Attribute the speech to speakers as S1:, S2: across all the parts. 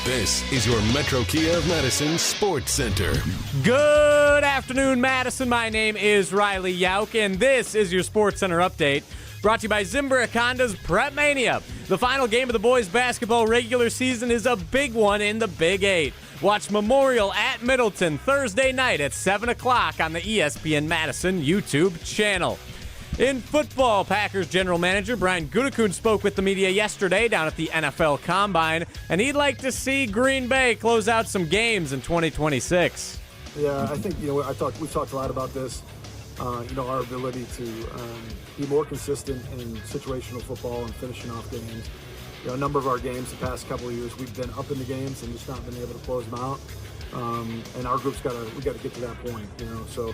S1: This is your Metro Kia of Madison Sports Center.
S2: Good afternoon, Madison. My name is Riley Yauk, and this is your Sports Center update. Brought to you by Zimbrick Honda's Prep Mania. The final game of the boys' basketball regular season is a big one in the Big 8. Watch Memorial at Middleton Thursday night at 7 o'clock on the ESPN Madison YouTube channel. In football, Packers general manager Brian Gutekunst spoke with the media yesterday down at the NFL Combine, and he'd like to see Green Bay close out some games in 2026.
S3: Yeah, I think, we've talked a lot about this. Our ability to be more consistent in situational football and finishing off games. A number of our games the past couple of years, we've been up in the games and just not been able to close them out. And our group's got to get to that point, So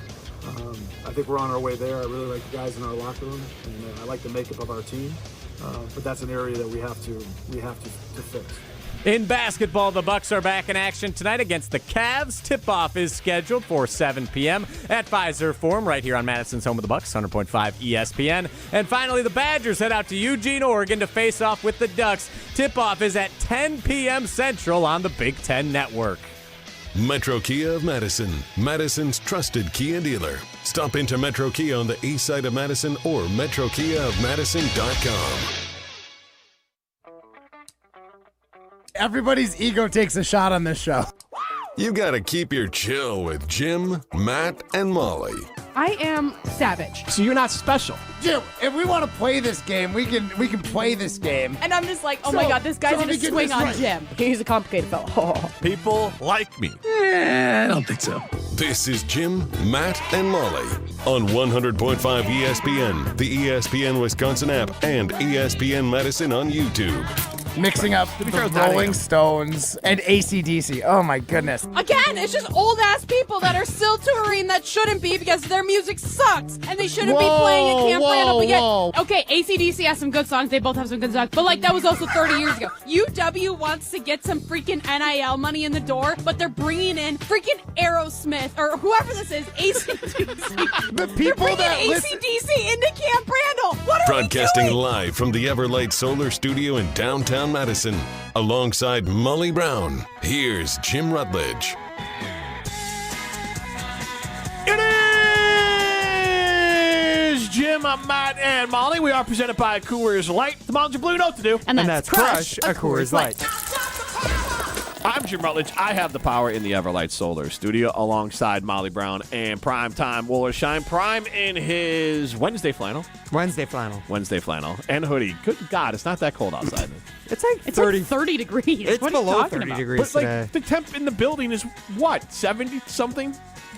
S3: I think we're on our way there. I really like the guys in our locker room, and I like the makeup of our team. But that's an area that we have to fix.
S2: In basketball, the Bucks are back in action tonight against the Cavs. Tip-off is scheduled for 7 p.m. at Pfizer Forum right here on Madison's home of the Bucks, 100.5 ESPN. And finally, the Badgers head out to Eugene, Oregon to face off with the Ducks. Tip-off is at 10 p.m. Central on the Big Ten Network.
S1: Metro Kia of Madison, Madison's trusted Kia dealer. Stop into Metro Kia on the east side of Madison or metrokiaofmadison.com.
S4: Everybody's ego takes a shot on this show.
S1: You gotta keep your chill with Jim, Matt, and Molly.
S5: I am savage.
S6: So you're not special.
S4: Jim, if we want to play this game, we can play this game.
S5: And I'm just like, my God, this guy's going to swing on Jim. He's a complicated fellow.
S1: People like me.
S6: I don't think so.
S1: This is Jim, Matt, and Molly on 100.5 ESPN, the ESPN Wisconsin app, and ESPN Madison on YouTube.
S4: Mixing up the Rolling Stones and AC/DC. Oh, my goodness.
S5: Again, it's just old-ass people that are still touring that shouldn't be because their music sucks and they shouldn't be playing at Camp Randall. But yet, okay, AC/DC has some good songs. They both have some good songs. But, that was also 30 years ago. UW wants to get some freaking NIL money in the door, but they're bringing in freaking Aerosmith or whoever this is, AC/DC.
S4: The people
S5: they're
S4: that
S5: bringing AC/DC into Camp Randall. What are
S1: Broadcasting
S5: we doing?
S1: live from the Everlight Solar Studio in downtown Madison, alongside Molly Brown. Here's Jim Rutledge.
S6: It is Jim, Matt, and Molly. We are presented by Coors Light. The Mountains are blue, you know what to do.
S5: And that's Crush a Coors Light.
S6: I'm Jim Rutledge. I have the power in the Everlight Solar Studio alongside Molly Brown and Primetime Wollersheim. Prime in his Wednesday flannel and hoodie. Good God, it's not that cold outside.
S5: It's like 30 degrees.
S7: It's
S5: what are you
S7: below
S5: talking
S7: 30
S5: about?
S7: degrees
S6: But
S7: today.
S6: the temp in the building is what, 70-something?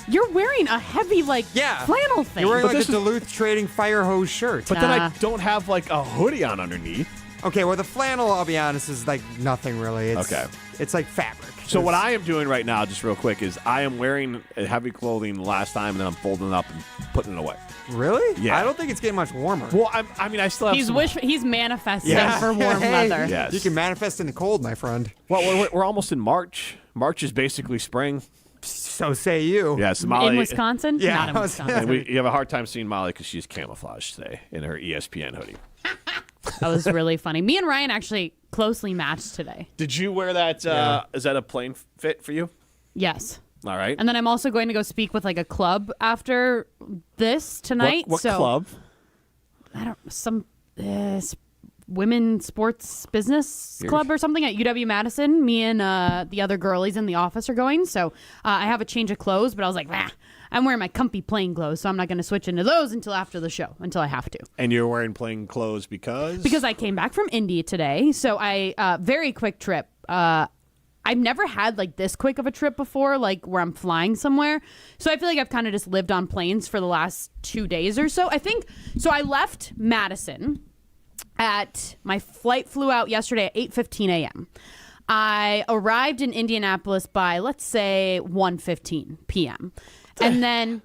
S5: You're wearing a heavy, flannel thing.
S7: You're wearing
S6: But
S7: a
S6: this is-
S7: Duluth Trading Fire Hose shirt.
S6: But then I don't have a hoodie on underneath.
S7: Okay, well, the flannel, I'll be honest, is nothing really.
S6: Okay.
S7: It's like fabric.
S6: So what I am doing right now, just real quick, is I am wearing heavy clothing last time, and then I'm folding it up and putting it away.
S7: Really?
S6: Yeah.
S7: I don't think it's getting much warmer.
S6: Well, I still have
S5: He's manifesting
S7: Yeah.
S5: for warm
S7: Hey.
S5: weather.
S6: Yes.
S7: You can manifest in the cold, my friend.
S6: Well, we're almost in March. March is basically spring.
S7: So say you.
S6: Yes, Molly.
S5: In Wisconsin?
S7: Yeah,
S5: Not in
S7: I was-
S5: Wisconsin.
S6: And you have a hard time seeing Molly because she's camouflaged today in her ESPN hoodie.
S5: That was really funny. Me and Ryan actually closely matched today.
S6: Did you wear that? Is that a plain fit for you?
S5: Yes.
S6: All right.
S5: And then I'm also going to go speak with a club after this tonight.
S6: What club?
S5: I don't some women sports business club or something at UW Madison. Me and the other girlies in the office are going. So I have a change of clothes, but I was like, I'm wearing my comfy plain clothes, so I'm not going to switch into those until after the show, until I have to.
S6: And you're wearing plain clothes because?
S5: Because I came back from Indy today. So very quick trip. I've never had this quick of a trip before, where I'm flying somewhere. So I feel like I've kind of just lived on planes for the last 2 days or so. So I left Madison my flight flew out yesterday at 8:15 a.m. I arrived in Indianapolis by, let's say, 1:15 p.m. And then,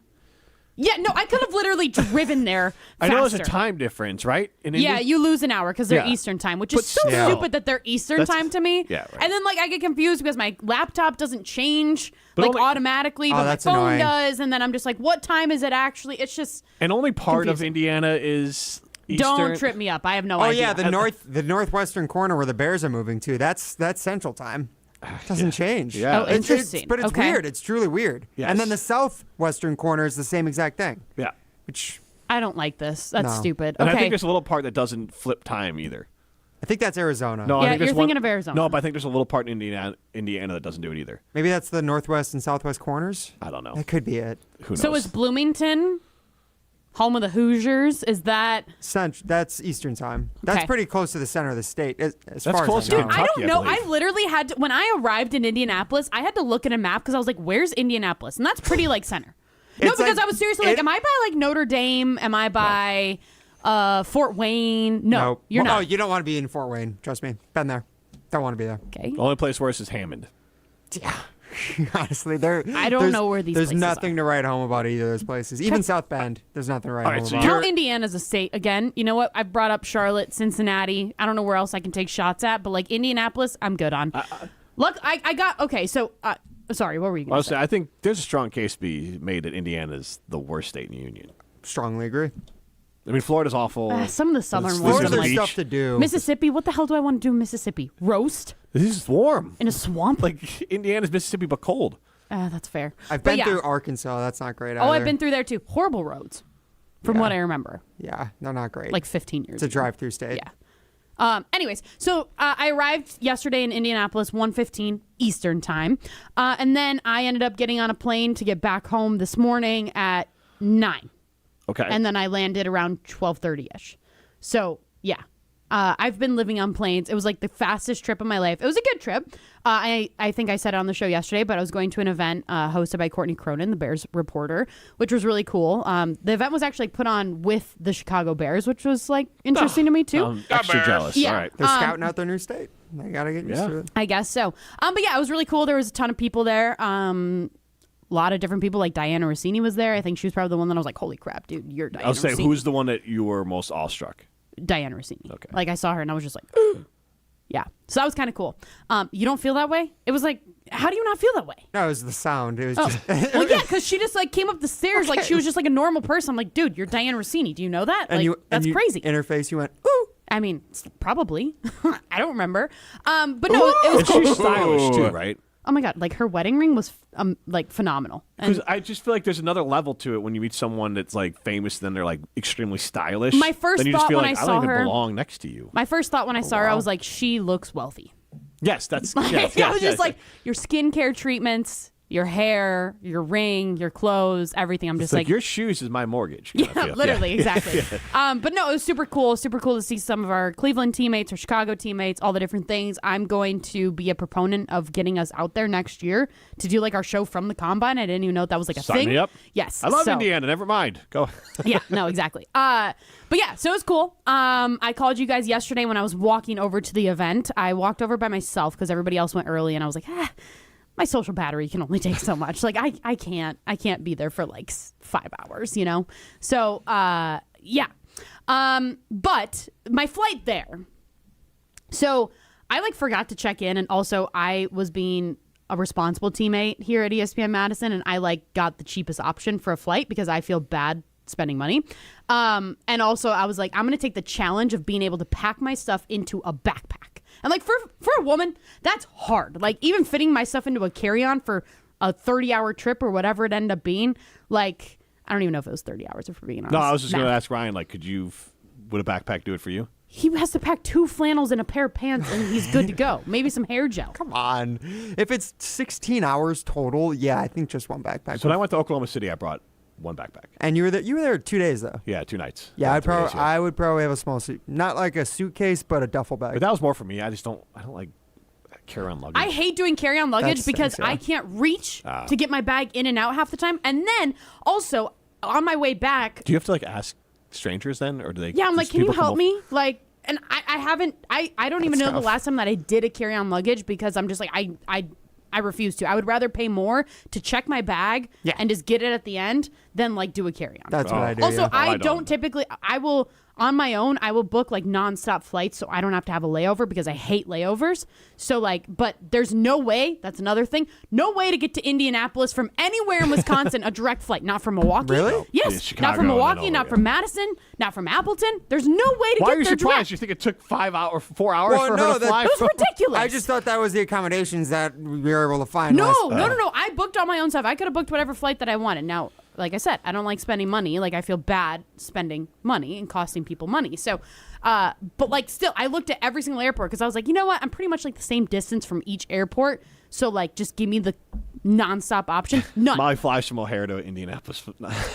S5: I could have literally driven there faster.
S6: I know there's a time difference, right? In Indy?
S5: Yeah, you lose an hour because they're
S6: Yeah.
S5: Eastern time, which is so
S6: still.
S5: stupid that they're Eastern time to me.
S6: Yeah, right.
S5: And then I get confused because my laptop doesn't change
S6: But only-
S5: automatically, but my
S7: that's
S5: phone
S7: annoying.
S5: does. And then I'm just like, what time is it actually? It's just
S6: And only part of
S5: confusing.
S6: Indiana is Eastern.
S5: Don't trip me up. I have no
S7: Oh
S5: idea.
S7: yeah, the northwestern corner where the Bears are moving to. That's Central Time. It doesn't change.
S6: Yeah.
S5: Oh, interesting.
S7: But it's
S5: Okay.
S7: weird. It's truly weird.
S6: Yes.
S7: And then the southwestern corner is the same exact thing.
S6: Yeah.
S7: Which
S5: I don't like this. That's
S7: No.
S5: stupid.
S6: And
S5: Okay.
S6: I think there's a little part that doesn't flip time either.
S7: I think that's Arizona.
S6: No, I
S5: Yeah,
S6: think there's
S5: you're
S6: one-
S5: thinking of Arizona.
S6: No, but I think there's a little part in Indiana that doesn't do it either.
S7: Maybe that's the northwest and southwest corners.
S6: I don't know.
S7: That could be it.
S6: Who knows?
S5: So is Bloomington home of the Hoosiers? Is that?
S7: That's Eastern time. That's
S5: Okay.
S7: pretty close to the center of the state, as
S6: That's
S7: far
S6: close
S7: as
S6: to
S7: I know.
S5: I
S6: Kentucky,
S5: don't know.
S6: believe.
S5: I literally had to, when I arrived in Indianapolis, I had to look at a map because I was like, "Where's Indianapolis?" And that's pretty like center. No,
S7: It's
S5: because
S7: like-
S5: I was seriously like, "Am I by like Notre Dame? Am I by Fort Wayne?" No,
S7: Nope.
S5: you're
S7: Oh,
S5: not.
S7: you don't want to be in Fort Wayne. Trust me. Been there. Don't want to be there.
S5: Okay.
S6: The only place worse is Hammond.
S7: Yeah. Honestly,
S5: I don't know where these
S7: There's
S5: places
S7: nothing to write home about either of those places. Even South Bend, there's nothing to write
S6: All right,
S7: home
S6: so
S7: about.
S6: you're-
S5: Count Indiana as a state again. You know what? I brought up Charlotte, Cincinnati. I don't know where else I can take shots at, but like Indianapolis, I'm good on. Look, I got okay. So, sorry, what were you going to say?
S6: I think there's a strong case to be made that Indiana's the worst state in the union.
S7: Strongly agree.
S6: I mean, Florida's awful.
S5: Some of the southern
S6: This is
S5: ones.
S7: Florida,
S5: I'm
S6: the
S7: there's
S5: like,
S6: beach.
S7: stuff to do.
S5: Mississippi. What the hell do I want to do in Mississippi? Roast
S6: This is warm.
S5: in a swamp?
S6: Like Indiana's Mississippi, but cold.
S5: That's fair.
S7: I've
S5: But
S7: been
S5: yeah.
S7: through Arkansas. That's not great
S5: Oh,
S7: either.
S5: I've been through there too. Horrible roads, from what I remember.
S7: Yeah, they're not great.
S5: Like 15 years
S7: it's a
S5: ago.
S7: drive-through state.
S5: Yeah. Anyways, so I arrived yesterday in Indianapolis, 1:15 Eastern time, and then I ended up getting on a plane to get back home this morning at 9,
S6: Okay.
S5: and then I landed around 12:30ish. So yeah, I've been living on planes. It was like the fastest trip of my life. It was a good trip. I think I said it on the show yesterday, but I was going to an event hosted by Courtney Cronin, the Bears reporter, which was really cool. The event was actually put on with the Chicago Bears, which was like interesting to me too.
S6: I'm extra jealous.
S5: Yeah.
S6: All right.
S7: They're scouting out their new state. They gotta get used to it.
S5: I guess so. But yeah, it was really cool. There was a ton of people there. A lot of different people. Like Diana Rossini was there. I think she was probably the one that I was like, "Holy crap, dude, you're Diana
S6: I'll say,
S5: Rossini."
S6: who's the one that you were most awestruck?
S5: Diana Rossini.
S6: Okay.
S5: Like I saw her and I was just like, yeah. So that was kind of cool. You don't feel that way? It was like, how do you not feel that way?
S7: No, it was the sound. It was
S5: Oh.
S7: just.
S5: Well, yeah, because she just like came up the stairs like she was just like a normal person. I'm like, dude, you're Diana Rossini. Do you know that? Like, that's crazy.
S7: Interface. You went. Ooh.
S5: I mean, probably. I don't remember. But no, it was
S6: And
S5: cool.
S6: she's stylish too, right?
S5: Oh my god, like her wedding ring was like phenomenal. And
S6: Because I just feel like there's another level to it when you meet someone that's like famous, then they're like extremely stylish.
S5: My first
S6: then you just
S5: thought
S6: feel
S5: when
S6: like,
S5: I
S6: I
S5: saw
S6: don't even
S5: her-
S6: belong next to you.
S5: my first thought when I saw her, I was like, she looks wealthy.
S6: Yes, that's.
S5: I
S6: Yes,
S5: was just like, your skincare treatments, your hair, your ring, your clothes, everything. I'm just
S6: like your shoes is my mortgage. kind of
S5: yeah,
S6: feel.
S5: literally, exactly. But no, it was super cool to see some of our Cleveland teammates or Chicago teammates, all the different things. I'm going to be a proponent of getting us out there next year to do like our show from the combine. I didn't even know that was like a
S6: Sign
S5: thing.
S6: me up.
S5: Yes,
S6: I love
S5: so-
S6: Indiana. Never mind. Go.
S5: Yeah, no, exactly. But yeah, so it was cool. I called you guys yesterday when I was walking over to the event. I walked over by myself because everybody else went early, and I was like, my social battery can only take so much. Like I can't be there for like 5 hours, you know? So, yeah. But my flight there. So I like forgot to check in, and also I was being a responsible teammate here at ESPN Madison, and I like got the cheapest option for a flight because I feel bad spending money. And also I was like, I'm going to take the challenge of being able to pack my stuff into a backpack. And like for a woman, that's hard. Like even fitting my stuff into a carry-on for a 30-hour trip or whatever it ended up being, like I don't even know if it was 30 hours if we're being honest.
S6: No, I was just going to
S5: Math.
S6: ask Ryan. Like, would a backpack do it for you?
S5: He has to pack 2 flannels and a pair of pants and he's good to go. Maybe some hair gel.
S7: Come on. If it's 16 hours total, yeah, I think just one backpack.
S6: So when I went to Oklahoma City, I brought one backpack.
S7: And you were there 2 days though.
S6: Yeah, 2 nights.
S7: Yeah,
S6: 3 days,
S7: I would probably have a small suit, not like a suitcase, but a duffel bag.
S6: But that was more for me. I don't like carry on luggage.
S5: I hate doing carry-on luggage
S7: That
S5: because
S7: stinks, yeah.
S5: I can't reach to get my bag in and out half the time. And then also on my way back,
S6: Do you have to like ask strangers then, or do they?
S5: yeah, I'm like,
S6: just
S5: can you
S6: people come
S5: help
S6: up-
S5: me? Like, and I haven't, I don't even know the
S7: tough.
S5: last time that I did a carry-on luggage because I'm just like, I refuse to. I would rather pay more to check my bag
S7: Yeah.
S5: and just get it at the end than like do a carry-on.
S7: That's what I do.
S5: Also,
S7: yeah.
S5: I
S6: I
S5: don't
S6: don't.
S5: typically. on my own, I will book like nonstop flights so I don't have to have a layover because I hate layovers. So like, but there's no way, that's another thing, no way to get to Indianapolis from anywhere in Wisconsin, a direct flight, not from Milwaukee.
S7: Really?
S5: Yes,
S6: Chicago
S5: not from Milwaukee,
S6: and then
S5: not from Madison, not from Appleton. There's no way to
S6: Why
S5: get
S6: are you
S5: there
S6: surprised?
S5: direct.
S6: You think it took 4 hours for her to fly?
S5: It was ridiculous.
S7: I just thought that was the accommodations that we were able to find.
S5: No. I booked all my own stuff. I could have booked whatever flight that I wanted. Now, like I said, I don't like spending money. Like, I feel bad spending money and costing people money. So, but like, still, I looked at every single airport because I was like, you know what? I'm pretty much like the same distance from each airport. So, like, just give me the nonstop option. None.
S6: Molly flies from O'Hare to Indianapolis.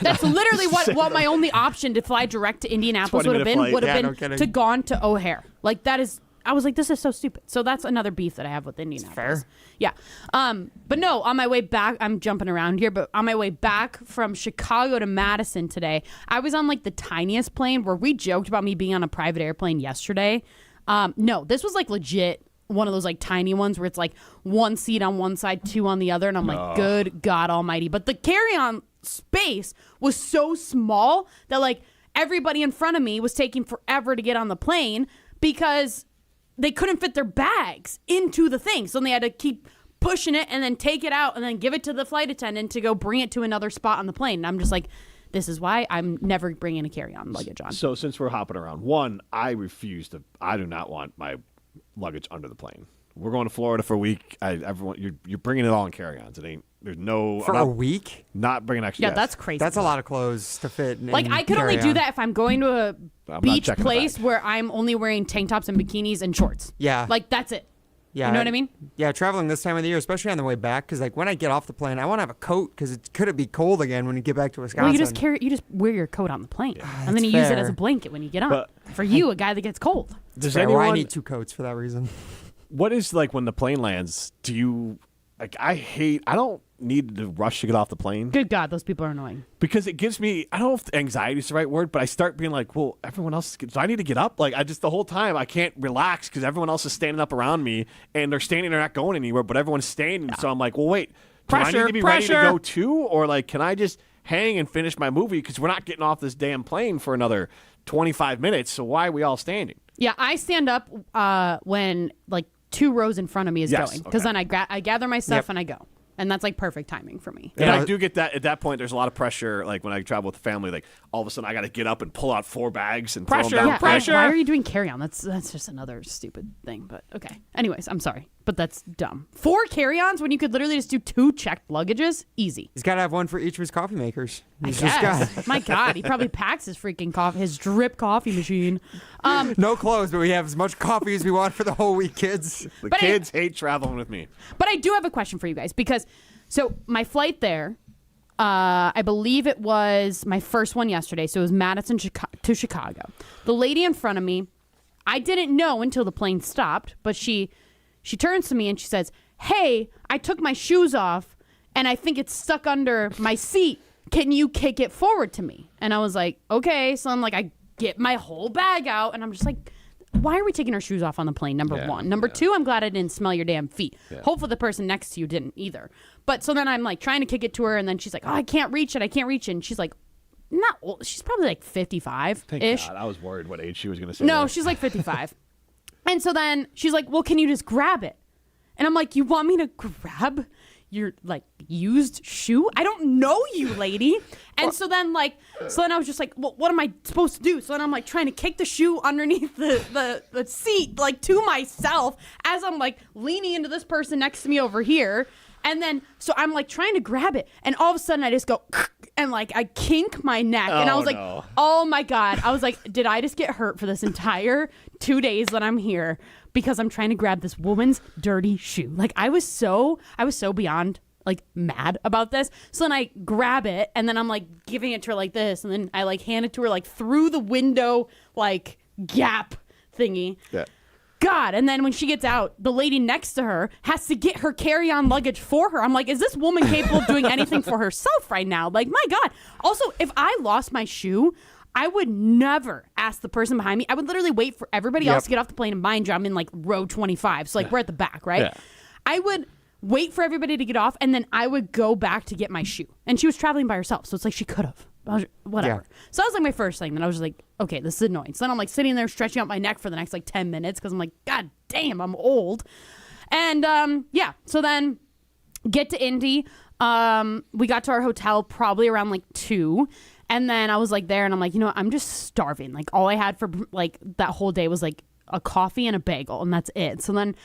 S5: That's literally what my only option to fly direct to Indianapolis would have been to gone to O'Hare. Like, that is. I was like, this is so stupid. So that's another beef that I have with Indianapolis.
S7: Fair.
S5: Yeah. But no, on my way back, I'm jumping around here, but on my way back from Chicago to Madison today, I was on like the tiniest plane where we joked about me being on a private airplane yesterday. No, this was like legit one of those like tiny ones where it's like one seat on one side, two on the other. And I'm like, good God almighty. But the carry-on space was so small that like everybody in front of me was taking forever to get on the plane because they couldn't fit their bags into the thing. So they had to keep pushing it and then take it out and then give it to the flight attendant to go bring it to another spot on the plane. And I'm just like, this is why I'm never bringing a carry-on luggage on.
S6: So since we're hopping around, one, I do not want my luggage under the plane. We're going to Florida for a week. You're bringing it all in carry-ons. There's no
S7: for a week.
S6: Not bringing extra.
S5: Yeah,
S6: yes.
S5: That's crazy.
S7: That's a lot of clothes to fit.
S5: Like I could only do that if I'm going to a beach place where I'm only wearing tank tops and bikinis and shorts.
S7: Yeah,
S5: like that's it.
S7: Yeah,
S5: you know what I mean?
S7: Yeah, traveling this time of the year, especially on the way back, because like when I get off the plane, I want to have a coat because it could be cold again when you get back to Wisconsin.
S5: Well, you just wear your coat on the plane, and then you use it as a blanket when you get on. But, for you, a guy that gets cold.
S7: I need 2 coats for that reason.
S6: What is like when the plane lands? Do you like? I don't need to rush to get off the plane.
S5: Good God, those people are annoying. Because
S6: it gives me, I don't know if anxiety is the right word, but I start being like, well, everyone else, do I need to get up? Like, the whole time I can't relax because everyone else is standing up around me and they're standing, they're not going anywhere, but everyone's standing. Yeah. So I'm like, well, wait, do I need to be ready to go too? Or like, can I just hang and finish my movie? Because we're not getting off this damn plane for another 25 minutes. So why are we all standing?
S5: Yeah, I stand up when like 2 rows in front of me is going. Because then I gather my stuff and I go. And that's like perfect timing for me.
S6: And I do get that. At that point, there's a lot of pressure. Like when I travel with the family, like all of a sudden I got to get up and pull out 4 bags and throw them down.
S5: Pressure. Why are you doing carry-on? That's just another stupid thing. But okay. Anyways, I'm sorry, but that's dumb. 4 carry-ons when you could literally just do 2 checked luggages. Easy.
S7: He's got to have one for each of his coffee makers.
S5: I guess. My God, he probably packs his freaking coffee, his drip coffee machine.
S7: No clothes, but we have as much coffee as we want for the whole week, kids.
S6: The kids hate traveling with me.
S5: But I do have a question for you guys because, so my flight there, I believe it was my first one yesterday. So it was Madison to Chicago. The lady in front of me, I didn't know until the plane stopped, but she turns to me and she says, "Hey, I took my shoes off and I think it's stuck under my seat. Can you kick it forward to me?" And I was like, okay. So I'm like, I get my whole bag out and I'm just like, why are we taking our shoes off on the plane? Number one. Number two, I'm glad I didn't smell your damn feet. Yeah. Hopefully the person next to you didn't either. But so then I'm like trying to kick it to her and then she's like, oh, I can't reach it. And she's like, not old. She's probably like 55-ish.
S6: Thank God. I was worried what age she was going to say.
S5: No, she's like 55. And so then she's like, well, can you just grab it? And I'm like, you want me to grab your like used shoe? I don't know you, lady. And so then I was just like, well, what am I supposed to do? So then I'm like trying to kick the shoe underneath the seat, like to myself as I'm like leaning into this person next to me over here. And then, so I'm like trying to grab it. And all of a sudden I just go, and like I kink my neck. And I was like, oh my God. I was like, did I just get hurt for this entire 2 days that I'm here? Because I'm trying to grab this woman's dirty shoe. Like I was so beyond like mad about this. So then I grab it and then I'm like giving it to her like this. And then I like hand it to her like through the window, like gap thingy. Yeah. God. And then when she gets out, the lady next to her has to get her carry-on luggage for her. I'm like, is this woman capable of doing anything for herself right now? Like, my God. Also, if I lost my shoe, I would never ask the person behind me. I would literally wait for everybody else to get off the plane. And mind you, I'm in like row 25. So like we're at the back, right? Yeah. I would wait for everybody to get off and then I would go back to get my shoe. And she was traveling by herself. So it's like she could have. Whatever.
S7: Yeah.
S5: So that was like my first thing. Then I was just like, okay, this is annoying. So then I'm like sitting there stretching out my neck for the next like 10 minutes because I'm like, God damn, I'm old. And so then get to Indy. We got to our hotel probably around like 2. And then I was like there and I'm like, you know what? I'm just starving. Like all I had for like that whole day was like a coffee and a bagel and that's it. So then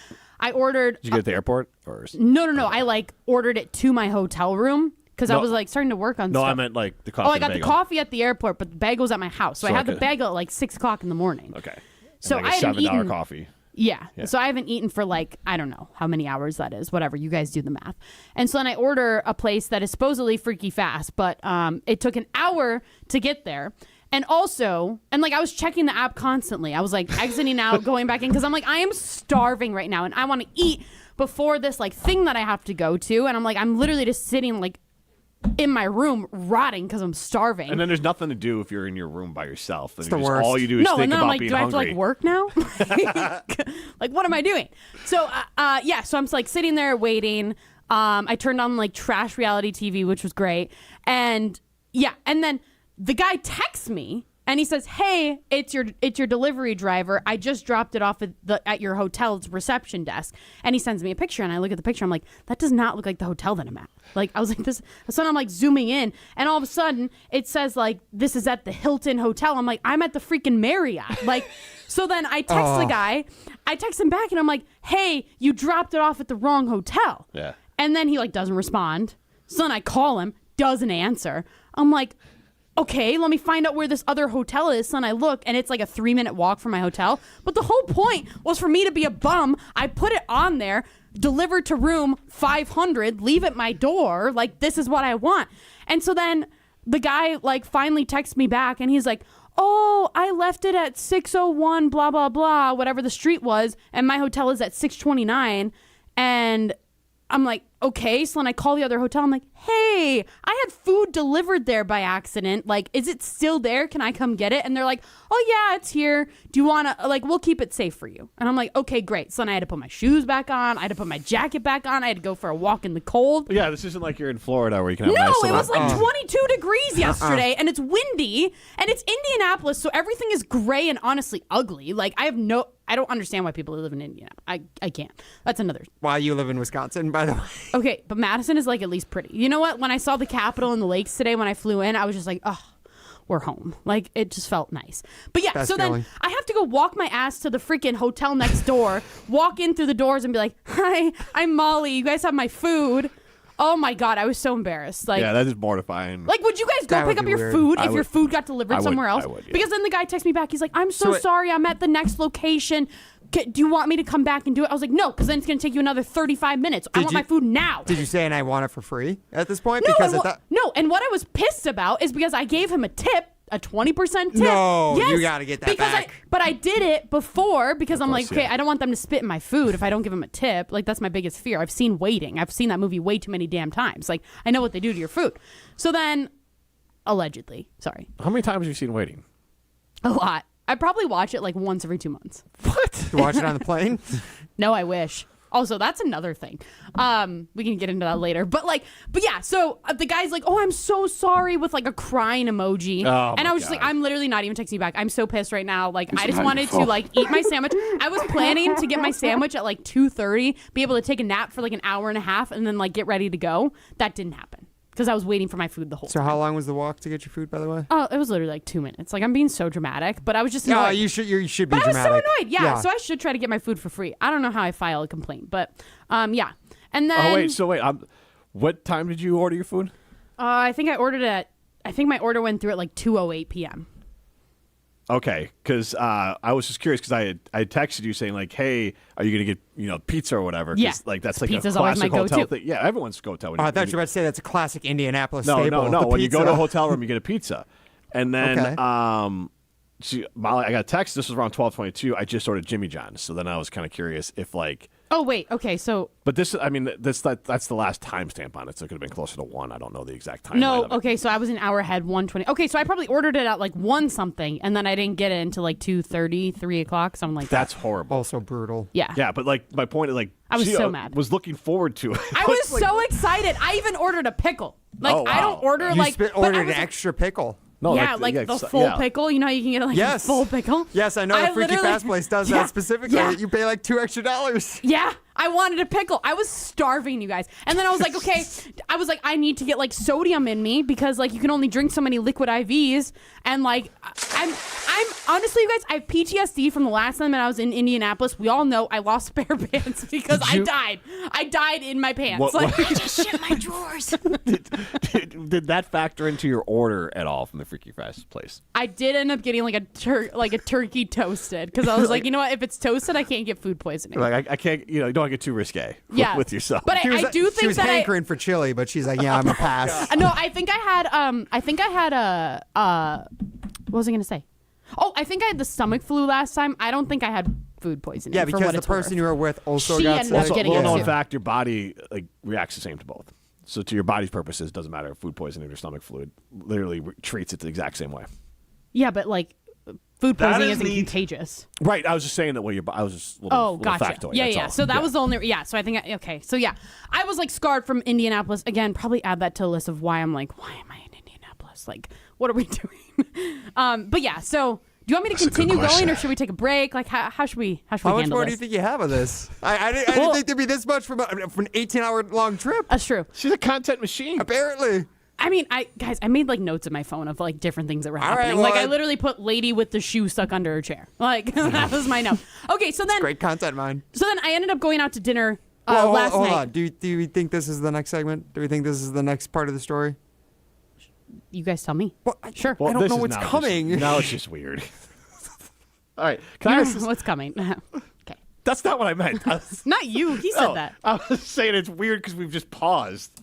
S5: I ordered.
S6: Did you get at the airport? Or?
S5: No. I like ordered it to my hotel room because I was like starting to work on stuff.
S6: No, I meant like the coffee.
S5: I got the coffee at the airport, but the bagel was at my house. So I had the bagel at like 6 o'clock in the morning.
S6: Okay.
S5: So
S6: like
S5: I hadn't
S6: $7
S5: eaten.
S6: coffee.
S5: Yeah. So I haven't eaten for like, I don't know how many hours that is. Whatever. You guys do the math. And so then I order a place that is supposedly freaky fast, but it took an hour to get there. And also, like I was checking the app constantly. I was like exiting out, going back in because I'm like, I am starving right now and I want to eat before this like thing that I have to go to. And I'm like, I'm literally just sitting like in my room rotting because I'm starving.
S6: And then there's nothing to do if you're in your room by yourself.
S7: It's the worst.
S6: All you do is think
S5: and then
S6: about
S5: I'm like,
S6: being
S5: do I have
S6: hungry.
S5: to like work now? Like, what am I doing? So, so I'm like sitting there waiting. I turned on like trash reality TV, which was great. And then the guy texts me and he says, "Hey, it's your delivery driver. I just dropped it off at your hotel's reception desk." And he sends me a picture and I look at the picture. I'm like, that does not look like the hotel that I'm at. Like I was like this. So I'm like zooming in and all of a sudden it says like this is at the Hilton Hotel. I'm like, I'm at the freaking Marriott. Like, so then I text the guy. I text him back and I'm like, "Hey, you dropped it off at the wrong hotel."
S6: Yeah.
S5: And then he like doesn't respond. So then I call him, doesn't answer. I'm like, okay, let me find out where this other hotel is. So then I look, and it's like a 3-minute walk from my hotel. But the whole point was for me to be a bum. I put it on there, delivered to room 500, leave at my door. Like, this is what I want. And so then the guy, like, finally texts me back, and he's like, "Oh, I left it at 601, blah, blah, blah, whatever the street was, and my hotel is at 629. And I'm like, okay. So then I call the other hotel. I'm like, "Hey, I had food delivered there by accident. Like, is it still there? Can I come get it?" And they're like, "Oh, yeah, it's here. Do you want to, like, we'll keep it safe for you." And I'm like, okay, great. So then I had to put my shoes back on. I had to put my jacket back on. I had to go for a walk in the cold.
S6: Yeah, this isn't like you're in Florida where you can have
S5: No,
S6: nice
S5: it was
S6: little-
S5: like 22 degrees yesterday, and it's windy, and it's Indianapolis, so everything is gray and honestly ugly. Like, I don't understand why people live in Indiana. I can't. That's another.
S7: Why you live in Wisconsin, by the way.
S5: Okay, but Madison is like at least pretty. You know what? When I saw the Capitol and the lakes today when I flew in, I was just like, oh, we're home. Like, it just felt nice. But yeah,
S7: Best
S5: so
S7: feeling.
S5: then I have to go walk my ass to the freaking hotel next door, walk in through the doors and be like, "Hi, I'm Molly. You guys have my food." Oh my God, I was so embarrassed. Like,
S6: yeah, that is mortifying.
S5: like, would you guys go
S7: That would
S5: pick up
S7: be
S5: your
S7: weird.
S5: food
S6: I
S5: if your
S6: would.
S5: food got delivered
S6: I would.
S5: somewhere else?
S6: I would, yeah.
S5: Because then the guy texts me back. He's like, "I'm so sorry. I'm at the next location. Do you want me to come back and do it?" I was like, "No, because then it's going to take you another 35 minutes. I want my food now."
S7: Did you say, "And I want it for free" at this point?
S5: No,
S7: Because
S5: and
S7: at that.
S5: no, and what I was pissed about is because I gave him a tip, a 20% tip.
S7: No,
S5: yes,
S7: you gotta get that
S5: because
S7: back.
S5: but I did it before because I'm like,
S6: course,
S5: okay,
S6: yeah.
S5: I don't want them to spit in my food if I don't give them a tip. Like, that's my biggest fear. I've seen Waiting. I've seen that movie way too many damn times. Like, I know what they do to your food. So then, allegedly, sorry,
S6: How many times have you seen Waiting?
S5: a lot. I probably watch it like once every 2 months.
S6: What?
S7: You watch it on the plane?
S5: No, I wish. Also, that's another thing. We can get into that later. But yeah, so the guy's like, "Oh, I'm so sorry," with like a crying emoji.
S6: Oh,
S5: and
S6: my
S5: I was just like,
S6: God.
S5: I'm literally not even texting you back. I'm so pissed right now. Like, I just wanted to like eat my sandwich. I was planning to get my sandwich at like 2:30, be able to take a nap for like an hour and a half, and then like get ready to go. That didn't happen because I was waiting for my food the whole
S7: So
S5: time.
S7: how long was the walk to get your food, by the way?
S5: Oh, it was literally like 2 minutes. Like, I'm being so dramatic, but I was just annoyed.
S7: No, you should be
S5: But I was so
S7: dramatic.
S5: annoyed. Yeah, so I should try to get my food for free. I don't know how I file a complaint, but yeah. And then
S6: What time did you order your food?
S5: I think my order went through at like 2:08 p.m.
S6: Okay, because I was just curious because I had texted you saying like, "Hey, are you gonna get pizza or whatever?" 'Cause,
S5: Yeah.
S6: like that's like a
S5: Pizza's always
S6: classic
S5: my
S6: hotel
S5: go-to.
S6: thing. Yeah, everyone's go-to. When
S7: Oh, I thought you were about to say that's a classic Indianapolis
S6: No,
S7: staple.
S6: no.
S7: the
S6: When you go to a
S7: pizza.
S6: hotel room, you get a pizza, and then
S7: Okay.
S6: Molly, I got a text. This was around 12:22. I just ordered Jimmy John's, so then I was kind of curious if like.
S5: Oh wait, okay, so
S6: But this, I mean, that's the last timestamp on it, so it could have been closer to 1. I don't know the exact time.
S5: no, okay, so I was an hour ahead, 1:20. Okay, so I probably ordered it at like 1 something, and then I didn't get it until like 2:30, 3 o'clock, something like that.
S6: That's horrible.
S7: Also brutal.
S5: Yeah.
S6: Yeah, but like my point is like
S5: I was
S6: she,
S5: so mad.
S6: Was looking forward to it.
S5: I was so excited. I even ordered a pickle. Like,
S6: Oh, wow.
S5: I don't order
S7: You
S5: like. but I
S7: ordered an
S5: was like,
S7: extra pickle.
S6: No,
S5: yeah, like the full pickle. You know how you can get like a full pickle?
S7: Yes, I know the Freaky Fast place does that specifically.
S5: Yeah.
S7: You pay like $2 extra.
S5: Yeah, I wanted a pickle. I was starving, you guys. And then I was like, okay, I need to get like sodium in me because like you can only drink so many liquid IVs. And like, I'm honestly, you guys, I have PTSD from the last time that I was in Indianapolis. We all know I lost spare pants because I died. I died in my pants.
S6: What-
S5: I just shit my drawers.
S6: Did that factor into your order at all from the Freaky Fast place?
S5: I did end up getting like a turkey toasted because I was like, you know what? If it's toasted, I can't get food poisoning.
S6: Like I can't, you don't get too risque with yourself.
S5: But I do think
S7: she was
S5: that
S7: hankering for chili, but she's like, yeah, I'm a pass.
S5: No, I think I had what was I gonna say? Oh, I think I had the stomach flu last time. I don't think I had food poisoning.
S7: Yeah,
S5: for
S7: because
S5: what
S7: the
S5: it's
S7: person
S5: worth.
S7: you were with also
S5: She
S7: got
S5: ended up
S7: sick.
S5: getting
S6: well,
S5: it
S6: no, in
S5: too.
S6: fact, your body reacts the same to both. So to your body's purposes, it doesn't matter if food poisoning or stomach flu. It literally treats it the exact same way.
S5: Yeah, but like food poisoning isn't contagious.
S6: Right. I was just saying that. I was just little
S5: Gotcha.
S6: factoid.
S5: Yeah,
S6: that's
S5: yeah.
S6: all.
S5: So that was the only. Yeah. So I think. Okay. So yeah, I was like scarred from Indianapolis. Again, probably add that to a list of why I'm like, why am I in Indianapolis? Like, what are we doing? But yeah. So do you want me to continue going, or should we take a break? Like, how should we? How
S7: much
S5: handle
S7: more
S5: this?
S7: do you think you have of this? I didn't think there'd be this much from an 18-hour long trip.
S5: That's true.
S6: She's a content machine.
S7: Apparently.
S5: I mean, I made like notes in my phone of like different things that were happening.
S7: well,
S5: like I literally put lady with the shoe stuck under her chair. Like that was my note. Okay, so then
S7: Great content, mine.
S5: So then I ended up going out to dinner
S7: Well,
S5: last
S7: hold
S5: night.
S7: on. Do you think this is the next segment? Do we think this is the next part of the story?
S5: You guys tell me.
S7: Well,
S5: Sure.
S7: I don't know what's coming.
S6: Now it's just weird. All right. Can I ask this?
S5: What's coming? Okay.
S6: That's not what I meant.
S5: Not you. He said that.
S6: I was saying it's weird because we've just paused.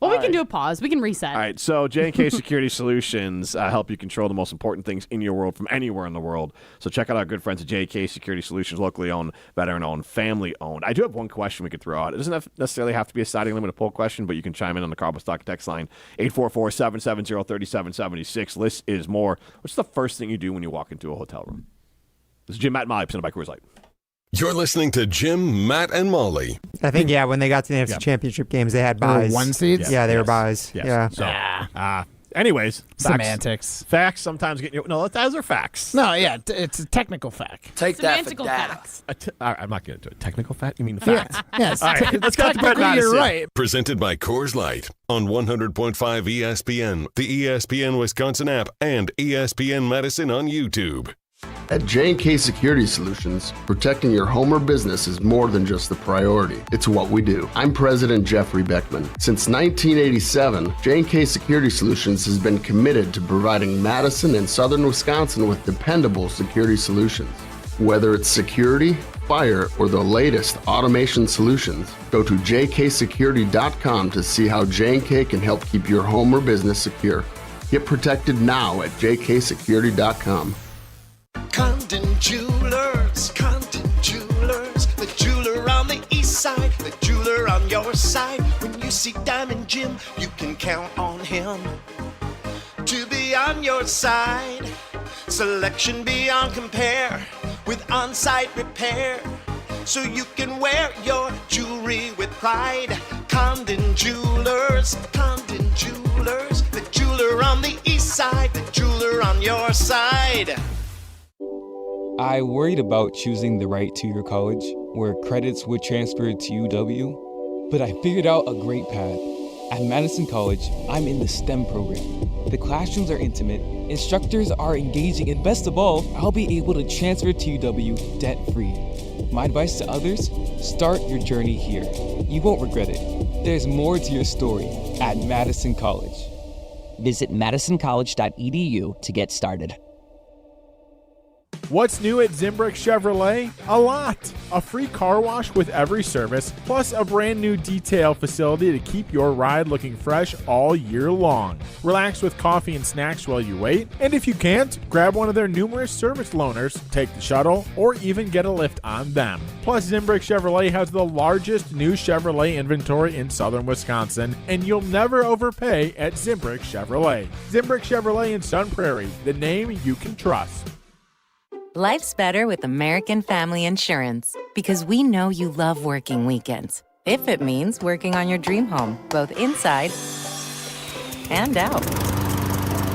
S5: Well, we can do a pause. We can reset.
S6: All right, so J&K Security Solutions help you control the most important things in your world from anywhere in the world. So check out our good friends at J&K Security Solutions, locally owned, veteran-owned, family-owned. I do have one question we could throw out. It doesn't necessarily have to be a siding limit, a poll question, but you can chime in on the Carbon Stock text line, 844-770-3776. List is more. What's the first thing you do when you walk into a hotel room? This is Jim, Matt, and Molly, presented by Coors Light.
S1: You're listening to Jim, Matt, and Molly.
S7: I think, when they got to the NFC Championship games, they had buys.
S4: One seeds?
S7: Yeah, they were buys.
S6: Yes.
S7: Yeah.
S6: So, anyways.
S4: Semantics.
S6: Facts sometimes get you. No, those are facts.
S4: No, yeah, it's a technical fact.
S8: Take that for
S5: Semantical
S8: that.
S5: facts.
S6: All right, I'm not getting into it. Technical fact? You mean the fact?
S4: Yes.
S6: All right, let's go to Brett Madison.
S4: You're right.
S1: Presented by Coors Light on 100.5 ESPN, the ESPN Wisconsin app, and ESPN Madison on YouTube.
S9: At J&K Security Solutions, protecting your home or business is more than just the priority. It's what we do. I'm President Jeffrey Beckman. Since 1987, J&K Security Solutions has been committed to providing Madison and southern Wisconsin with dependable security solutions. Whether it's security, fire, or the latest automation solutions, go to jksecurity.com to see how J&K can help keep your home or business secure. Get protected now at jksecurity.com.
S10: Condon Jewelers, the jeweler on the east side, the jeweler on your side. When you see Diamond Jim, you can count on him to be on your side. Selection beyond compare with on-site repair, so you can wear your jewelry with pride. Condon Jewelers, the jeweler on the east side, the jeweler on your side.
S11: I worried about choosing the right two-year college where credits would transfer to UW, but I figured out a great path. At Madison College, I'm in the STEM program. The classrooms are intimate, instructors are engaging, and best of all, I'll be able to transfer to UW debt-free. My advice to others, start your journey here. You won't regret it. There's more to your story at Madison College.
S12: Visit madisoncollege.edu to get started.
S13: What's new at Zimbrick Chevrolet? A lot. A free car wash with every service, plus a brand new detail facility to keep your ride looking fresh all year long. Relax with coffee and snacks while you wait, and if you can't, grab one of their numerous service loaners, take the shuttle, or even get a lift on them. Plus, Zimbrick Chevrolet has the largest new Chevrolet inventory in southern Wisconsin, and you'll never overpay at Zimbrick Chevrolet. Zimbrick Chevrolet in Sun Prairie, the name you can trust.
S14: Life's better with American Family Insurance because we know you love working weekends. If it means working on your dream home, both inside and out.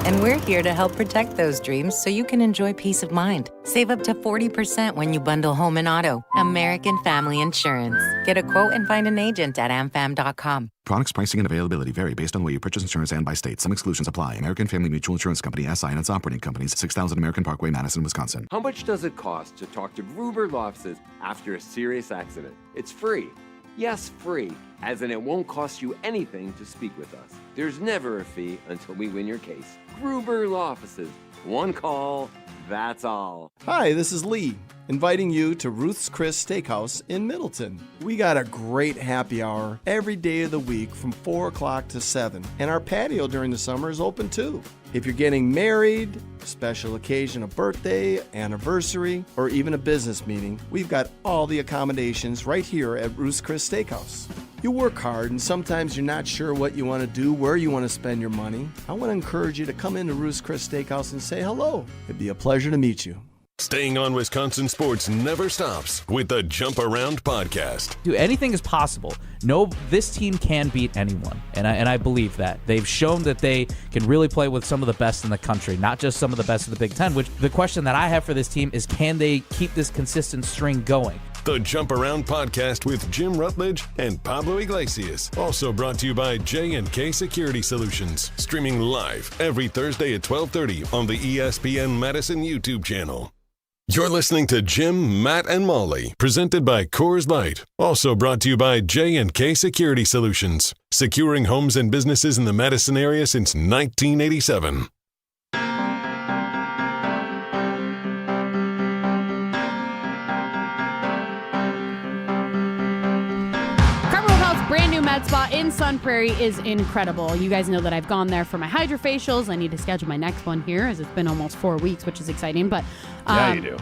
S14: And we're here to help protect those dreams so you can enjoy peace of mind. Save up to 40% when you bundle home and auto. American Family Insurance. Get a quote and find an agent at amfam.com.
S8: Products, pricing, and availability vary based on the way you purchase insurance and by state. Some exclusions apply. American Family Mutual Insurance Company, SI, and its operating companies, 6000 American Parkway, Madison, Wisconsin.
S15: How much does it cost to talk to Gruber Law Offices after a serious accident? It's free. Yes, free, as in it won't cost you anything to speak with us. There's never a fee until we win your case. Gruber Law Offices. One call, that's all.
S16: Hi, this is Lee, inviting you to Ruth's Chris Steakhouse in Middleton. We got a great happy hour every day of the week from 4 o'clock to 7, and our patio during the summer is open too. If you're getting married, special occasion, a birthday, anniversary, or even a business meeting, we've got all the accommodations right here at Ruth's Chris Steakhouse. You work hard and sometimes you're not sure what you want to do, where you want to spend your money. I want to encourage you to come into Ruth's Chris Steakhouse and say hello. It'd be a pleasure to meet you.
S1: Staying on Wisconsin sports never stops with the Jump Around podcast.
S17: Dude, anything is possible. No, this team can beat anyone, and I believe that. They've shown that they can really play with some of the best in the country, not just some of the best of the Big Ten, which the question that I have for this team is, can they keep this consistent string going?
S1: The Jump Around podcast with Jim Rutledge and Pablo Iglesias. Also brought to you by J&K Security Solutions. Streaming live every Thursday at 12:30 on the ESPN Madison YouTube channel. You're listening to Jim, Matt, and Molly, presented by Coors Light. Also brought to you by J&K Security Solutions, securing homes and businesses in the Madison area since 1987.
S5: Brand new med spa in Sun Prairie is incredible. You guys know that I've gone there for my hydrofacials. I need to schedule my next one here as it's been almost 4 weeks, which is exciting. But
S6: yeah, you do.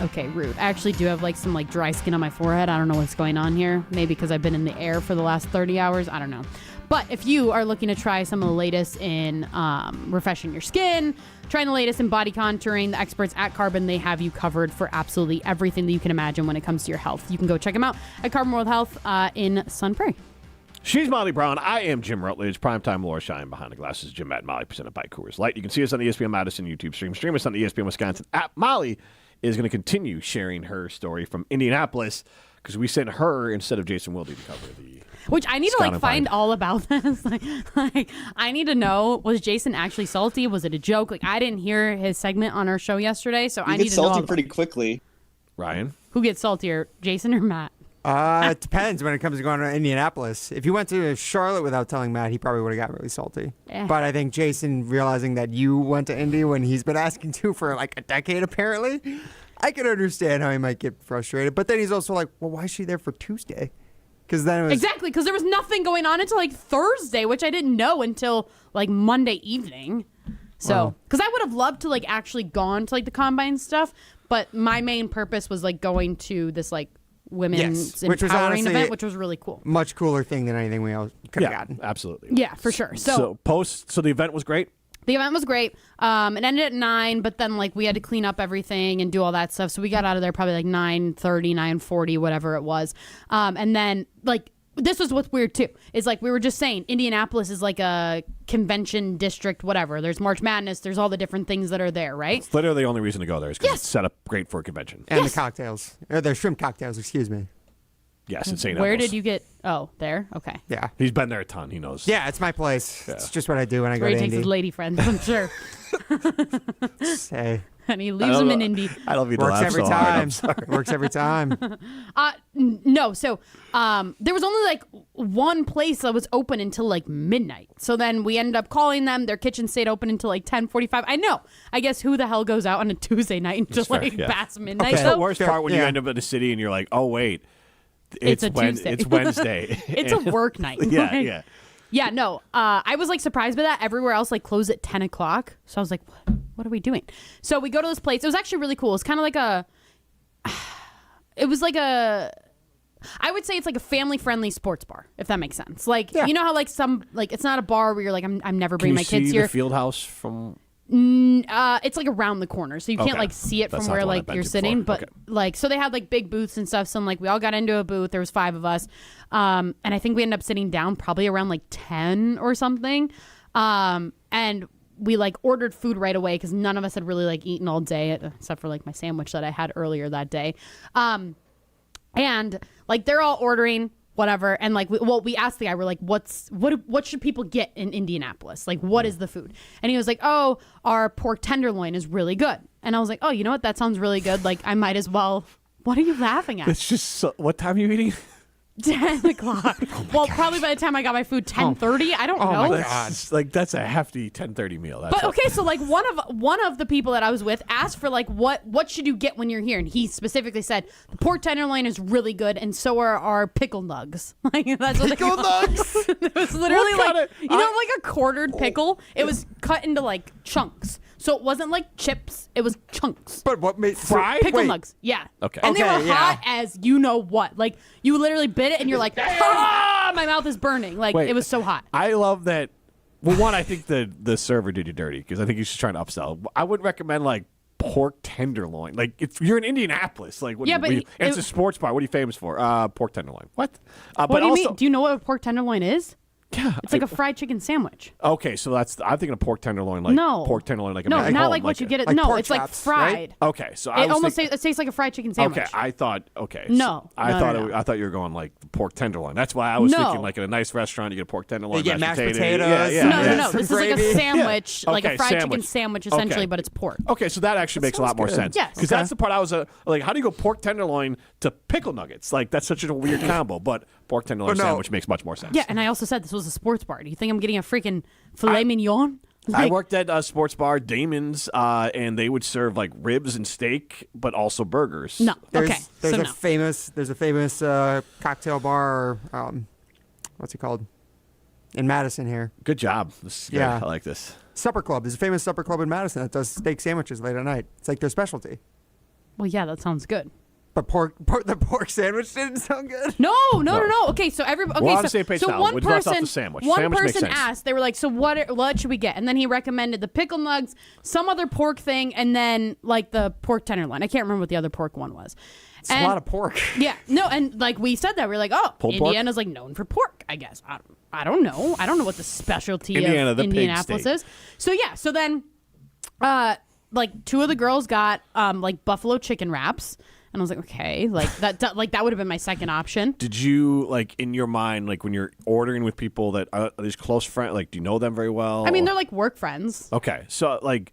S5: Okay, rude. I actually do have some dry skin on my forehead. I don't know what's going on here. Maybe because I've been in the air for the last 30 hours. I don't know. But if you are looking to try some of the latest in refreshing your skin, trying the latest in body contouring, the experts at Carbon, they have you covered for absolutely everything that you can imagine when it comes to your health. You can go check them out at Carbon World Health in Sun Prairie.
S6: She's Molly Brown. I am Jim Rutledge. Primetime Laura Shine behind the glasses. Jim, Matt, and Molly, presented by Coors Light. You can see us on the ESPN Madison YouTube stream. Stream us on the ESPN Wisconsin app. Molly is going to continue sharing her story from Indianapolis because we sent her instead of Jason Wilde to cover the.
S5: Which I need to find all about this. I need to know, was Jason actually salty? Was it a joke? I didn't hear his segment on our show yesterday, so I need to know.
S18: He gets salty pretty quickly.
S6: Ryan,
S5: who gets saltier, Jason or Matt?
S7: It depends when it comes to going to Indianapolis. If you went to Charlotte without telling Matt, he probably would have got really salty. But I think Jason realizing that you went to Indy when he's been asking to for a decade, apparently, I can understand how he might get frustrated. But then he's also like, well, why is she there for Tuesday? Because then it was
S5: exactly, because there was nothing going on until Thursday, which I didn't know until Monday evening. So, because I would have loved to actually gone to the combine stuff, but my main purpose was going to this women's empowering event, which was really cool.
S7: Much cooler thing than anything we could have gotten.
S6: Absolutely.
S5: Yeah, for sure. So
S6: the event was great?
S5: The event was great. It ended at 9, but then we had to clean up everything and do all that stuff. So we got out of there probably 9:30, 9:40, whatever it was. And then this was what's weird too. Is we were just saying, Indianapolis is a convention district, whatever. There's March Madness. There's all the different things that are there, right?
S6: It's literally the only reason to go there is because it's set up great for a convention.
S7: And the cocktails. Or the shrimp cocktails, excuse me.
S6: Yes, it's St.
S5: Where
S6: Elmo's.
S5: did you get? Oh, there? Okay.
S7: Yeah.
S6: He's been there a ton. He knows.
S7: Yeah, it's my place. Yeah. It's just what I do when I go
S5: to
S7: Indy.
S5: He takes his lady friends, I'm sure.
S7: Hey.
S5: And he leaves them in Indy.
S6: I don't mean to
S7: Works
S6: laugh
S7: every
S6: so
S7: time.
S6: hard.
S7: Works every time.
S5: No. So there was only one place that was open until midnight. So then we ended up calling them. Their kitchen stayed open until 10:45. I know. I guess who the hell goes out on a Tuesday night until past midnight?
S6: It's the worst part when you end up in a city and you're like, oh wait,
S5: it's a Tuesday.
S6: It's Wednesday.
S5: It's a work night.
S6: Yeah.
S5: Yeah, no. I was surprised by that. Everywhere else closed at 10 o'clock. So I was like, what are we doing? So we go to this place. It was actually really cool. It's kind of I would say it's a family-friendly sports bar, if that makes sense. You know how some it's not a bar where you're I'm never bringing my kids here.
S6: The field house from?
S5: It's around the corner, so you can't see it from where you're sitting. But so they had big booths and stuff. So we all got into a booth. There was 5 of us, and I think we ended up sitting down probably around 10 or something. And we like ordered food right away because none of us had really like eaten all day except for like my sandwich that I had earlier that day. And like they're all ordering whatever, and like we asked the guy, we're like, what should people get in Indianapolis? Like, what is the food? And he was like, oh, our pork tenderloin is really good. And I was like, oh, you know what? That sounds really good. Like, I might as well. What are you laughing at?
S6: It's just what time are you eating?
S5: 10 o'clock. Well, probably by the time I got my food, 10:30. I don't know.
S6: Oh my God! Like that's a hefty 10:30 meal.
S5: But okay, so like one of the people that I was with asked for like what should you get when you're here, and he specifically said the pork tenderloin is really good, and so are our pickle nugs. Like that's what
S6: pickle nugs.
S5: It was literally like like a quartered pickle. It was cut into like chunks. So it wasn't like chips, it was chunks.
S7: But what made
S6: fried?
S5: Pickle nugs, yeah.
S6: Okay.
S5: And they were hot as you know what. Like you literally bit it and you're like, ah, my mouth is burning. Like it was so hot.
S6: I love that. Well, one, I think the server did you dirty because I think he's just trying to upsell. I wouldn't recommend like pork tenderloin. Like if you're in Indianapolis, like it's a sports bar. What are you famous for? Pork tenderloin. What?
S5: What
S6: but
S5: do you
S6: also,
S5: mean? Do you know what a pork tenderloin is?
S6: Yeah,
S5: it's like a fried chicken sandwich.
S6: Okay, so I'm thinking of pork tenderloin, like pork tenderloin, like
S5: no,
S6: a
S5: not like what you get it.
S7: Like
S5: no, it's
S7: traps,
S5: like fried.
S7: Right?
S6: Okay, so
S5: it tastes like a fried chicken sandwich.
S6: Okay, I thought
S5: No,
S6: I thought you were going like the pork tenderloin. That's why I was thinking like in a nice restaurant you get a pork tenderloin,
S7: you get mashed potatoes.
S5: No. This is like a sandwich, like a fried chicken sandwich essentially, but it's pork.
S6: Okay, so that actually makes a lot more sense.
S5: Yes,
S6: because that's the part I was like, how do you go pork tenderloin to pickle nuggets? Like that's such a weird combo, but pork tenderloin sandwich makes much more sense.
S5: Yeah, and I also said this was a sports bar. Do you think I'm getting a freaking filet mignon?
S6: I worked at a sports bar, Damon's, and they would serve like ribs and steak, but also burgers.
S5: No,
S7: there's a famous cocktail bar. What's it called? In Madison here.
S6: Good job. This is good. I like this.
S7: Supper Club. There's a famous supper club in Madison that does steak sandwiches late at night. It's like their specialty.
S5: Well, yeah, that sounds good.
S7: But the pork sandwich didn't sound good.
S5: No. Okay, so everybody.
S6: We're on
S5: Okay,
S6: the same page
S5: so
S6: now.
S5: one
S6: We left off
S5: person,
S6: the sandwich.
S5: one
S6: Sandwich makes
S5: person
S6: sense.
S5: asked. They were like, "So what should we get?" And then he recommended the pickle nugs, some other pork thing, and then like the pork tenderloin. I can't remember what the other pork one was.
S7: It's a lot of pork.
S5: Yeah, no, and like we said that we were like, oh,
S6: Pulled
S5: Indiana's like known for pork. I guess I don't know. I don't know what the specialty
S6: Indiana,
S5: of
S6: the pig
S5: Indianapolis
S6: state.
S5: is. So yeah, so then, like two of the girls got like buffalo chicken wraps. And I was like, okay, like that would have been my second option.
S6: Did you like in your mind, like when you're ordering with people that are these close friends, like do you know them very well?
S5: I mean, they're like work friends.
S6: Okay, so like,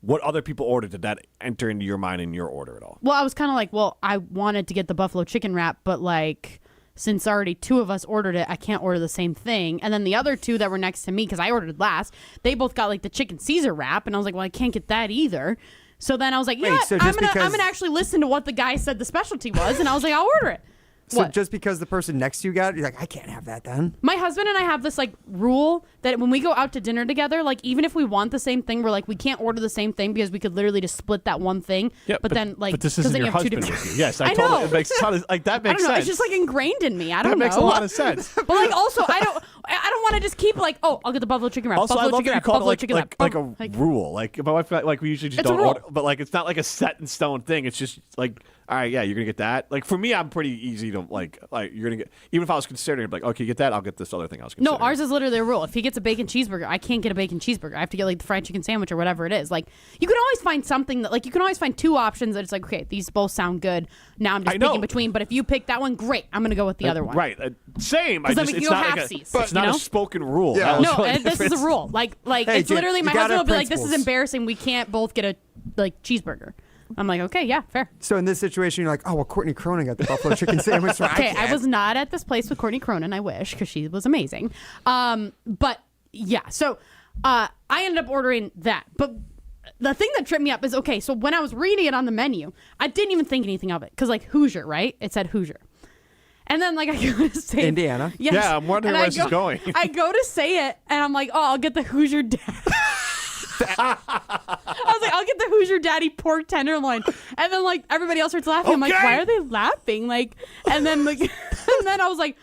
S6: what other people ordered? Did that enter into your mind in your order at all?
S5: Well, I was kind of like, well, I wanted to get the buffalo chicken wrap, but like since already two of us ordered it, I can't order the same thing. And then the other two that were next to me, because I ordered last, they both got like the chicken Caesar wrap, and I was like, well, I can't get that either. So then I was like, yeah, I'm gonna actually listen to what the guy said the specialty was, and I was like, I'll order it.
S7: So just because the person next to you got it, you're like, I can't have that then.
S5: My husband and I have this like rule that when we go out to dinner together, like even if we want the same thing, we're like, we can't order the same thing because we could literally just split that one thing.
S6: Yeah,
S5: but then like,
S6: but this isn't your husband with you. Yes, I
S5: know.
S6: It makes a ton of, like that makes
S5: I don't know.
S6: sense.
S5: It's just like ingrained in me. I don't know.
S6: That makes a lot of sense.
S5: But like also, I don't want to just keep like, oh, I'll get the buffalo chicken wrap.
S6: Also,
S5: buffalo
S6: I love
S5: chicken
S6: that you
S5: wrap,
S6: call it
S5: buffalo chicken wrap.
S6: like a rule. Like my wife, like we usually just
S5: It's a
S6: don't
S5: rule.
S6: order, but like it's not like a set in stone thing. It's just like, all right, yeah, you're gonna get that. Like for me, I'm pretty easy to like you're gonna get. Even if I was considering, I'd be like, okay, you get that, I'll get this other thing I was considering.
S5: No, ours is literally a rule. If he gets a bacon cheeseburger, I can't get a bacon cheeseburger. I have to get like the fried chicken sandwich or whatever it is. Like you can always find something that like you can always find two options that it's like, okay, these both sound good. Now I'm just picking between. But if you pick that one, great. I'm gonna go with the other one.
S6: Right. Same.
S5: Because then we can go halfsies.
S6: It's not a spoken rule.
S5: Yeah. No, and this is a rule. Like
S7: Hey,
S5: it's
S7: Jim,
S5: literally my
S7: you gotta
S5: husband will be
S7: have
S5: like, this is
S7: principles.
S5: embarrassing. We can't both get a like cheeseburger. I'm like, okay, yeah, fair.
S7: So in this situation, you're like, oh, well, Courtney Cronin got the buffalo chicken sandwich. So
S5: Okay, I was not at this place with Courtney Cronin. I wish, because she was amazing. But yeah, so I ended up ordering that. But the thing that tripped me up is, okay, so when I was reading it on the menu, I didn't even think anything of it. Because like Hoosier, right? It said Hoosier. And then like I go to say
S7: Indiana.
S5: Yes,
S6: Yeah, I'm wondering where this is going.
S5: I go to say it, and I'm like, oh, I'll get the Hoosier Daddy. I was like, I'll get the Hoosier Daddy pork tenderloin, and then like everybody else starts laughing. I'm like, why are they laughing? Like, and then like, and then I was like,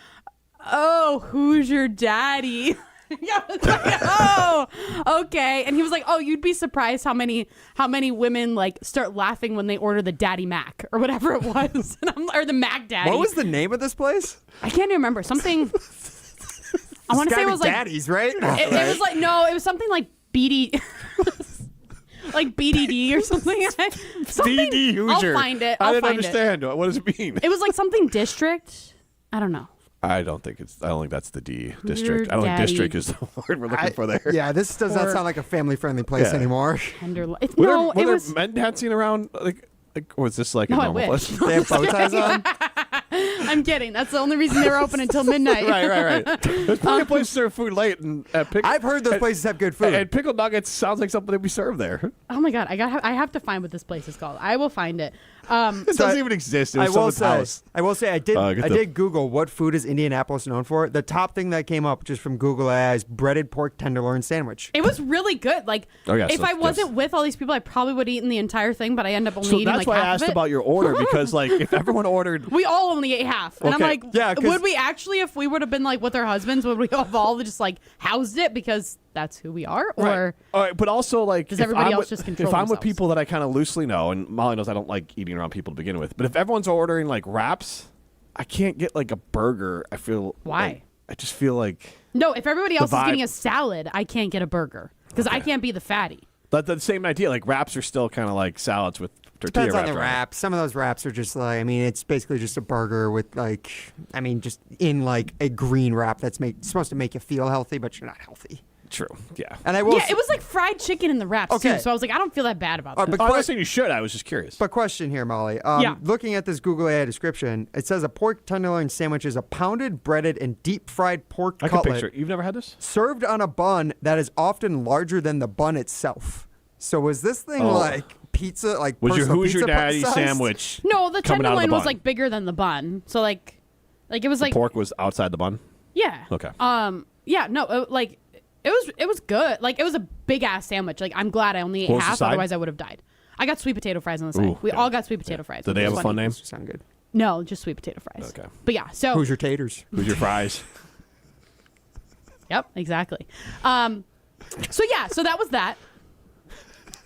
S5: oh, Hoosier Daddy. Yeah, I was like, oh, okay. And he was like, oh, you'd be surprised how many women like start laughing when they order the Daddy Mac or whatever it was, or the Mac Daddy.
S7: What was the name of this place?
S5: I can't even remember. Something I want to say it was like
S7: Daddy's, right?
S5: It was like it was something like BD. Like BDD or something.
S6: BD Hoosier.
S5: I'll find it.
S6: I
S5: I'll
S6: didn't
S5: find
S6: understand. What does it mean?
S5: It was like something district. I don't know.
S6: I don't think that's the D district. I don't think district is the word we're looking for there.
S7: Yeah, this does not sound like a family-friendly place anymore.
S6: Were there men dancing around? Like, or was this like a normal place?
S7: They have bow ties on?
S5: I'm kidding. That's the only reason they were open until midnight.
S6: Right. There's plenty of places to serve food late. And
S7: I've heard those places have good food.
S6: And pickled nuggets sounds like something that we serve there.
S5: Oh my God. I have to find what this place is called. I will find it.
S6: This doesn't even exist. It was someone's house.
S7: I will say I did Google what food is Indianapolis known for. The top thing that came up just from Google is breaded pork tenderloin sandwich.
S5: It was really good. Like if I wasn't with all these people, I probably would have eaten the entire thing, but I end up only eating like half of it.
S6: That's why I asked about your order, because like if everyone ordered,
S5: we all only ate half. And I'm like,
S7: yeah,
S5: would we actually, if we would have been like with our husbands, would we have all just like housed it because that's who we are? Or
S6: all right, but also like
S5: does everybody else just control
S6: if I'm with
S5: themselves?
S6: people that I kind of loosely know, and Molly knows I don't like eating around people to begin with, but if everyone's ordering like wraps, I can't get like a burger. I feel
S5: why?
S6: I just feel like
S5: no. If everybody else is getting a salad, I can't get a burger because I can't be the fatty.
S6: But the same idea, like wraps are still kind of like salads with tortilla
S7: Depends
S6: wraps.
S7: on the wraps. Some of those wraps are just like, I mean, it's basically just a burger with like, I mean, just in like a green wrap that's supposed to make you feel healthy, but you're not healthy.
S6: True. Yeah.
S7: And I will.
S5: Yeah, it was like fried chicken in the wraps too. So I was like, I don't feel that bad about that.
S6: I'm not saying you should. I was just curious.
S7: But question here, Molly.
S5: Yeah.
S7: Looking at this Google AI description, it says a pork tenderloin sandwich is a pounded, breaded, and deep fried pork
S6: I can
S7: cutlet.
S6: picture it. You've never had this?
S7: Served on a bun that is often larger than the bun itself. So was this thing like pizza? Like
S6: was your Hoosier
S7: pizza
S6: Daddy
S7: sized?
S6: sandwich?
S5: No, the
S6: coming out of the
S5: tenderloin was
S6: bun?
S5: like bigger than the bun. So like it was like
S6: Pork was outside the bun?
S5: yeah.
S6: Okay.
S5: Yeah. No. It was good. Like it was a big ass sandwich. Like I'm glad I only ate
S6: What was the
S5: half.
S6: side?
S5: Otherwise I would have died. I got sweet potato fries on the side.
S6: Ooh,
S5: We
S6: yeah.
S5: all got sweet potato fries.
S6: Did they have a fun name?
S7: Sound good.
S5: No, just sweet potato fries.
S6: Okay.
S5: But yeah. So
S7: Hoosier taters.
S6: Hoosier fries.
S5: Yep. Exactly. So yeah. So that was that.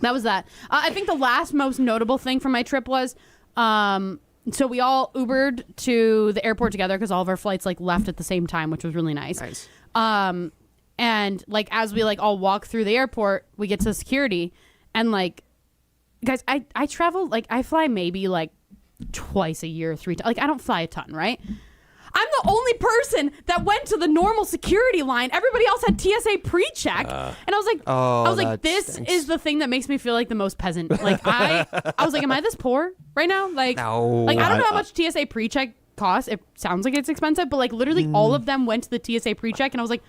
S5: That was that. I think the last most notable thing from my trip was, so we all Ubered to the airport together because all of our flights like left at the same time, which was really nice. And like as we like all walk through the airport, we get to security, and like, guys, I travel like I fly maybe like twice a year, 3 times. Like I don't fly a ton, right? I'm the only person that went to the normal security line. Everybody else had TSA pre-check, and I was like, this is the thing that makes me feel like the most peasant. Like I was like, am I this poor right now? Like,
S7: no.
S5: Like I don't know how much TSA pre-check costs. It sounds like it's expensive, but like literally all of them went to the TSA pre-check, and I was like,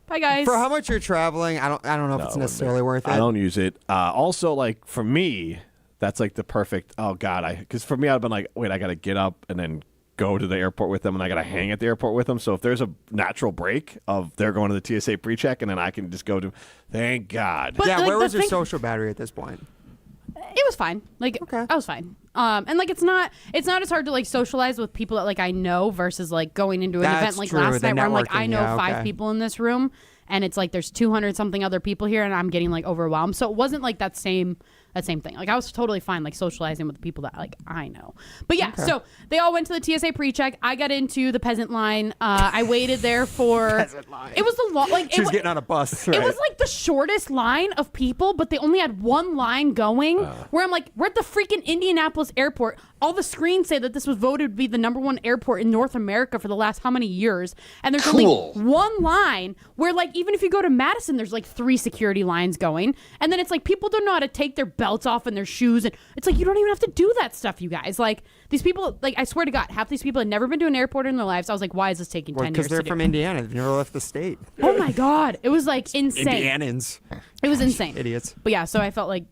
S5: bye guys.
S7: For how much you're traveling, I don't know if it's necessarily worth it.
S6: I don't use it. Also, like for me, that's like the perfect. Oh God, because for me, I've been like, wait, I got to get up and then go to the airport with them, and I got to hang at the airport with them. So if there's a natural break of they're going to the TSA pre-check, and then I can just go to. Thank God.
S5: But,
S7: yeah,
S5: like,
S7: where was your
S5: thing-
S7: social battery at this point?
S5: It was fine. Like I was fine. And like it's not as hard to like socialize with people that like I know versus like going into an
S7: That's
S5: event like
S7: true,
S5: last
S7: the
S5: night where I'm like
S7: networking,
S5: I know
S7: yeah,
S5: 5
S7: okay.
S5: people in this room, and it's like there's 200 something other people here, and I'm getting like overwhelmed. So it wasn't like that same thing. Like I was totally fine like socializing with the people that like I know. But yeah, so they all went to the TSA pre-check. I got into the peasant line. I waited there for
S7: Peasant line.
S5: It was the long like
S7: She was getting on a bus. Right?
S5: it was like the shortest line of people, but they only had one line going where I'm like, we're at the freaking Indianapolis airport. All the screens say that this was voted to be the #1 airport in North America for the last how many years. And there's only one line where like, even if you go to Madison, there's like 3 security lines going. And then it's like, people don't know how to take their belts off and their shoes. And it's like, you don't even have to do that stuff, you guys. Like these people, like I swear to God, half these people had never been to an airport in their lives. I was like, why is this taking 10 years
S7: Because they're
S5: to do?
S7: from Indiana. They've never left the state.
S5: Oh my God. It was like insane.
S7: Indianans.
S5: It was insane.
S7: Idiots.
S5: But yeah, so I felt like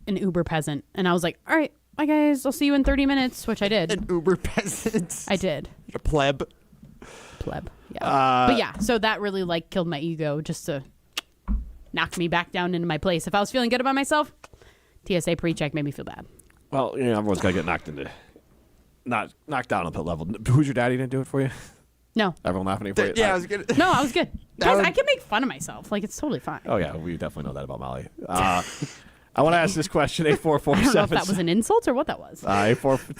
S5: an Uber peasant. And I was like, all right, bye guys. I'll see you in 30 minutes, which I did.
S7: An Uber peasant.
S5: I did.
S7: A pleb.
S5: Yeah. But yeah, so that really like killed my ego just to knock me back down into my place. If I was feeling good about myself, TSA pre-check made me feel bad.
S6: Well, you know, everyone's got to get knocked down at that level. Who's your daddy didn't do it for you?
S5: No.
S6: Everyone laughing at you for
S7: Yeah, I was good.
S5: No, I was good. Guys, I can make fun of myself. Like, it's totally fine.
S6: Oh yeah, we definitely know that about Molly. I want to ask this question, 844
S5: I don't know if that was an insult or what that was.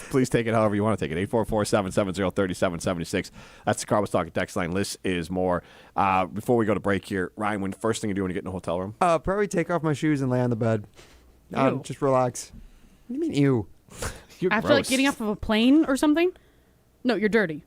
S6: Please take it however you want to take it. 844-770-3776. That's the Car Was Talking text line. List is more. Before we go to break here, Ryan, when first thing you do when you get in a hotel room?
S7: Probably take off my shoes and lay on the bed. Just relax. What do you mean, ew?
S6: You're
S5: After
S6: gross.
S5: like getting off of a plane or something? No, you're dirty.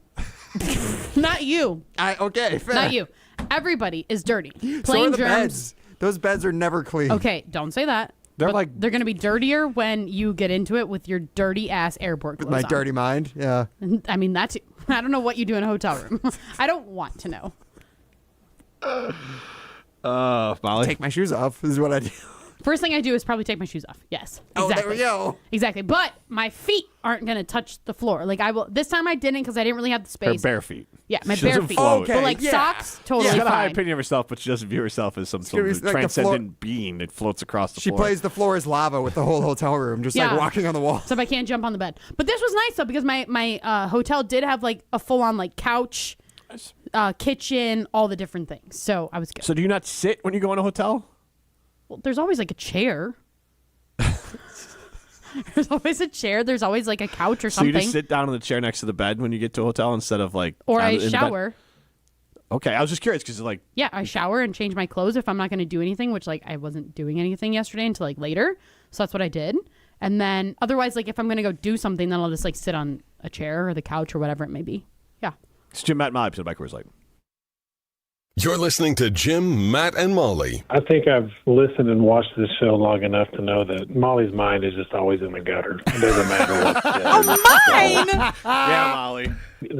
S5: Not you.
S7: Okay, fair.
S5: Not you. Everybody is dirty. Plane
S7: So are the
S5: germs.
S7: beds. Those beds are never clean.
S5: Okay, don't say that.
S6: They're
S5: But they're going to be dirtier when you get into it with your dirty ass airport clothes
S7: With my
S5: on.
S7: dirty mind, yeah.
S5: I mean, that's. I don't know what you do in a hotel room. I don't want to know.
S6: Molly?
S7: Take my shoes off is what I do.
S5: First thing I do is probably take my shoes off. Yes.
S7: Oh,
S5: Exactly.
S7: there we go.
S5: Exactly. But my feet aren't going to touch the floor. Like I will. This time I didn't because I didn't really have the
S6: Her
S5: space.
S6: bare feet.
S5: Yeah, my
S6: She
S5: bare
S6: doesn't
S5: feet.
S6: float.
S5: But like socks, totally
S6: She's got a high
S5: fine.
S6: opinion of herself, but she doesn't view herself as some
S7: gonna be
S6: sort of
S7: like the
S6: transcendent being that floats across the
S7: She
S6: floor.
S7: plays the floor is lava with the whole hotel room, just like walking on the wall.
S5: So if I can't jump on the bed. But this was nice though because my hotel did have like a full on like couch, kitchen, all the different things. So I was good.
S6: So do you not sit when you go in a hotel?
S5: Well, there's always like a chair. There's always a chair. There's always like a couch or
S6: So you
S5: something.
S6: just sit down in the chair next to the bed when you get to a hotel instead of like...
S5: Or
S6: out
S5: I
S6: in the bed?
S5: shower.
S6: Okay, I was just curious because like...
S5: Yeah, I shower and change my clothes if I'm not going to do anything, which like I wasn't doing anything yesterday until like later. So that's what I did. And then otherwise, like if I'm going to go do something, then I'll just like sit on a chair or the couch or whatever it may be. Yeah.
S6: It's Jim, Matt, and Molly, episode by Coors Light.
S1: You're listening to Jim, Matt, and Molly.
S18: I think I've listened and watched this show long enough to know that Molly's mind is just always in the gutter. It doesn't matter what.
S5: Mine!
S6: Yeah, Molly.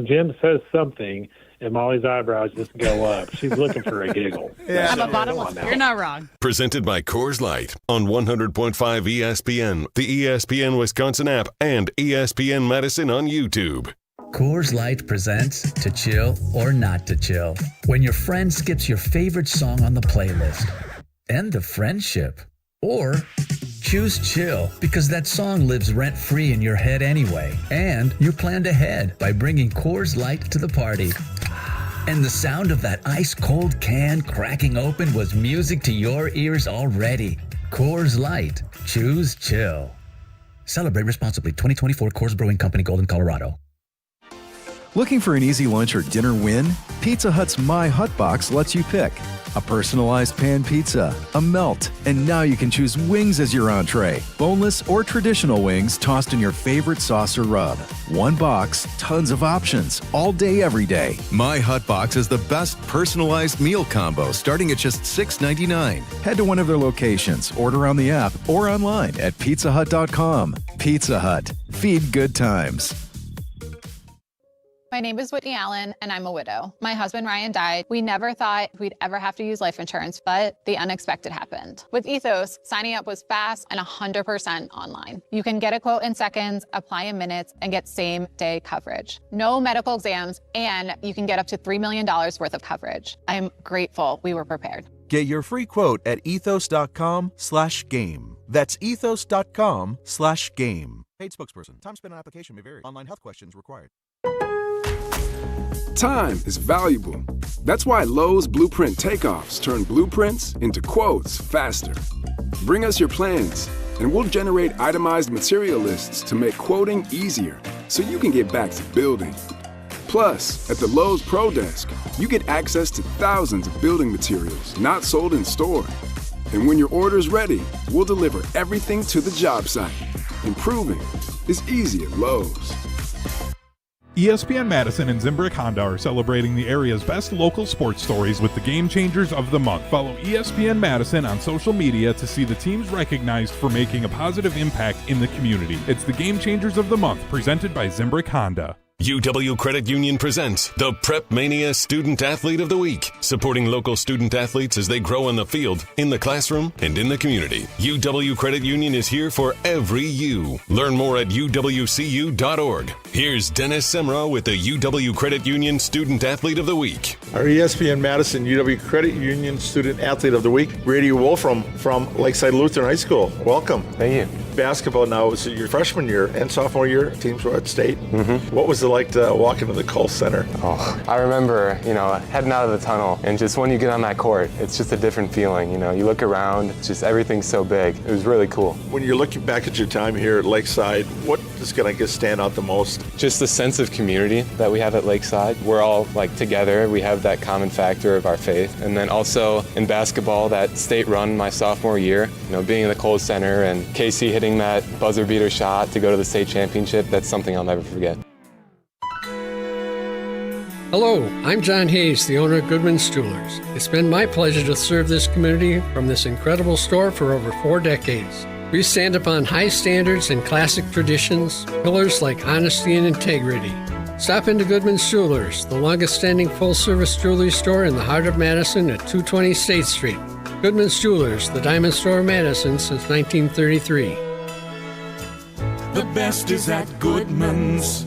S18: Jim says something, and Molly's eyebrows just go up. She's looking for a giggle.
S5: I'm a bottom one. You're not wrong.
S1: Presented by Coors Light on 100.5 ESPN, the ESPN Wisconsin app, and ESPN Madison on YouTube.
S19: Coors Light presents To Chill or Not to Chill. When your friend skips your favorite song on the playlist. End of friendship. Or choose chill because that song lives rent-free in your head anyway. And you planned ahead by bringing Coors Light to the party. And the sound of that ice-cold can cracking open was music to your ears already. Coors Light. Choose chill. Celebrate responsibly. 2024 Coors Brewing Company, Golden, Colorado.
S20: Looking for an easy lunch or dinner win? Pizza Hut's My Hut Box lets you pick a personalized pan pizza, a melt, and now you can choose wings as your entree. Boneless or traditional wings tossed in your favorite sauce or rub. One box, tons of options, all day, every day. My Hut Box is the best personalized meal combo starting at just $6.99. Head to one of their locations, order on the app, or online at pizzahut.com. Pizza Hut. Feed good times.
S21: My name is Whitney Allen, and I'm a widow. My husband, Ryan, died. We never thought we'd ever have to use life insurance, but the unexpected happened. With Ethos, signing up was fast and 100% online. You can get a quote in seconds, apply in minutes, and get same-day coverage. No medical exams, and you can get up to $3 million worth of coverage. I'm grateful we were prepared.
S22: Get your free quote at ethos.com/game. That's ethos.com/game.
S8: Paid spokesperson. Time spent on application may vary. Online health questions required.
S23: Time is valuable. That's why Lowe's Blueprint Takeoffs turn blueprints into quotes faster. Bring us your plans, and we'll generate itemized material lists to make quoting easier so you can get back to building. Plus, at the Lowe's Pro Desk, you get access to thousands of building materials not sold in store. And when your order's ready, we'll deliver everything to the job site. Improving is easy at Lowe's.
S13: ESPN Madison and Zimbrick Honda are celebrating the area's best local sports stories with the Game Changers of the Month. Follow ESPN Madison on social media to see the teams recognized for making a positive impact in the community. It's the Game Changers of the Month, presented by Zimbrick Honda.
S1: UW Credit Union presents the Prep Mania Student Athlete of the Week, supporting local student athletes as they grow on the field, in the classroom, and in the community. UW Credit Union is here for every you. Learn more at uwcu.org. Here's Dennis Semrau with the UW Credit Union Student Athlete of the Week.
S2: Our ESPN Madison UW Credit Union Student Athlete of the Week, Brady Wolfram from Lakeside Lutheran High School. Welcome.
S3: Thank you.
S2: Basketball now is your freshman year and sophomore year. Teams were at state.
S3: Mm-hmm.
S2: What was it like to walk into the Kohl Center?
S3: Oh, I remember, heading out of the tunnel, and just when you get on that court, it's just a different feeling. You look around, just everything's so big. It was really cool.
S2: When you're looking back at your time here at Lakeside, what is going to stand out the most?
S3: Just the sense of community that we have at Lakeside. We're all together. We have that common factor of our faith. And then also in basketball, that state run my sophomore year, being in the Kohl Center and Casey hitting that buzzer beater shot to go to the state championship, that's something I'll never forget.
S22: Hello, I'm John Hayes, the owner of Goodman's Jewelers. It's been my pleasure to serve this community from this incredible store for over 4 decades. We stand upon high standards and classic traditions, pillars like honesty and integrity. Stop into Goodman's Jewelers, the longest-standing full-service jewelry store in the heart of Madison at 220 State Street. Goodman's Jewelers, the diamond store of Madison since 1933.
S24: The best is at Goodman's.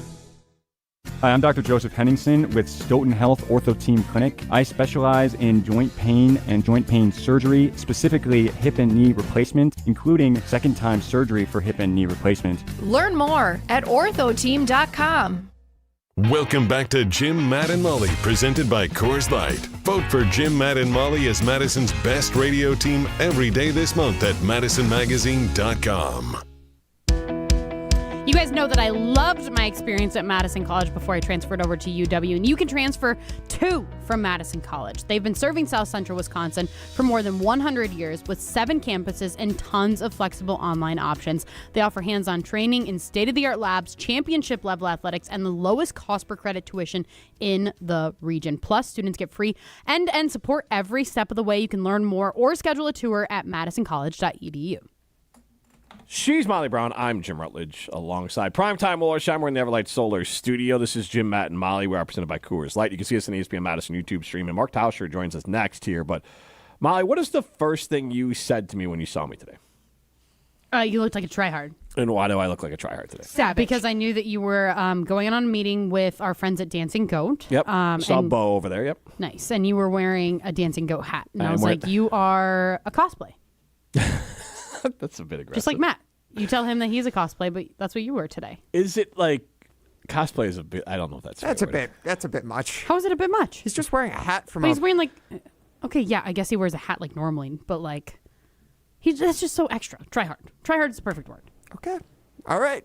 S25: Hi, I'm Dr. Joseph Henningsen with Stoughton Health Ortho Team Clinic. I specialize in joint pain and joint pain surgery, specifically hip and knee replacement, including second-time surgery for hip and knee replacement.
S26: Learn more at orthoteam.com.
S1: Welcome back to Jim, Matt, and Molly, presented by Coors Light. Vote for Jim, Matt, and Molly as Madison's best radio team every day this month at MadisonMagazine.com.
S5: You guys know that I loved my experience at Madison College before I transferred over to UW, and you can transfer too from Madison College. They've been serving South Central Wisconsin for more than 100 years with 7 campuses and tons of flexible online options. They offer hands-on training in state-of-the-art labs, championship-level athletics, and the lowest cost per credit tuition in the region. Plus, students get free end-to-end support every step of the way. You can learn more or schedule a tour at madisoncollege.edu.
S6: She's Molly Brown. I'm Jim Rutledge alongside Primetime Will Shine. We're in the Everlight Solar Studio. This is Jim, Matt, and Molly. We are presented by Coors Light. You can see us on the ESPN Madison YouTube stream. And Mark Tauscher joins us next here. But, Molly, what is the first thing you said to me when you saw me today?
S5: You looked like a tryhard.
S6: And why do I look like a tryhard today?
S5: Because I knew that you were going on a meeting with our friends at Dancing Goat.
S6: Yep. Saw Bo over there. Yep.
S5: Nice. And you were wearing a Dancing Goat hat. And I was like, you are a cosplay.
S6: That's a bit aggressive.
S5: Just like Matt. You tell him that he's a cosplay, but that's what you were today.
S6: Is it like cosplay is a bit? I don't know if that's
S7: a bit much.
S5: How is it a bit much?
S7: He's just wearing a hat from.
S5: But he's wearing okay, yeah, I guess he wears a hat like normally, but that's just so extra. Tryhard. Tryhard is the perfect word.
S7: Okay. All right.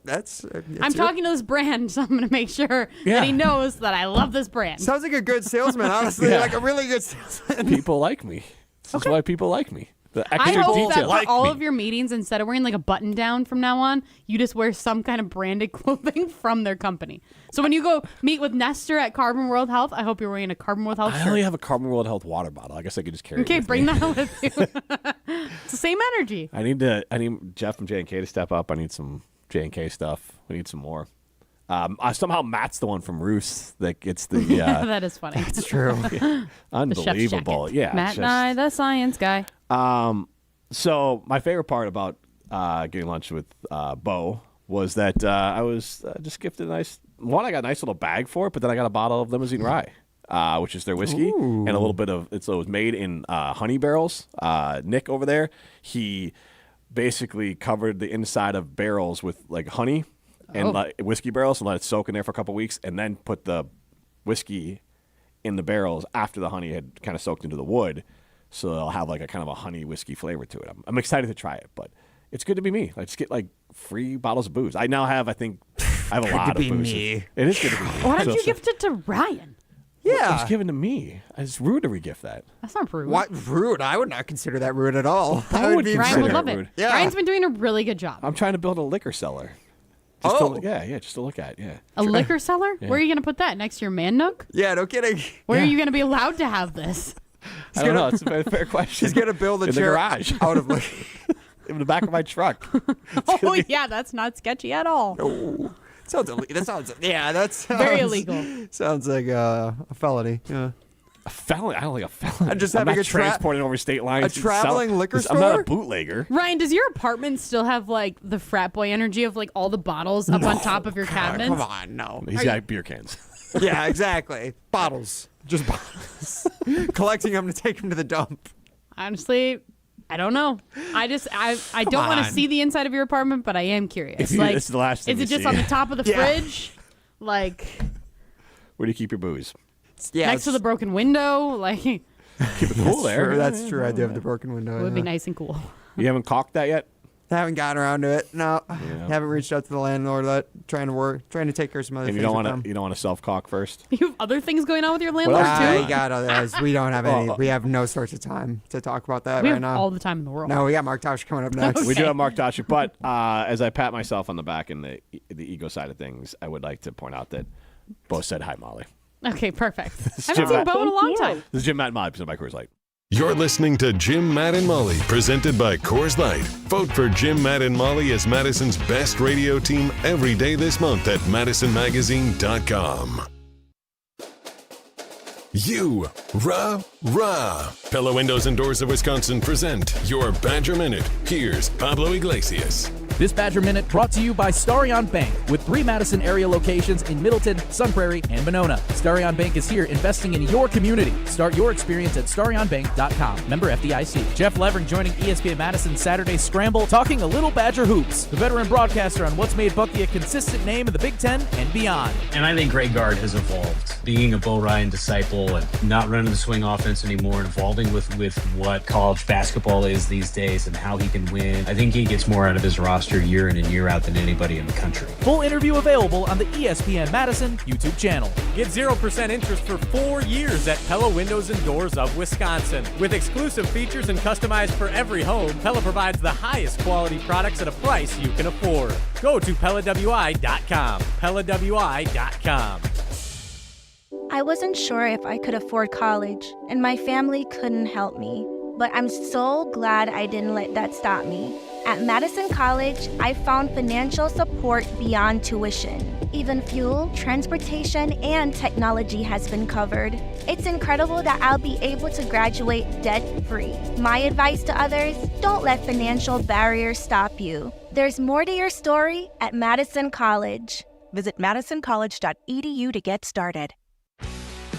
S5: I'm talking to this brand, so I'm going to make sure that he knows that I love this brand.
S7: Sounds like a good salesman, honestly. Like a really good salesman.
S6: People like me. This is why people like me. The
S5: I
S6: extra
S5: hope
S6: detail.
S5: that for all of your meetings, instead of wearing like a button down from now on, you just wear some kind of branded clothing from their company. So when you go meet with Nestor at Carbon World Health, I hope you're wearing a Carbon World Health shirt.
S6: I only have a Carbon World Health water bottle. I guess I could just carry it with
S5: bring
S6: me.
S5: that with you. It's the same energy.
S6: I need Jeff from J&K to step up. I need some J&K stuff. We need some more. Somehow Matt's the one from Roos that gets the.
S5: That is funny.
S7: That's true.
S6: Unbelievable. Yeah.
S5: Matt and I, the science guy.
S6: So my favorite part about getting lunch with Bo was that I was just gifted a nice one. I got a nice little bag for it, but then I got a bottle of Limousine Rye, which is their whiskey, and a little bit of it was made in honey barrels. Nick over there, he basically covered the inside of barrels with honey and whiskey barrels and let it soak in there for a couple weeks, and then put the whiskey in the barrels after the honey had kind of soaked into the wood. So they'll have a kind of a honey whiskey flavor to it. I'm excited to try it, but it's good to be me. I just get free bottles of booze. I now have, I think, I have a lot of booze.
S7: Me.
S6: It is good to be me.
S5: Why don't you gift it to Ryan?
S7: Yeah.
S6: It was given to me. It's rude to re-gift that.
S5: That's not rude.
S7: What? Rude? I would not consider that rude at all.
S5: Ryan would love it. Yeah. Ryan's been doing a really good job.
S6: I'm trying to build a liquor cellar. Just to look at, yeah.
S5: A liquor cellar?
S6: Yeah.
S5: Where are you going to put that? Next to your man nook?
S7: Yeah, no kidding.
S5: Where are you going to be allowed to have this?
S6: I don't know. It's a fair question.
S7: He's going to build a
S6: in
S7: chair
S6: the garage
S7: out of
S6: in the back of my truck.
S5: Yeah, that's not sketchy at all.
S7: No. That sounds very illegal.
S5: Sounds
S7: like a felony. Yeah.
S6: A felon? I don't think a felon.
S7: I'm just
S6: I'm
S7: having
S6: not transporting over state lines.
S7: a traveling liquor store?
S6: I'm not a bootlegger.
S5: Ryan, does your apartment still have like the frat boy energy of like all the bottles up on top of your cabinets?
S7: Come on, no.
S6: He's got beer cans.
S7: Yeah, exactly. Bottles. Just bottles. Collecting them to take them to the dump.
S5: Honestly, I don't know. I don't want to see the inside of your apartment, but I am curious. Like,
S6: it's the last thing
S5: is it
S6: you
S5: just
S6: see.
S5: on the top of the fridge? Like,
S6: where do you keep your booze?
S5: next to the broken window? Like,
S6: Keep it cool there.
S7: That's true. I do have the broken window.
S5: it would be nice and cool.
S6: You haven't caulked that yet?
S7: I haven't gotten around to it. No, haven't reached out to the landlord. Trying to take care of some other
S6: And
S7: things.
S6: you don't want to self-caulk first?
S5: You have other things going on with your landlord too?
S7: I got others. We don't have any. We have no sorts of time to talk about that
S5: We
S7: right
S5: have
S7: now.
S5: all the time in the world.
S7: No, we got Mark Tosh coming up next.
S6: We do have Mark Toshik, but as I pat myself on the back in the ego side of things, I would like to point out that Bo said hi, Molly.
S5: Okay, perfect. I haven't seen Bo in a long time.
S6: This is Jim, Matt, and Molly, presented by Coors Light.
S1: You're listening to Jim, Matt, and Molly, presented by Coors Light. Vote for Jim, Matt, and Molly as Madison's best radio team every day this month at MadisonMagazine.com. Rah. Pella Windows and Doors of Wisconsin present your Badger Minute. Here's Pablo Iglesias.
S17: This Badger Minute brought to you by Starion Bank, with 3 Madison area locations in Middleton, Sun Prairie, and Monona. Starion Bank is here investing in your community. Start your experience at StarionBank.com. Member FDIC. Jeff Levering joining ESPN Madison Saturday Scramble, talking a little Badger hoops. The veteran broadcaster on what's made Bucky a consistent name in the Big Ten and beyond.
S4: And I think Greg Gard has evolved. Being a Bo Ryan disciple and not running the swing offense anymore, and evolving with what college basketball is these days and how he can win. I think he gets more out of his roster year in and year out than anybody in the country.
S17: Full interview available on the ESPN Madison YouTube channel.
S9: Get 0% interest for 4 years at Pella Windows and Doors of Wisconsin. With exclusive features and customized for every home, Pella provides the highest quality products at a price you can afford. Go to PellaWI.com. PellaWI.com.
S10: I wasn't sure if I could afford college, and my family couldn't help me. But I'm so glad I didn't let that stop me. At Madison College, I found financial support beyond tuition. Even fuel, transportation, and technology has been covered. It's incredible that I'll be able to graduate debt-free. My advice to others, don't let financial barriers stop you. There's more to your story at Madison College.
S11: Visit madisoncollege.edu to get started.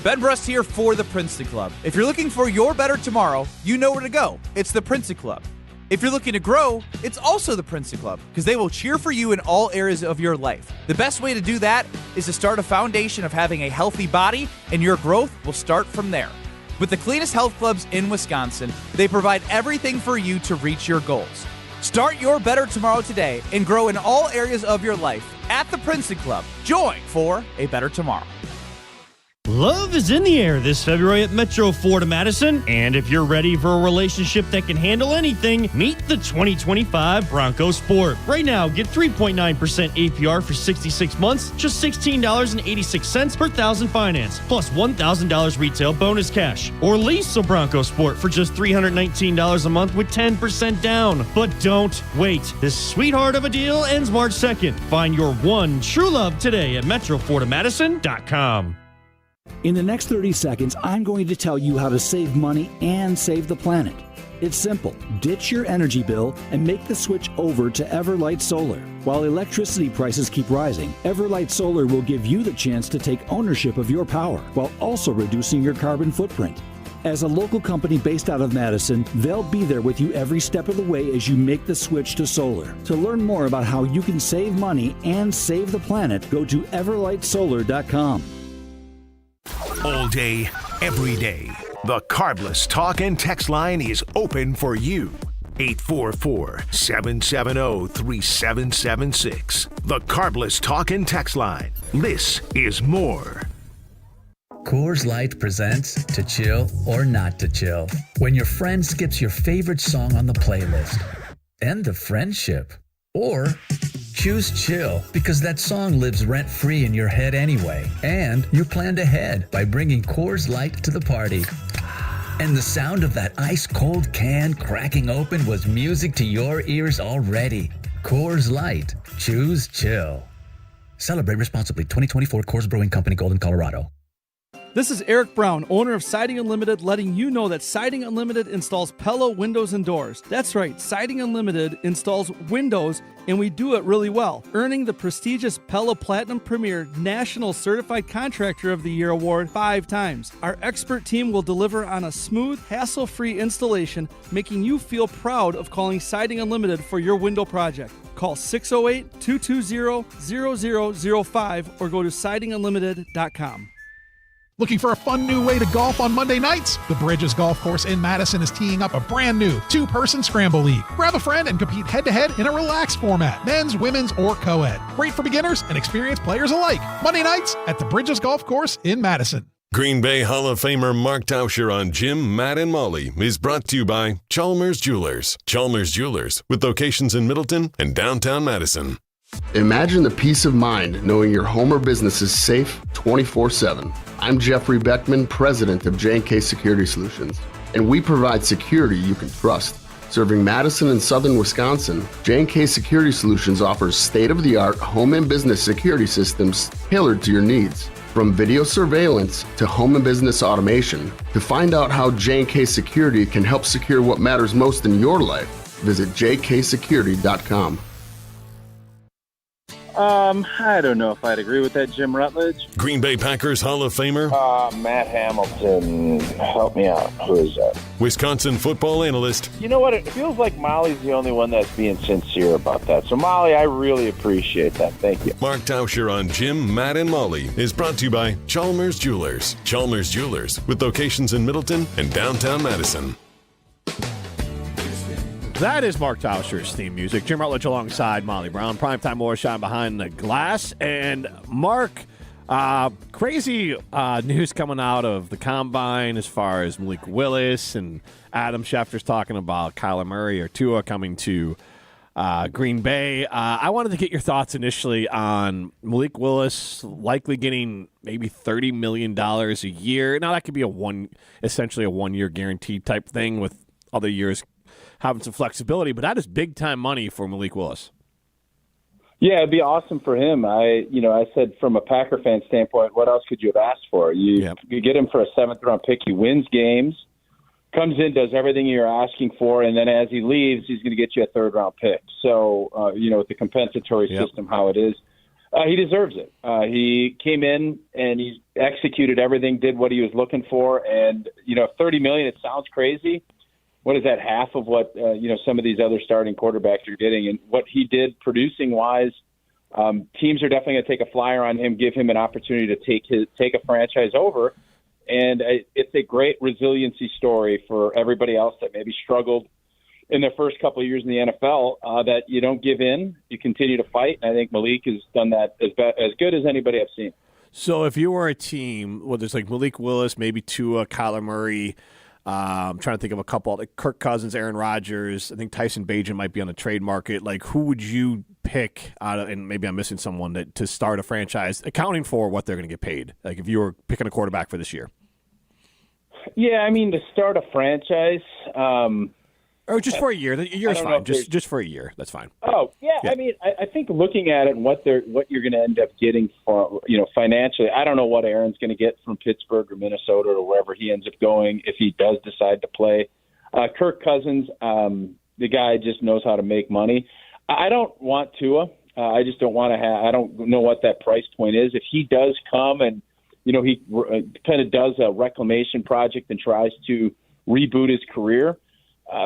S12: Ben Brust here for the Princeton Club. If you're looking for your better tomorrow, you know where to go. It's the Princeton Club. If you're looking to grow, it's also the Princeton Club, because they will cheer for you in all areas of your life. The best way to do that is to start a foundation of having a healthy body, and your growth will start from there. With the cleanest health clubs in Wisconsin, they provide everything for you to reach your goals. Start your better tomorrow today and grow in all areas of your life at the Princeton Club. Join for a better tomorrow.
S14: Love is in the air this February at Metro Ford of Madison, and if you're ready for a relationship that can handle anything, meet the 2025 Bronco Sport. Right now, get 3.9% APR for 66 months, just $16.86 per thousand finance, plus $1,000 retail bonus cash. Or lease a Bronco Sport for just $319 a month with 10% down. But don't wait. This sweetheart of a deal ends March 2nd. Find your one true love today at MetroFordofMadison.com.
S27: In the next 30 seconds, I'm going to tell you how to save money and save the planet. It's simple. Ditch your energy bill and make the switch over to Everlight Solar. While electricity prices keep rising, Everlight Solar will give you the chance to take ownership of your power while also reducing your carbon footprint. As a local company based out of Madison, they'll be there with you every step of the way as you make the switch to solar. To learn more about how you can save money and save the planet, go to everlightsolar.com.
S28: All day, every day, the Carbless Talk and Text line is open for you. 844-770-3776. The Carbless Talk and Text line. This is more.
S19: Coors Light presents To Chill or Not to Chill. When your friend skips your favorite song on the playlist. End the friendship. Or choose chill, because that song lives rent-free in your head anyway. And you planned ahead by bringing Coors Light to the party. And the sound of that ice-cold can cracking open was music to your ears already. Coors Light. Choose chill. Celebrate responsibly. 2024 Coors Brewing Company, Golden, Colorado.
S8: This is Eric Brown, owner of Siding Unlimited, letting you know that Siding Unlimited installs Pella windows and doors. That's right, Siding Unlimited installs windows, and we do it really well, earning the prestigious Pella Platinum Premier National Certified Contractor of the Year award 5 times. Our expert team will deliver on a smooth, hassle-free installation, making you feel proud of calling Siding Unlimited for your window project. Call 608-220-0005 or go to sidingunlimited.com.
S13: Looking for a fun new way to golf on Monday nights? The Bridges Golf Course in Madison is teeing up a brand new 2-person scramble league. Grab a friend and compete head-to-head in a relaxed format, men's, women's, or co-ed. Great for beginners and experienced players alike. Monday nights at the Bridges Golf Course in Madison.
S1: Green Bay Hall of Famer Mark Tauscher on Jim, Matt, and Molly is brought to you by Chalmers Jewelers. Chalmers Jewelers, with locations in Middleton and downtown Madison.
S15: Imagine the peace of mind knowing your home or business is safe 24/7. I'm Jeffrey Beckman, president of J&K Security Solutions, and we provide security you can trust. Serving Madison and southern Wisconsin, J&K Security Solutions offers state-of-the-art home and business security systems tailored to your needs. From video surveillance to home and business automation, to find out how J&K Security can help secure what matters most in your life, visit jksecurity.com.
S16: I don't know if I'd agree with that, Jim Rutledge.
S1: Green Bay Packers Hall of Famer
S16: Matt Hamilton. Help me out. Who is that?
S1: Wisconsin football analyst.
S16: You know what? It feels like Molly's the only one that's being sincere about that. So, Molly, I really appreciate that. Thank you.
S1: Mark Tauscher on Jim, Matt, and Molly is brought to you by Chalmers Jewelers. Chalmers Jewelers, with locations in Middleton and downtown Madison.
S6: That is Mark Tauscher's theme music. Jim Rutledge alongside Molly Brown. Primetime Laura Shine behind the glass. And Mark, crazy news coming out of the Combine as far as Malik Willis and Adam Schefter's talking about Kyler Murray or Tua coming to Green Bay. I wanted to get your thoughts initially on Malik Willis likely getting maybe $30 million a year. Now, that could be essentially a one-year guaranteed type thing with other years having some flexibility, but that is big-time money for Malik Willis.
S16: Yeah, it'd be awesome for him. I said from a Packer fan standpoint, what else could you have asked for? You get him for a 7th-round pick. He wins games, comes in, does everything you're asking for, and then as he leaves, he's going to get you a 3rd-round pick. So, with the compensatory system, how it is, he deserves it. He came in and he executed everything, did what he was looking for, and, $30 million, it sounds crazy. What is that, half of what some of these other starting quarterbacks are getting? And what he did producing-wise, teams are definitely going to take a flyer on him, give him an opportunity to take a franchise over. And it's a great resiliency story for everybody else that maybe struggled in their first couple of years in the NFL, that you don't give in, you continue to fight. And I think Malik has done that as good as anybody I've seen.
S6: So if you were a team, whether it's like Malik Willis, maybe Tua, Kyler Murray, I'm trying to think of a couple, like Kirk Cousins, Aaron Rodgers. I think Tyson Bagent might be on the trade market. Like, who would you pick out of, and maybe I'm missing someone, to start a franchise, accounting for what they're going to get paid? Like, if you were picking a quarterback for this year.
S16: Yeah, I mean, to start a franchise.
S6: Or just for a year. The year's fine. Just for a year. That's fine.
S16: Oh, yeah. I mean, I think looking at it and what you're going to end up getting for, financially, I don't know what Aaron's going to get from Pittsburgh or Minnesota or wherever he ends up going if he does decide to play. Kirk Cousins, the guy just knows how to make money. I don't want Tua. I just don't want to I don't know what that price point is. If he does come and, he kind of does a reclamation project and tries to reboot his career,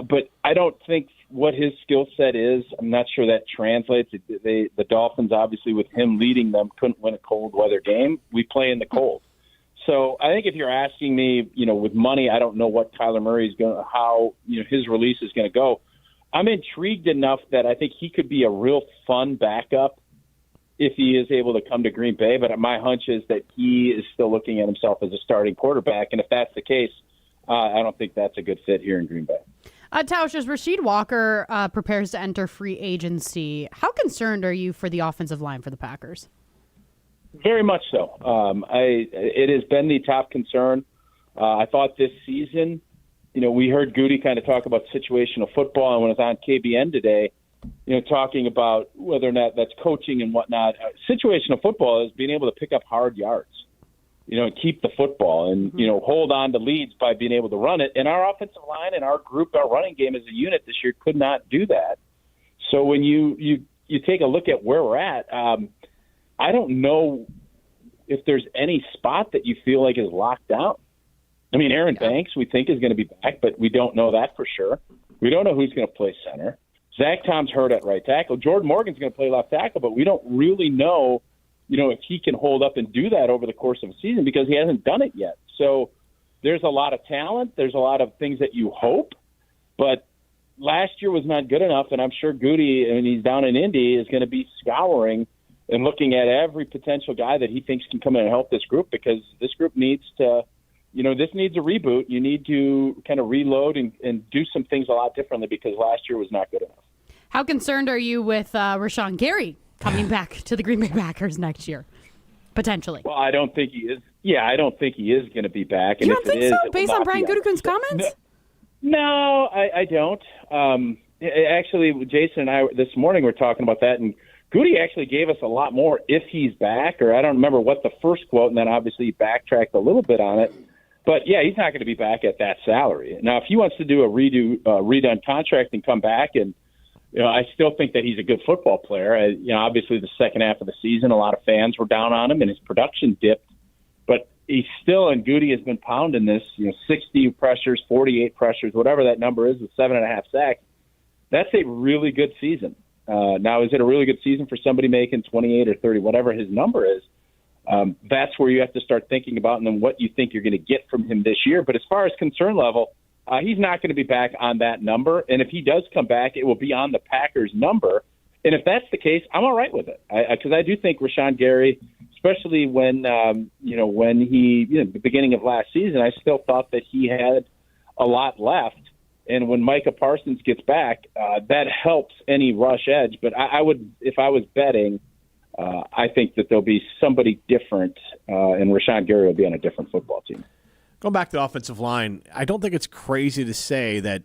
S16: but I don't think what his skill set is, I'm not sure that translates. The Dolphins, obviously, with him leading them, couldn't win a cold weather game. We play in the cold. So I think if you're asking me, with money, I don't know what Kyler Murray is going to, how, his release is going to go. I'm intrigued enough that I think he could be a real fun backup if he is able to come to Green Bay. But my hunch is that he is still looking at himself as a starting quarterback. And if that's the case, I don't think that's a good fit here in Green Bay.
S5: Tausch, as Rasheed Walker prepares to enter free agency, how concerned are you for the offensive line for the Packers?
S16: Very much so. It has been the top concern. I thought this season, we heard Goody kind of talk about situational football, and when it was on KBN today, talking about whether or not that's coaching and whatnot. Situational football is being able to pick up hard yards. keep the football and, hold on to leads by being able to run it. And our offensive line and our group, our running game as a unit this year could not do that. So when you take a look at where we're at, I don't know if there's any spot that you feel like is locked down. I mean, Aaron Banks, we think is going to be back, but we don't know that for sure. We don't know who's going to play center. Zach Tom's hurt at right tackle. Jordan Morgan's going to play left tackle, but we don't really know, if he can hold up and do that over the course of a season because he hasn't done it yet. So there's a lot of talent. There's a lot of things that you hope, but last year was not good enough, and I'm sure Goody, and he's down in Indy, is going to be scouring and looking at every potential guy that he thinks can come in and help this group because this group needs to, this needs a reboot. You need to kind of reload and do some things a lot differently because last year was not good enough.
S5: How concerned are you with Rashawn Gary coming back to the Green Bay Packers next year, potentially?
S16: Well, I don't think he is. Yeah, I don't think he is going to be back.
S5: You don't think so, based on Brian Gutekunst's comments?
S16: No, I don't. Actually, Jason and I this morning were talking about that, and Goody actually gave us a lot more if he's back, or I don't remember what the first quote, and then obviously he backtracked a little bit on it. But, yeah, he's not going to be back at that salary. Now, if he wants to do a redone contract and come back, and I still think that he's a good football player. Obviously the second half of the season, a lot of fans were down on him, and his production dipped. But he's still, and Goody has been pounding this, 60 pressures, 48 pressures, whatever that number is, with 7.5 sacks. That's a really good season. Now, is it a really good season for somebody making 28 or 30, whatever his number is? That's where you have to start thinking about and then what you think you're going to get from him this year. But as far as concern level, he's not going to be back on that number. And if he does come back, it will be on the Packers number. And if that's the case, I'm all right with it. Because I do think Rashawn Gary, especially when he, the beginning of last season, I still thought that he had a lot left. And when Micah Parsons gets back, that helps any rush edge. But I would, if I was betting, I think that there'll be somebody different, and Rashawn Gary will be on a different football team.
S6: Going back to the offensive line, I don't think it's crazy to say that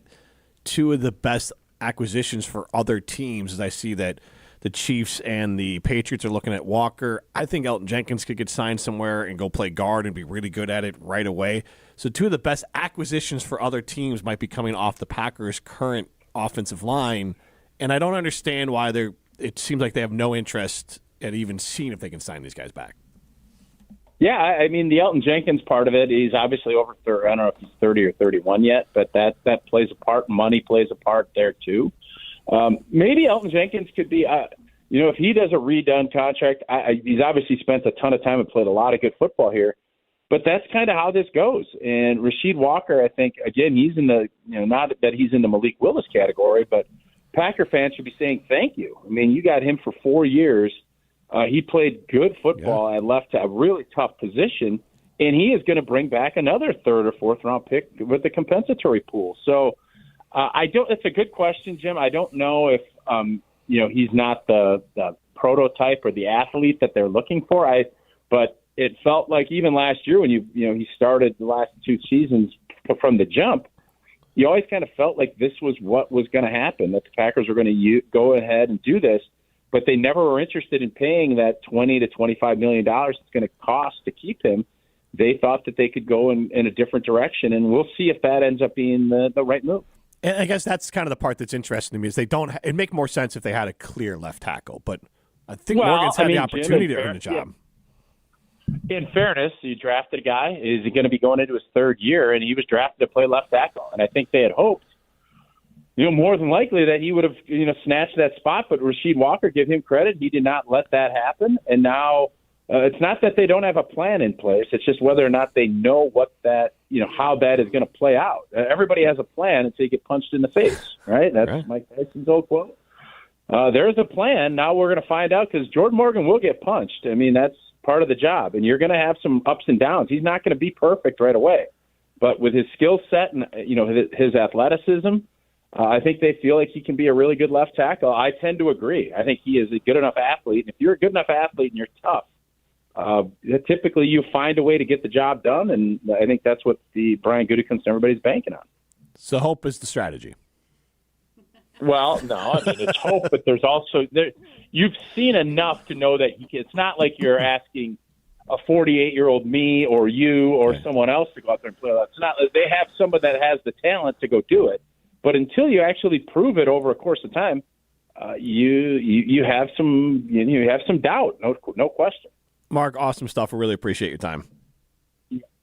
S6: two of the best acquisitions for other teams, as I see that the Chiefs and the Patriots are looking at Walker. I think Elton Jenkins could get signed somewhere and go play guard and be really good at it right away. So two of the best acquisitions for other teams might be coming off the Packers' current offensive line, and I don't understand why it seems like they have no interest at even seeing if they can sign these guys back.
S16: Yeah, I mean, the Elton Jenkins part of it, he's obviously over 30. I don't know if he's 30 or 31 yet, but that plays a part. Money plays a part there, too. Maybe Elton Jenkins could be, if he does a redone contract, he's obviously spent a ton of time and played a lot of good football here, but that's kind of how this goes. And Rasheed Walker, I think, again, he's in the, not that he's in the Malik Willis category, but Packer fans should be saying thank you. I mean, you got him for 4 years. He played good football at left, a really tough position, and he is going to bring back another third or fourth round pick with the compensatory pool. So it's a good question, Jim. I don't know if, he's not the prototype or the athlete that they're looking for. But it felt like even last year when he started the last two seasons from the jump, you always kind of felt like this was what was going to happen, that the Packers were going to go ahead and do this. But they never were interested in paying that $20 to $25 million it's going to cost to keep him. They thought that they could go in a different direction, and we'll see if that ends up being the right move.
S6: And I guess that's kind of the part that's interesting to me is it'd make more sense if they had a clear left tackle. But I think Morgan's had the opportunity to earn a job.
S16: Yeah. In fairness, you drafted a guy. Is he going to be going into his third year? And he was drafted to play left tackle. And I think they had hoped, more than likely that he would have, snatched that spot. But Rasheed Walker, give him credit, he did not let that happen. And now it's not that they don't have a plan in place. It's just whether or not they know what that, how that is going to play out. Everybody has a plan until you get punched in the face, right? That's right. Mike Tyson's old quote. There's a plan. Now we're going to find out because Jordan Morgan will get punched. I mean, that's part of the job. And you're going to have some ups and downs. He's not going to be perfect right away. But with his skill set and, his athleticism, I think they feel like he can be a really good left tackle. I tend to agree. I think he is a good enough athlete. And if you're a good enough athlete and you're tough, typically you find a way to get the job done. And I think that's what the Brian Gutekunst and everybody's banking on.
S6: So hope is the strategy.
S16: Well, no, I mean, it's hope, but there's also you've seen enough to know that it's not like you're asking a 48-year-old me or you or someone else to go out there and play. It's not. They have someone that has the talent to go do it, but until you actually prove it over a course of time, you have some doubt. No question.
S6: Mark, awesome stuff. We really appreciate your time.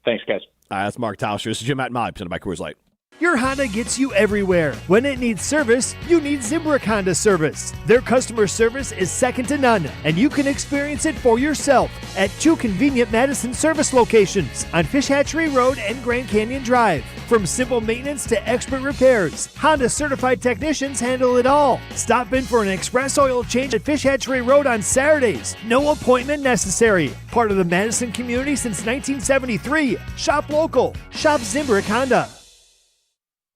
S16: Thanks, guys.
S6: That's Mark Tauscher. This is Jim Matt Mob, presented by Coors Light.
S2: Your Honda gets you everywhere. When it needs service, you need Zimbrick Honda service. Their customer service is second to none, and you can experience it for yourself at 2 convenient Madison service locations on Fish Hatchery Road and Grand Canyon Drive. From simple maintenance to expert repairs, Honda certified technicians handle it all. Stop in for an express oil change at Fish Hatchery Road on Saturdays. No appointment necessary. Part of the Madison community since 1973. Shop local. Shop Zimbrick Honda.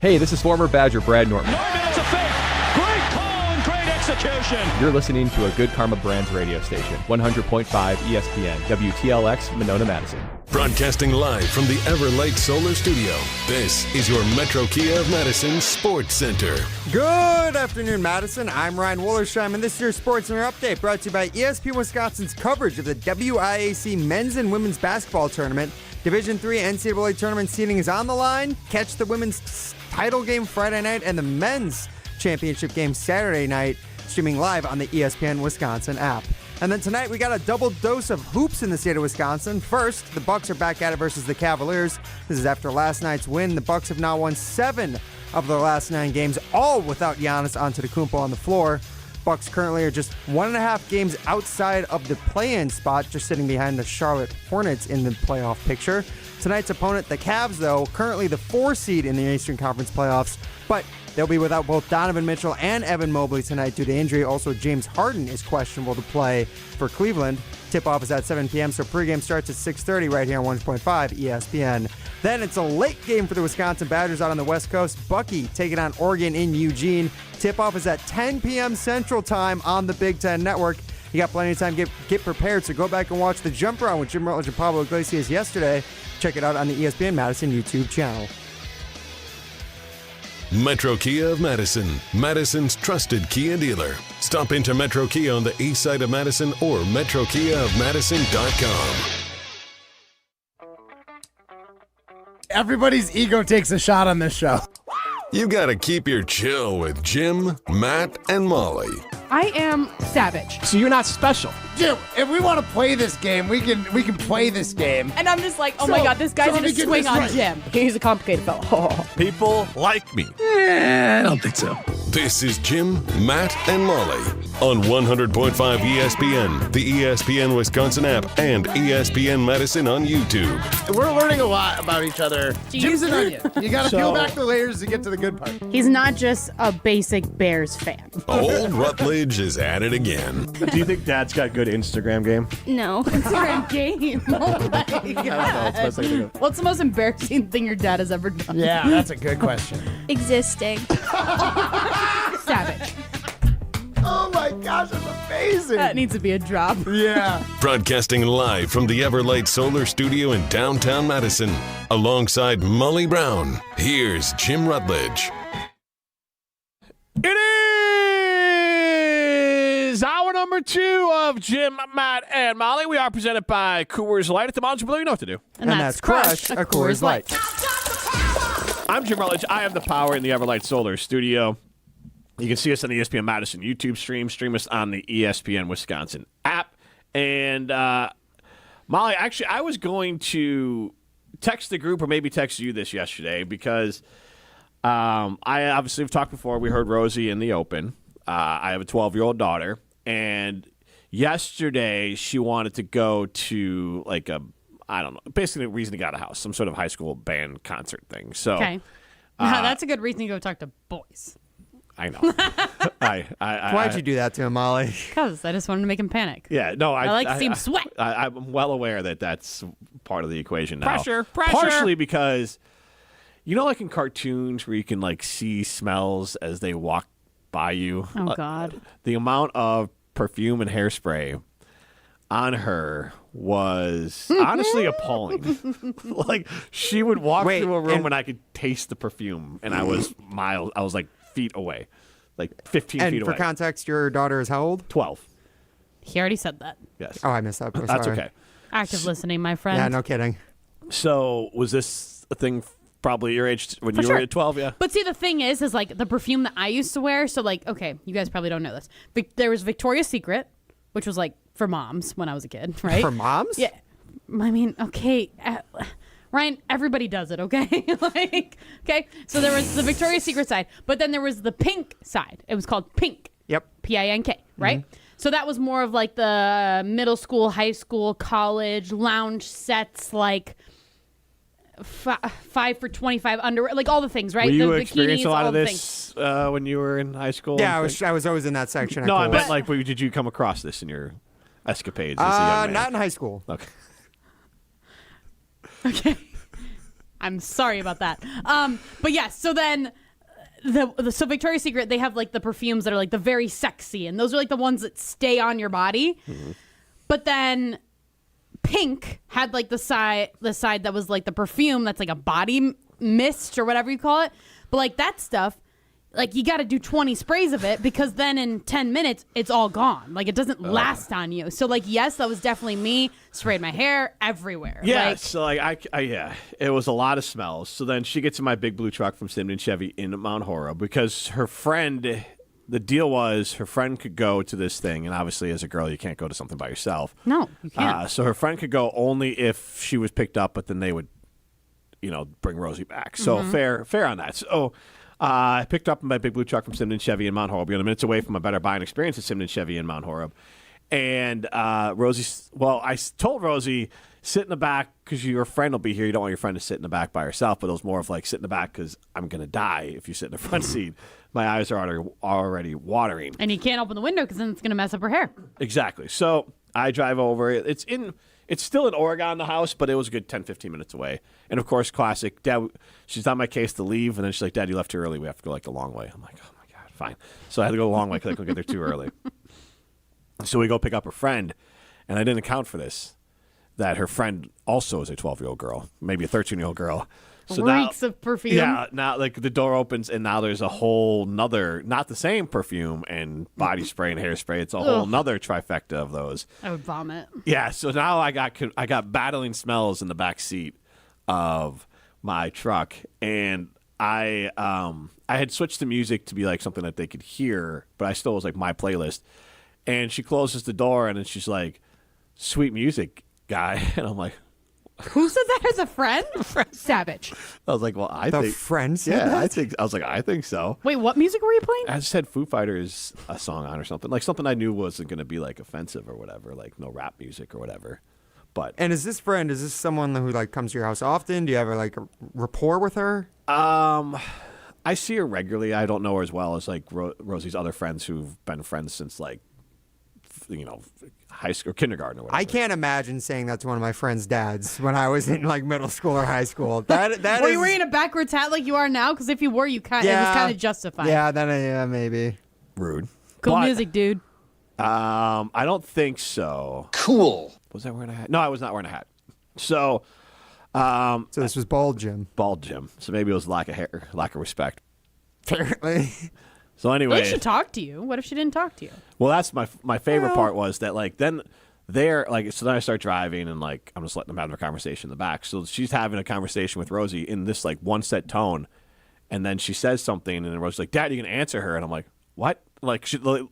S3: Hey, this is former Badger Brad Norton.
S18: It's a fake. Great call and great execution.
S3: You're listening to a Good Karma Brands radio station, 100.5 ESPN, WTLX, Monona, Madison.
S1: Broadcasting live from the Everlight Solar Studio, this is your Metro Kia of Madison Sports Center.
S7: Good afternoon, Madison. I'm Ryan Wollersheim, and this is your Sports Center update brought to you by ESPN Wisconsin's coverage of the WIAC men's and women's basketball tournament. Division III NCAA tournament seeding is on the line. Catch the women's title game Friday night and the men's championship game Saturday night, streaming live on the ESPN Wisconsin app. And then tonight we got a double dose of hoops in the state of Wisconsin. First, the Bucks are back at it versus the Cavaliers. This is after last night's win. The Bucks have now won 7 of their last 9 games, all without Giannis Antetokounmpo on the floor. Bucks currently are just 1.5 games outside of the play-in spot, just sitting behind the Charlotte Hornets in the playoff picture. Tonight's opponent, the Cavs, though, currently the 4 seed in the Eastern Conference playoffs, but they'll be without both Donovan Mitchell and Evan Mobley tonight due to injury. Also, James Harden is questionable to play for Cleveland. Tip-off is at 7 p.m., so pregame starts at 6:30 right here on 1.5 ESPN. Then it's a late game for the Wisconsin Badgers out on the West Coast. Bucky taking on Oregon in Eugene. Tip-off is at 10 p.m. Central Time on the Big Ten Network. You got plenty of time to get prepared, so go back and watch the Jump Around with Jim Rutledge and Pablo Iglesias yesterday. Check it out on the ESPN Madison YouTube channel.
S1: Metro Kia of Madison, Madison's trusted Kia dealer. Stop into Metro Kia on the east side of Madison or metrokiaofmadison.com.
S20: Everybody's ego takes a shot on this show.
S1: You gotta keep your chill with Jim, Matt, and Molly.
S5: I am savage.
S20: So you're not special. Jim, if we want to play this game, we can play this game.
S5: And I'm just like, oh my God, this guy's going to swing on Jim. He's a complicated fellow.
S6: People like me.
S20: I don't think so.
S1: This is Jim, Matt, and Molly on 100.5 ESPN, the ESPN Wisconsin app, and ESPN Madison on YouTube.
S20: We're learning a lot about each other. Jim's an onion. You got to peel back the layers to get to the good part.
S5: He's not just a basic Bears fan.
S1: Old Rutledge is at it again.
S6: Do you think Dad's got good Instagram game?
S10: No.
S5: Instagram game. Oh my God. What's the most embarrassing thing your dad has ever done?
S20: Yeah, that's a good question.
S10: Existing.
S5: Savage.
S20: Oh my gosh, that's amazing.
S5: That needs to be a drop.
S20: Yeah.
S1: Broadcasting live from the Everlight Solar Studio in downtown Madison, alongside Molly Brown, here's Jim Rutledge.
S6: It is hour number 2 of Jim, Matt, and Molly. We are presented by Coors Light. At the Mountain Blue, you know what to do.
S5: And that's Crush a Coors Light.
S6: I'm Jim Rutledge. I have the power in the Everlight Solar Studio. You can see us on the ESPN Madison YouTube stream. Stream us on the ESPN Wisconsin app. And Molly, actually, I was going to text the group or maybe text you this yesterday because I obviously have talked before. We heard Rosie in the open. I have a 12-year-old daughter. And yesterday she wanted to go to like basically a reason to get out of house, some sort of high school band concert thing. So
S5: okay. That's a good reason to go talk to boys.
S6: I know.
S7: Why'd you do that to him, Molly?
S5: Because I just wanted to make him panic.
S6: Yeah, no,
S5: I like to see him sweat.
S6: I'm well aware that that's part of the equation now.
S5: Pressure.
S6: Partially because, like in cartoons where you can like see smells as they walk by you.
S5: Oh God.
S6: The amount of perfume and hairspray on her was honestly appalling. Like she would walk through a room and I could taste the perfume, and I was miles. I was like feet away, like 15 feet away.
S7: And for context, your daughter is how old?
S6: 12.
S5: He already said that.
S6: Yes.
S7: Oh, I missed that.
S6: That's okay.
S5: Active listening, my friend.
S7: Yeah, no kidding.
S6: So was this a thing probably your age when
S5: For
S6: you
S5: sure.
S6: were at 12? Yeah.
S5: But see, the thing is like the perfume that I used to wear. So like, okay, you guys probably don't know this. There was Victoria's Secret, which was like for moms when I was a kid, right?
S7: For moms?
S5: Yeah. I mean, okay. Ryan, everybody does it, okay? Okay. So there was the Victoria's Secret side, but then there was the pink side. It was called Pink.
S7: Yep.
S5: P-I-N-K, right? So that was more of like the middle school, high school, college, lounge sets, like 5 for $25 underwear, like all the things, right?
S6: Were you
S5: the
S6: experiencing
S5: bikinis,
S6: a lot
S5: all
S6: of
S5: the
S6: this when you were in high school?
S7: Yeah, I was always in that section.
S6: No, I meant like, did you come across this in your escapades as a young man?
S7: Not in high school.
S6: Okay.
S5: Okay. I'm sorry about that. But yes, so then so Victoria's Secret, they have like the perfumes that are like the very sexy, and those are like the ones that stay on your body.
S6: Mm-hmm.
S5: But then Pink had like the side that was like the perfume that's like a body mist or whatever you call it. But like that stuff, like you got to do 20 sprays of it because then in 10 minutes it's all gone. Like it doesn't last on you. So like yes, that was definitely me. Sprayed my hair everywhere.
S6: Yeah,
S5: Like,
S6: so like yeah, it was a lot of smells. So then she gets in my big blue truck from Simon Chevy in Mount Horeb because her friend. The deal was her friend could go to this thing, and obviously as a girl you can't go to something by yourself.
S5: No, you can't.
S6: So her friend could go only if she was picked up, but then they would, bring Rosie back. So fair on that. So I picked up my big blue truck from Simon Chevy in Mount Horeb. Minutes away from a better buying experience at Simon Chevy in Mount Horeb. And I told Rosie, sit in the back because your friend will be here. You don't want your friend to sit in the back by herself, but it was more of like sit in the back because I'm going to die if you sit in the front seat. My eyes are already watering.
S5: and you can't open the window because then it's going to mess up her hair.
S6: Exactly. So I drive over. It's still in Oregon, the house, but it was a good 10, 15 minutes away. And, of course, classic. Dad, she's on my case to leave, and then she's like, Dad, you left too early. We have to go, like, the long way. I'm like, oh, my God, fine. So I had to go the long way because I couldn't get there too early. So we go pick up her friend, and I didn't account for this, that her friend also is a 12-year-old girl, maybe a 13-year-old girl. So
S5: Reeks of perfume.
S6: Yeah, now like the door opens and now there's a whole nother, not the same perfume and body spray and hairspray. It's a whole nother trifecta of those.
S5: I would vomit.
S6: Yeah, so now I got battling smells in the back seat of my truck, and I had switched the music to be like something that they could hear, but I still was like my playlist. And she closes the door and then she's like, "Sweet music, guy," and I'm like.
S5: Who said that as a friend? Savage.
S6: I was like, well, I think
S7: friend said that?
S6: I was like, I think so.
S5: Wait, what music were you playing?
S6: I just had Foo Fighters a song on or something, like something I knew wasn't going to be like offensive or whatever, like no rap music or whatever. But
S7: And is this someone who like comes to your house often? Do you have like a rapport with her?
S6: I see her regularly. I don't know her as well as like Rosie's other friends who've been friends since like high school or kindergarten or whatever.
S7: I can't imagine saying that to one of my friends' dads when I was in like middle school or high school. That
S5: were you wearing a backwards hat like you are now? Because if you were, it was kind of justified.
S7: Yeah, maybe.
S6: Rude.
S5: Cool music, dude.
S6: I don't think so.
S20: Cool.
S6: Was I wearing a hat? No, I was not wearing a hat. So,
S7: so this was bald Jim.
S6: Bald Jim. So maybe it was lack of hair, lack of respect.
S7: Apparently.
S6: So anyway,
S5: What if she talked to you? What if she didn't talk to you?
S6: Well, that's my favorite part was that like then so then I start driving and like I'm just letting them have their conversation in the back. So she's having a conversation with Rosie in this like one set tone, and then she says something and then Rosie's like, "Dad, you can answer her," and I'm like, "What?" Like,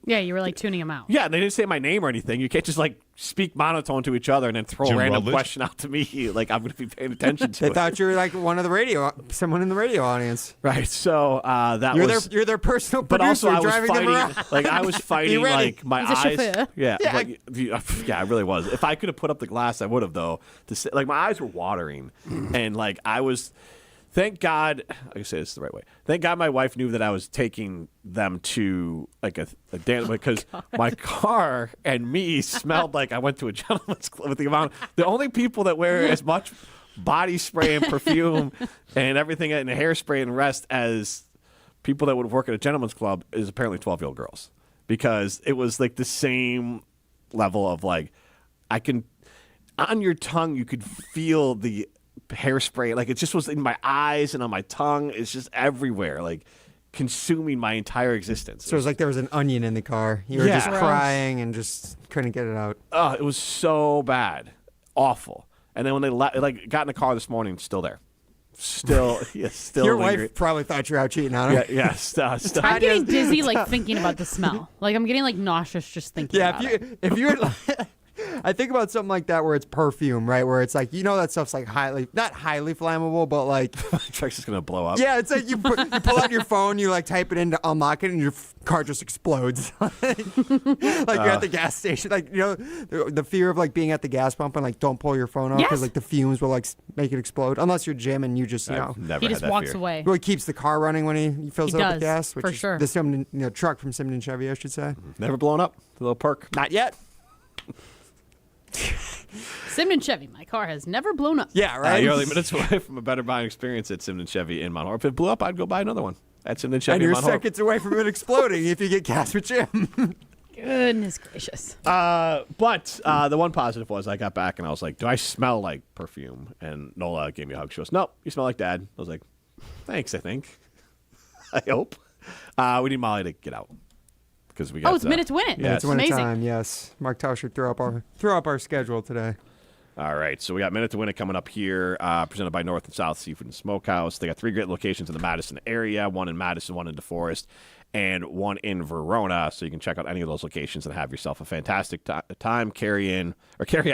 S5: yeah, you were like tuning him out.
S6: Yeah, they didn't say my name or anything. You can't just like speak monotone to each other and then throw
S13: Jim
S6: a random
S13: Rutledge?
S6: question out to me. Like I'm going to be paying attention to
S7: They
S6: it.
S7: thought you were like someone in the radio audience.
S6: Right. So
S7: you're their personal
S6: but
S7: producer
S6: also I was
S7: driving them around.
S6: fighting, like I was fighting
S7: ready?
S6: like my
S5: He's a
S6: eyes.
S5: chauffeur.
S6: Yeah,
S7: Yeah.
S6: like, yeah, I really was. If I could have put up the glass, I would have though. Like my eyes were watering, and like I was. Thank God, I can say this the right way. Thank God my wife knew that I was taking them to like a dance because my car and me smelled like I went to a gentleman's club with the only people that wear as much body spray and perfume and everything and hairspray and rest as people that would work at a gentleman's club is apparently 12-year-old girls because it was like the same level of like on your tongue you could feel the hairspray, like it just was in my eyes and on my tongue. It's just everywhere, like consuming my entire existence.
S7: So it was like there was an onion in the car. You were just crying and just couldn't get it out.
S6: Oh, it was so bad. awful. And then when they got in the car this morning, still there. Still
S7: Your
S6: lingering.
S7: wife probably thought you were out cheating on her.
S6: Yeah.
S5: I'm getting dizzy thinking about the smell. I'm getting nauseous just thinking about it.
S7: If you're I think about something like that where it's perfume, right? Where it's that stuff's not highly flammable, but
S6: truck's just gonna blow up.
S7: Yeah, it's you pull out your phone, you type it in to unlock it, and your car just explodes. You're at the gas station, the fear of being at the gas pump and don't pull your phone out because the fumes will make it explode. Unless you're Jim and you just
S6: never
S5: he just walks away.
S7: Well, he keeps the car running when he fills it up with gas, which
S5: for
S7: is
S5: sure.
S7: The truck from Simon Chevy, I should say.
S6: Never blown up. A little perk.
S7: Not yet.
S5: Simon Chevy, my car has never blown up.
S7: Yeah, right.
S6: You're only minutes away from a better buying experience at Simon Chevy in Mount Horeb. If it blew up, I'd go buy another one at Simon Chevy
S7: and
S6: in
S7: you're
S6: Mount Horeb.
S7: seconds away from it exploding if you get gas with Jim.
S5: Goodness gracious.
S6: But the one positive was I got back and I was like, do I smell like perfume? And Nola gave me a hug. She goes, nope, you smell like Dad. I was like, thanks, I think. I hope. We need Molly to get out. We got,
S5: it's Minute to Win It.
S7: Yeah, it's
S5: amazing.
S7: Time, yes. Mark Tauscher threw up our schedule today.
S6: All right, so we got Minute to Win It coming up here, presented by North and South Seafood and Smokehouse. They got 3 great locations in the Madison area, one in Madison, one in DeForest, and one in Verona. So you can check out any of those locations and have yourself a fantastic time, carry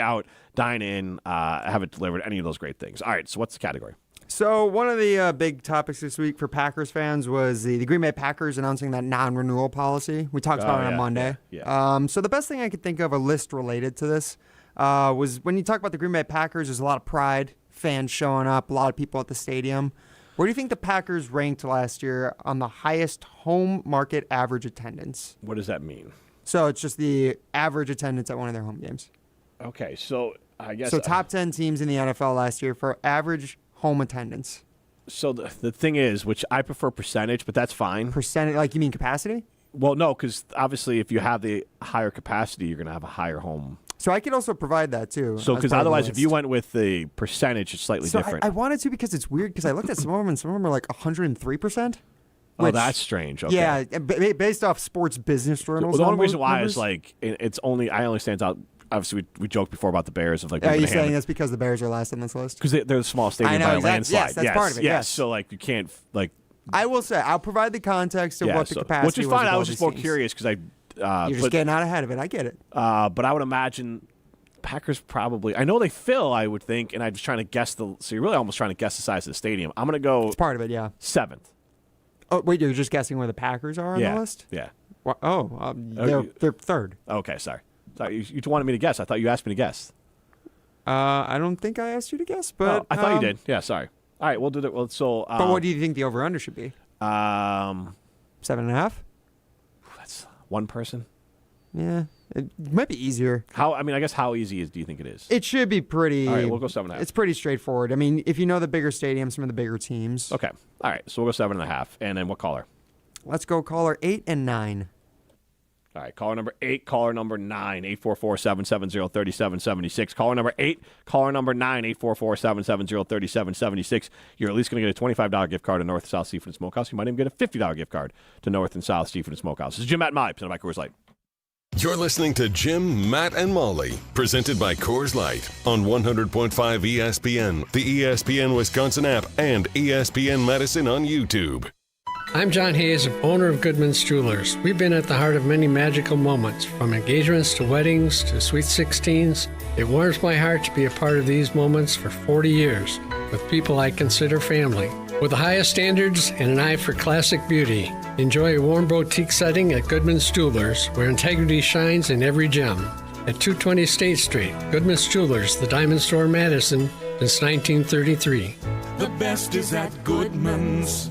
S6: out, dine in, have it delivered, any of those great things. All right, so what's the category?
S7: So one of the big topics this week for Packers fans was the Green Bay Packers announcing that non-renewal policy. We talked about it on Monday.
S6: Yeah.
S7: So the best thing I could think of, a list related to this, was when you talk about the Green Bay Packers, there's a lot of pride, fans showing up, a lot of people at the stadium. Where do you think the Packers ranked last year on the highest home market average attendance?
S6: What does that mean?
S7: So it's just the average attendance at one of their home games.
S6: Okay, so I guess...
S7: So top 10 teams in the NFL last year for average home attendance.
S6: So the thing is, which I prefer percentage, but that's fine.
S7: Percentage, you mean capacity?
S6: Well, no, because obviously if you have the higher capacity, you're going to have a higher home.
S7: So I could also provide that too.
S6: So because otherwise, if you went with the percentage, it's slightly different.
S7: I wanted to because it's weird because I looked at some of them and some of them are 103%.
S6: Oh, that's strange. Okay.
S7: Yeah, based off Sports Business Journals.
S6: The only reason why is it's only I only stands out. Obviously, we joked before about the Bears of
S7: Are you saying that's because the Bears are last on this list?
S6: Because they're the small stadium by a landslide.
S7: Yes, that's part of it. Yes.
S6: So you can't
S7: I will say I'll provide the context of what the capacity was.
S6: Which is fine. I was just more curious because
S7: you're just getting out ahead of it. I get it.
S6: But I would imagine Packers probably. I know they fill. I would think, and I'm just trying to guess So you're really almost trying to guess the size of the stadium. I'm going to go.
S7: It's part of it. Yeah.
S6: 7th.
S7: Oh wait, you're just guessing where the Packers are on the list?
S6: Yeah.
S7: They're third.
S6: Okay, sorry. You wanted me to guess. I thought you asked me to guess.
S7: I don't think I asked you to guess, but
S6: I thought you did. Yeah, sorry. All right, we'll do that. Well, so.
S7: But what do you think the over/under should be? 7.5.
S6: That's one person.
S7: Yeah, it might be easier.
S6: I guess how easy do you think it is?
S7: It should be pretty.
S6: All right, we'll go 7.5.
S7: It's pretty straightforward. I mean, if you know the bigger stadiums, some of the bigger teams.
S6: Okay. All right, so we'll go 7.5. And then what caller?
S7: Let's go caller 8 and 9.
S6: All right, caller number 8, caller number 9, 844-770-3776. Caller number 8, caller number 9, 844-770-3776. You're at least going to get a $25 gift card to North and South Seafood and Smokehouse. You might even get a $50 gift card to North and South Seafood and Smokehouse. This is Jim, Matt, and Molly, presented by Coors Light.
S1: You're listening to Jim, Matt, and Molly, presented by Coors Light on 100.5 ESPN, the ESPN Wisconsin app, and ESPN Madison on YouTube.
S4: I'm John Hayes, owner of Goodman's Jewelers. We've been at the heart of many magical moments, from engagements to weddings to sweet 16s. It warms my heart to be a part of these moments for 40 years with people I consider family. With the highest standards and an eye for classic beauty, enjoy a warm boutique setting at Goodman's Jewelers, where integrity shines in every gem. At 220 State Street, Goodman's Jewelers, the Diamond Store, Madison, since 1933.
S17: The best is at Goodman's.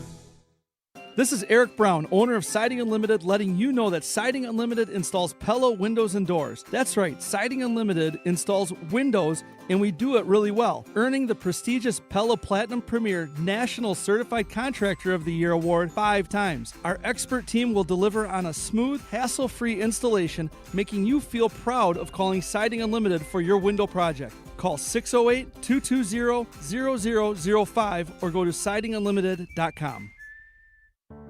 S8: This is Eric Brown, owner of Siding Unlimited, letting you know that Siding Unlimited installs Pella windows and doors. That's right, Siding Unlimited installs windows, and we do it really well, earning the prestigious Pella Platinum Premier National Certified Contractor of the Year award 5 times. Our expert team will deliver on a smooth, hassle-free installation, making you feel proud of calling Siding Unlimited for your window project. Call 608-220-0005 or go to sidingunlimited.com.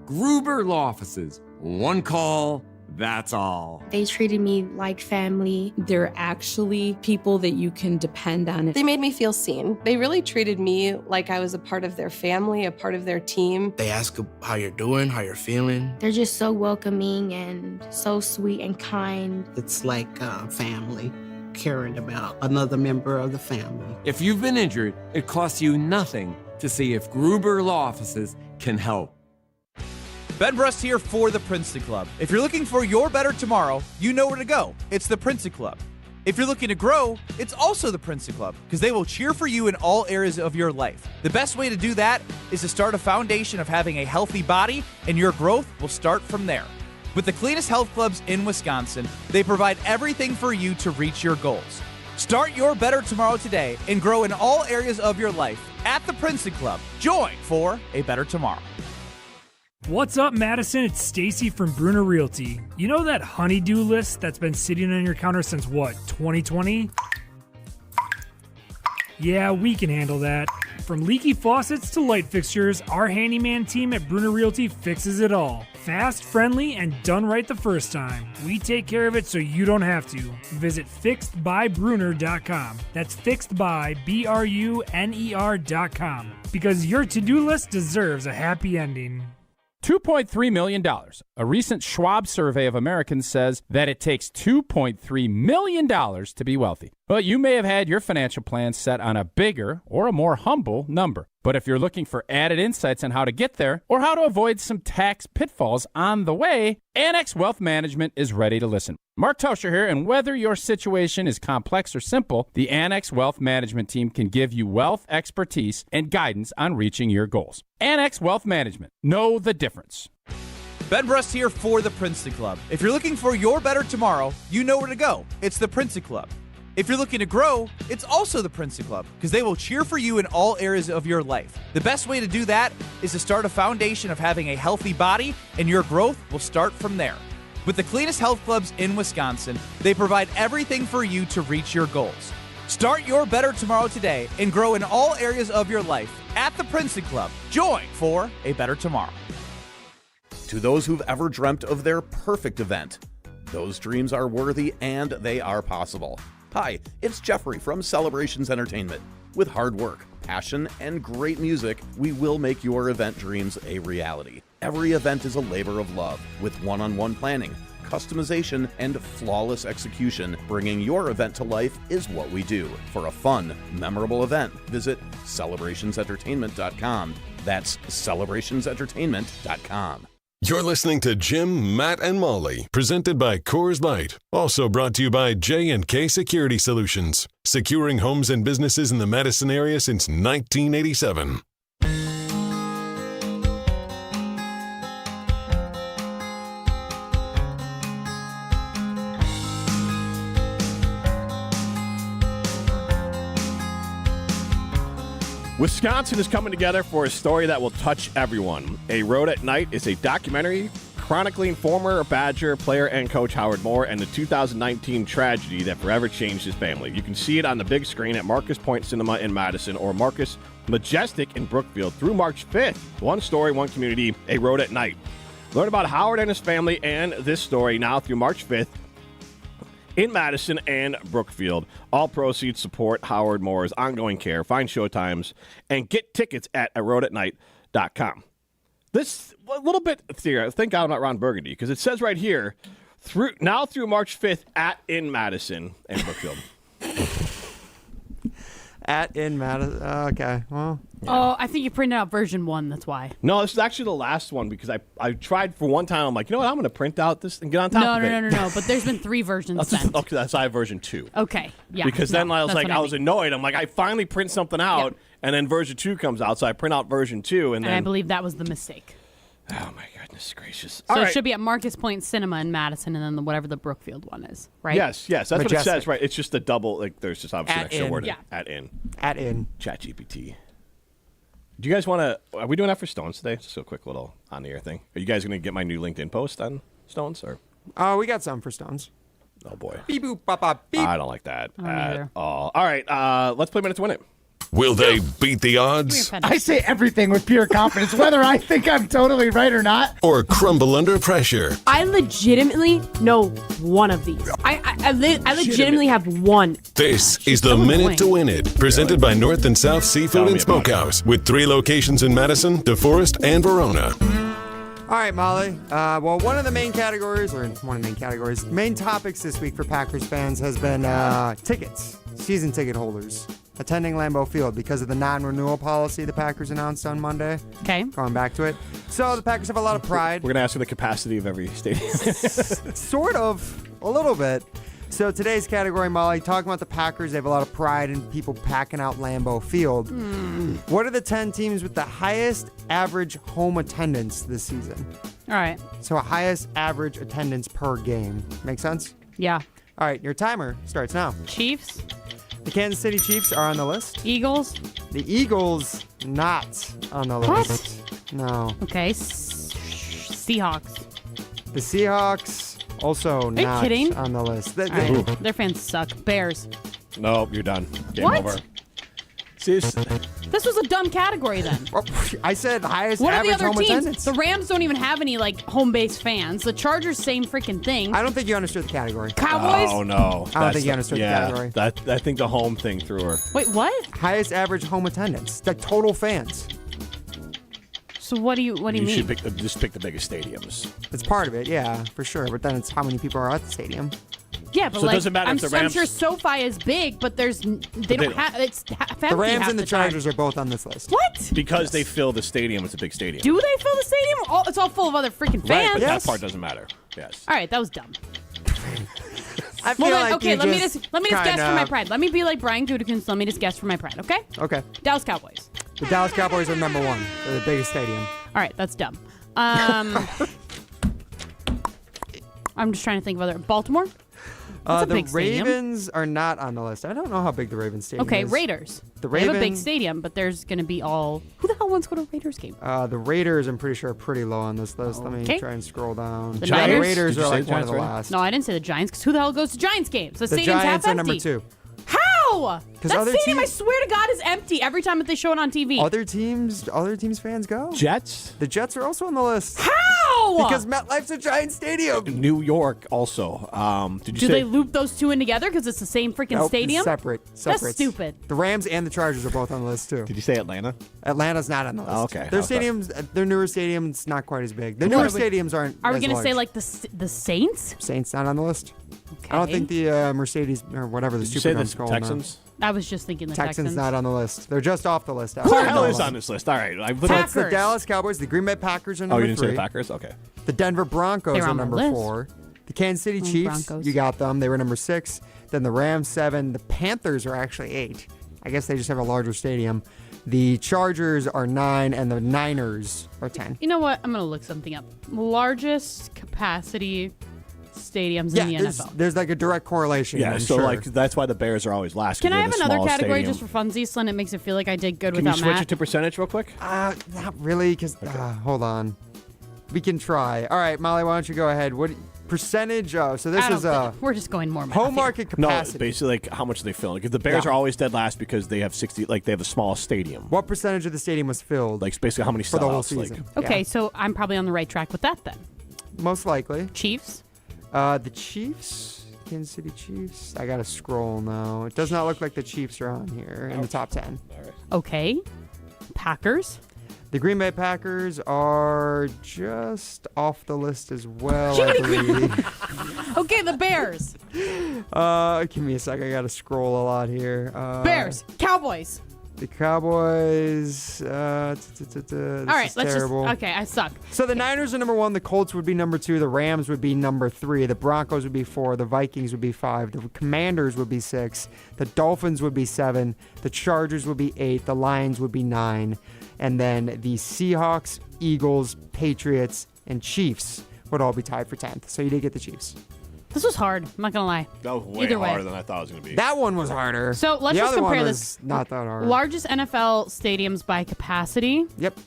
S21: Gruber Law Offices. One call,
S9: That's all.
S11: They treated me like family.
S21: They're actually people that you can depend on.
S22: They made me feel seen. They really treated me like I was a part of their family, a part of their team.
S23: They ask how you're doing, how you're feeling.
S11: They're just so welcoming and so sweet and kind.
S24: It's like family, caring about another member of the family.
S9: If you've been injured, it costs you nothing to see if Gruber Law Offices can help.
S12: Ben Brust here for the Princeton Club. If you're looking for your better tomorrow, you know where to go. It's the Princeton Club. If you're looking to grow, it's also the Princeton Club, because they will cheer for you in all areas of your life. The best way to do that is to start a foundation of having a healthy body, and your growth will start from there. With the cleanest health clubs in Wisconsin, they provide everything for you to reach your goals. Start your better tomorrow today and grow in all areas of your life at the Princeton Club. Join for a better tomorrow.
S25: What's up, Madison? It's Stacy from Bruner Realty. You know that honey-do list that's been sitting on your counter since what, 2020? Yeah, we can handle that. From leaky faucets to light fixtures, our handyman team at Bruner Realty fixes it all. Fast, friendly, and done right the first time. We take care of it so you don't have to. Visit fixedbybruner.com. That's fixedbybruner.com. Because your to-do list deserves a happy ending.
S26: $2.3 million. A recent Schwab survey of Americans says that it takes $2.3 million to be wealthy. Well, you may have had your financial plan set on a bigger or a more humble number. But if you're looking for added insights on how to get there or how to avoid some tax pitfalls on the way, Annex Wealth Management is ready to listen. Mark Tauscher here, and whether your situation is complex or simple, the Annex Wealth Management team can give you wealth expertise and guidance on reaching your goals. Annex Wealth Management. Know the difference.
S12: Ben Brust here for the Princeton Club. If you're looking for your better tomorrow, you know where to go. It's the Princeton Club. If you're looking to grow, it's also the Princeton Club, because they will cheer for you in all areas of your life. The best way to do that is to start a foundation of having a healthy body, and your growth will start from there. With the cleanest health clubs in Wisconsin, they provide everything for you to reach your goals. Start your better tomorrow today and grow in all areas of your life at the Princeton Club. Join for a better tomorrow.
S29: To those who've ever dreamt of their perfect event, those dreams are worthy and they are possible. Hi, it's Jeffrey from Celebrations Entertainment. With hard work, passion, and great music, we will make your event dreams a reality. Every event is a labor of love, with one-on-one planning, customization, and flawless execution. Bringing your event to life is what we do. For a fun, memorable event, visit celebrationsentertainment.com. That's celebrationsentertainment.com.
S1: You're listening to Jim, Matt, and Molly, presented by Coors Light. Also brought to you by J&K Security Solutions, securing homes and businesses in the Madison area since 1987.
S6: Wisconsin is coming together for a story that will touch everyone. A Road at Night is a documentary chronicling former Badger player and coach Howard Moore and the 2019 tragedy that forever changed his family. You can see it on the big screen at Marcus Point Cinema in Madison or Marcus Majestic in Brookfield through March 5th. One story, one community, A Road at Night. Learn about Howard and his family and this story now through March 5th. In Madison and Brookfield. All proceeds support Howard Moore's ongoing care. Find showtimes and get tickets at aroadatnight.com. This a little bit theory. Thank God I'm not Ron Burgundy, because it says right here, through March 5th in Madison and Brookfield.
S7: In Madison. Okay. Well.
S5: Yeah. Oh, I think you printed out version 1. That's why.
S6: No, this is actually the last one, because I tried for one time. I'm like, you know what? I'm going to print out this and get on top of it.
S5: No. But there's been 3 versions sent.
S6: Okay, that's I have version 2.
S5: Okay. Yeah.
S6: Because then I was like, I was annoyed. I'm like, I finally print something out, and then version 2 comes out, so I print out version 2, and then
S5: I believe that was the mistake.
S6: Oh my goodness gracious!
S5: So it should be at Marcus Point Cinema in Madison, and then whatever the Brookfield one is, right?
S6: Yes, that's Majestic. What it says, right? It's just a double. Like, there's just obviously an extra word.
S5: Yeah.
S6: At in. ChatGPT. Do you guys want to? Are we doing that for Stones today? Just a quick little on the air thing. Are you guys going to get my new LinkedIn post on Stones or?
S7: We got some for Stones.
S6: Oh boy.
S7: Beep boop bop bop beep.
S6: I don't like that at all. All right, let's play Minute to Win It.
S1: Will they beat the odds
S20: I say everything with pure confidence, whether I think I'm totally right or not.
S1: or crumble under pressure?
S2: I legitimately know one of these. I legitimately have one.
S1: This is the Minute to Win It, presented by North and South Seafood and Smokehouse, with 3 locations in Madison, DeForest, and Verona.
S7: All right, Molly. Well, one of the main topics this week for Packers fans has been tickets, season ticket holders attending Lambeau Field because of the non-renewal policy the Packers announced on Monday.
S5: Okay.
S7: Going back to it. So the Packers have a lot of pride.
S6: We're going to ask for the capacity of every stadium.
S7: Sort of. A little bit. So today's category, Molly, talking about the Packers, they have a lot of pride in people packing out Lambeau Field. What are the 10 teams with the highest average home attendance this season?
S5: All right.
S7: So highest average attendance per game. Make sense?
S5: Yeah.
S7: All right, your timer starts now.
S5: Chiefs.
S7: The Kansas City Chiefs are on the list.
S5: Eagles.
S7: The Eagles, not on the list. No.
S5: Okay. Seahawks.
S7: The Seahawks, also not
S5: kidding?
S7: on the list.
S5: Their fans suck. Bears.
S6: Nope, you're done. Game
S5: What?
S6: over.
S5: This was a dumb category then.
S7: I said highest
S5: What are the
S7: average
S5: other
S7: home
S5: teams?
S7: attendance.
S5: The Rams don't even have any home-based fans. The Chargers, same freaking thing.
S7: I don't think you understood the category.
S5: Cowboys?
S6: Oh, no.
S7: I don't think you understood the category.
S6: I think the home thing threw her.
S5: Wait, what?
S7: Highest average home attendance. The total fans.
S5: So what do you mean?
S6: You should just pick the biggest stadiums.
S7: It's part of it, yeah, for sure. But then it's how many people are at the stadium.
S5: Yeah, but
S6: So it doesn't matter if the
S5: I'm
S6: Rams-
S5: sure SoFi is big, but they don't have it's empty
S7: The Rams
S5: half
S7: and the
S5: time.
S7: Chargers are both on this list.
S5: What?
S6: Because they fill the stadium. It's a big stadium.
S5: Do they fill the stadium? It's all full of other freaking fans.
S6: Right, but that part doesn't matter. Yes.
S5: All right, that was dumb.
S7: I feel
S5: Well, then,
S7: like
S5: okay,
S7: you
S5: let me
S7: just
S5: guess for my
S7: kinda-
S5: pride. Let me be like Brian Gutekunst. Let me just guess for my pride, okay?
S7: Okay.
S5: Dallas Cowboys.
S7: The Dallas Cowboys are number 1. They're the biggest stadium.
S5: All right, that's dumb. I'm just trying to think of other. Baltimore? That's a
S7: The
S5: big stadium.
S7: Ravens are not on the list. I don't know how big the Ravens stadium
S5: Okay,
S7: is.
S5: Raiders.
S7: The
S5: They have a big
S7: Ravens-
S5: stadium, but there's going to be all. Who the hell wants to go to a Raiders game?
S7: The Raiders, I'm pretty sure, are pretty low on this list. Let me
S5: Okay.
S7: try and scroll down.
S5: The
S7: The
S5: Niners?
S7: Raiders
S6: Did you
S7: are
S6: say
S7: like
S6: the
S7: one of
S6: Giants
S7: the
S6: already?
S7: last.
S5: No, I didn't say the Giants, because who the hell goes to Giants games? The
S7: The
S5: stadium's
S7: Giants
S5: half
S7: are number
S5: empty.
S7: 2.
S5: How?
S7: 'Cause
S5: That
S7: other
S5: stadium, I
S7: teams-
S5: swear to God, is empty every time that they show it on TV.
S7: Other teams fans go.
S6: Jets?
S7: The Jets are also on the list.
S5: How?
S7: Because MetLife's a giant stadium.
S6: New York also. Did you
S5: Do
S6: say
S5: they loop those two in together because it's the same freaking
S7: Nope,
S5: stadium?
S7: Separate.
S5: That's stupid.
S7: The Rams and the Chargers are both on the list too.
S6: Did you say Atlanta?
S7: Atlanta's not on the list.
S6: Oh, okay.
S7: Their
S6: Okay.
S7: stadiums, their newer stadiums, not quite as big. The
S5: No,
S7: newer
S5: are we-
S7: stadiums aren't.
S5: Are we
S7: as
S5: going to say
S7: large.
S5: like the Saints?
S7: Saints not on the list? I don't think the Mercedes or whatever the
S6: Did you say
S7: Superdome's
S6: the
S7: called now.
S6: Texans?
S5: I was just thinking the Texans.
S7: Texans not on the list. They're just off the list.
S6: Who the hell is on this list? All right.
S7: So it's the Dallas Cowboys, the Green Bay Packers are
S6: Oh,
S7: number
S6: you didn't
S7: 3.
S6: say the Packers? Okay.
S7: The Denver Broncos
S5: They're
S7: are
S5: on my
S7: number
S5: list.
S7: 4. The Kansas City Chiefs,
S5: Broncos.
S7: you got them. They were number 6. Then the Rams 7. The Panthers are actually 8. I guess they just have a larger stadium. The Chargers are 9, and the Niners are 10.
S5: You know what? I'm going to look something up. Largest capacity stadiums in the NFL.
S7: There's like a direct correlation.
S6: Yeah,
S7: I'm
S6: so
S7: sure.
S6: like that's why the Bears are always last. 'cause
S5: Can I
S6: they're
S5: have
S6: the
S5: another
S6: smallest
S5: category
S6: stadium.
S5: just for funsies, so it makes it feel like I did good
S6: Can you
S5: without
S6: switch
S5: Matt?
S6: it to percentage real quick?
S7: Not really, because hold on. We can try. All right, Molly, why don't you go ahead? What percentage of? So this
S5: I don't
S7: is
S5: think- we're just going more math
S7: home
S5: here.
S7: market
S6: No,
S7: capacity.
S6: basically like how much they fill. Like if the Bears
S7: Yeah.
S6: are always dead last because they have 60, like they have the smallest stadium.
S7: What percentage of the stadium was filled?
S6: Like basically how many
S7: for the whole
S6: sellouts, like-
S7: season?
S5: Okay,
S7: Yeah.
S5: so I'm probably on the right track with that then.
S7: Most likely.
S5: Chiefs.
S7: The Chiefs, Kansas City Chiefs. I gotta scroll now. It does not look like the Chiefs are on here in the top 10.
S5: Okay. Packers.
S7: The Green Bay Packers are just off the list as well, I believe.
S5: Okay, the Bears.
S7: Give me a sec. I gotta scroll a lot here.
S5: Bears. Cowboys.
S7: The Cowboys. All
S5: right,
S7: let's terrible.
S5: Okay, I suck.
S7: So the Niners are number 1. The Colts would be number 2. The Rams would be number 3. The Broncos would be 4. The Vikings would be 5. The Commanders would be 6. The Dolphins would be 7. The Chargers would be 8. The Lions would be 9. And then the Seahawks, Eagles, Patriots, and Chiefs would all be tied for 10th. So you did get the Chiefs.
S5: This was hard. I'm not gonna lie.
S6: That was way
S5: Either way.
S6: harder than I thought it was going to be.
S7: That one was harder.
S5: So let's
S7: the
S5: just
S7: other
S5: compare
S7: one
S5: this.
S7: was not that hard.
S5: Largest NFL stadiums by capacity.
S7: Yep.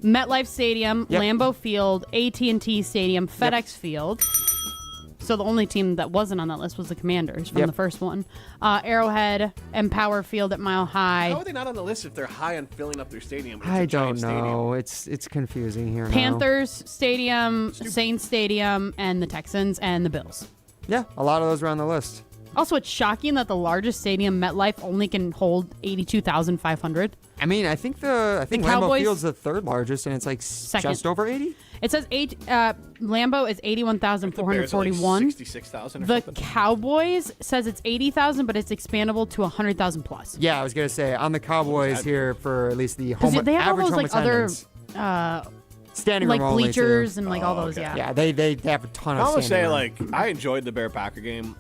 S5: MetLife Stadium,
S7: Yep.
S5: Lambeau Field, AT&T Stadium, FedEx Field. So the only team that wasn't on that list was the Commanders from the first one. Arrowhead, Empower Field at Mile High.
S6: How are they not on the list if they're high on filling up their stadium?
S7: I don't know. It's confusing here.
S5: Panthers Stadium, Saints Stadium, and the Texans and the Bills.
S7: Yeah, a lot of those are on the list.
S5: Also, it's shocking that the largest stadium, MetLife, only can hold 82,500.
S7: I mean, I think Lambeau
S5: Cowboys,
S7: Field's the third largest, and it's like just over 80.
S5: It says Lambeau is 81,441.
S6: 66,000 or
S5: The
S6: something.
S5: Cowboys says it's 80,000, but it's expandable to 100,000 plus.
S7: Yeah, I was gonna say on the Cowboys here for at least the home
S5: they have
S7: average
S5: all those
S7: home
S5: like other
S7: attendance. Standing
S5: like
S7: room only,
S5: bleachers
S7: too.
S5: and like all those.
S6: okay.
S5: Yeah.
S7: Yeah, they have a ton of.
S6: I would say
S7: standing room.
S6: I enjoyed the Bear-Packer game.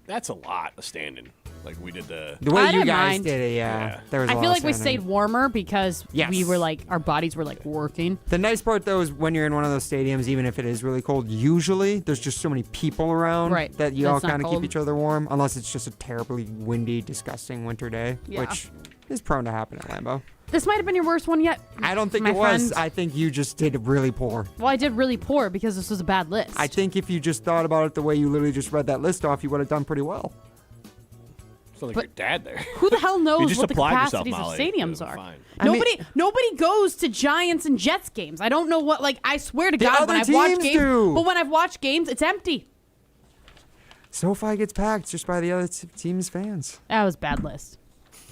S6: That's a lot of standing. Like we did the
S7: way
S5: I
S7: you
S5: didn't
S7: guys
S5: mind.
S7: did it. Yeah, there was.
S5: I
S7: a
S5: feel
S7: lot
S5: like
S7: of
S5: we
S7: standing.
S5: stayed warmer because
S7: Yes.
S5: we were like our bodies were like working.
S7: The nice part though is when you're in one of those stadiums, even if it is really cold, usually there's just so many people around
S5: Right.
S7: that you
S5: That's
S7: all
S5: not
S7: kind of
S5: cold.
S7: keep each other warm, unless it's just a terribly windy, disgusting winter day,
S5: Yeah.
S7: which is prone to happen at Lambeau.
S5: This might have been your worst one yet.
S7: I don't think
S5: my
S7: it was.
S5: friend.
S7: I think you just did really poor.
S5: Well, I did really poor because this was a bad list.
S7: I think if you just thought about it the way you literally just read that list off, you would have done pretty well.
S6: Sounds like your dad there.
S5: Who the hell
S6: You
S5: knows
S6: just
S5: what the
S6: applied yourself,
S5: capacities of
S6: Molly.
S5: stadiums
S6: You're
S5: are?
S6: fine.
S5: Nobody goes to Giants and Jets games. I don't know what. Like, I swear to
S7: The
S5: God,
S7: other
S5: when I've watched
S7: teams
S5: games,
S7: do.
S5: but when I've watched games, it's empty.
S7: SoFi gets packed just by the other team's fans.
S5: That was a bad list.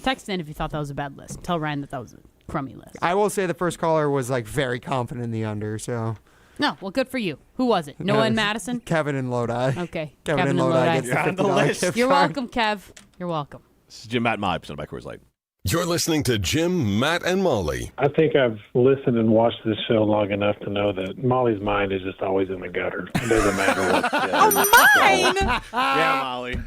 S5: Text in if you thought that was a bad list. Tell Ryan that was a crummy list.
S7: I will say the first caller was like very confident in the under, so.
S5: No, well, good for you. Who was it? Noah and Madison?
S7: Kevin and Lodi.
S5: Okay.
S7: Kevin and Lodi gets
S6: You're on the
S7: $50
S6: list.
S7: gift
S5: You're
S7: card.
S5: welcome, Kev. You're welcome.
S6: This is Jim, Matt, and Molly, presented by Coors Light.
S1: You're listening to Jim, Matt, and Molly.
S3: I think I've listened and watched this show long enough to know that Molly's mind is just always in the gutter. It doesn't matter what.
S5: Mine!
S6: Yeah, Molly.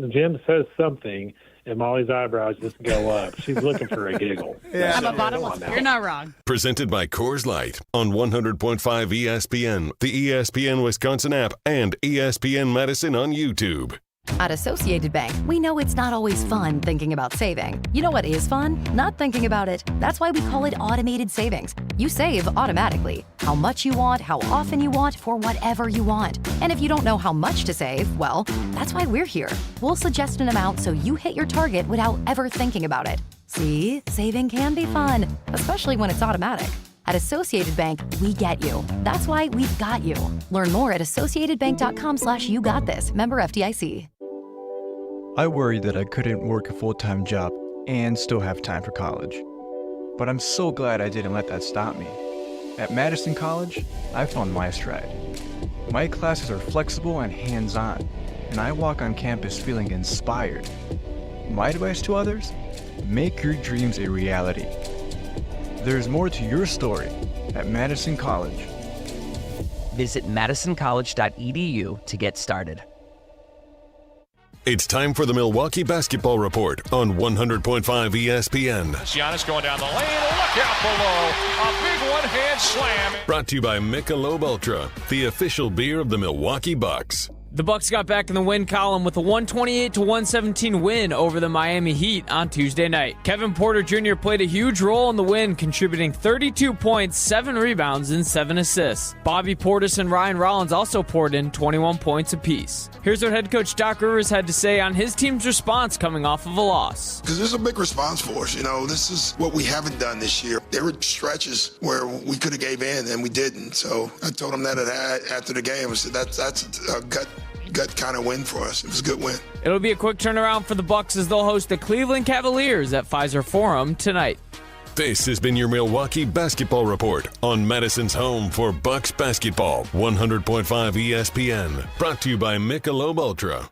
S3: Jim says something, and Molly's eyebrows just go up. She's looking for a giggle.
S5: I'm a bottom one. You're not wrong.
S1: Presented by Coors Light on 100.5 ESPN, the ESPN Wisconsin app, and ESPN Madison on YouTube.
S10: At Associated Bank, we know it's not always fun thinking about saving. You know what is fun? Not thinking about it. That's why we call it automated savings. You save automatically. How much you want, how often you want, for whatever you want. And if you don't know how much to save, well, that's why we're here. We'll suggest an amount so you hit your target without ever thinking about it. See, saving can be fun, especially when it's automatic. At Associated Bank, we get you. That's why we've got you. Learn more at associatedbank.com/YouGotThis. Member FDIC.
S14: I worried that I couldn't work a full-time job and still have time for college. But I'm so glad I didn't let that stop me. At Madison College, I found my stride. My classes are flexible and hands-on, and I walk on campus feeling inspired. My advice to others? Make your dreams a reality. There's more to your story at Madison College.
S15: Visit madisoncollege.edu to get started.
S1: It's time for the Milwaukee Basketball Report on 100.5 ESPN.
S16: Giannis going down the lane. Look out below. A big one-hand slam.
S1: Brought to you by Michelob Ultra, the official beer of the Milwaukee Bucks.
S18: The Bucks got back in the win column with a 128-117 win over the Miami Heat on Tuesday night. Kevin Porter Jr. played a huge role in the win, contributing 32 points, 7 rebounds, and 7 assists. Bobby Portis and Ryan Rollins also poured in 21 points apiece. Here's what head coach Doc Rivers had to say on his team's response coming off of a loss.
S19: Because this is a big response for us. You know, this is what we haven't done this year. There were stretches where we could have gave in and we didn't. So I told him that after the game. I said, that's a gut kind of win for us. It was a good win.
S18: It'll be a quick turnaround for the Bucks as they'll host the Cleveland Cavaliers at Pfizer Forum tonight.
S1: This has been your Milwaukee Basketball Report on Madison's home for Bucks basketball, 100.5 ESPN. Brought to you by Michelob Ultra.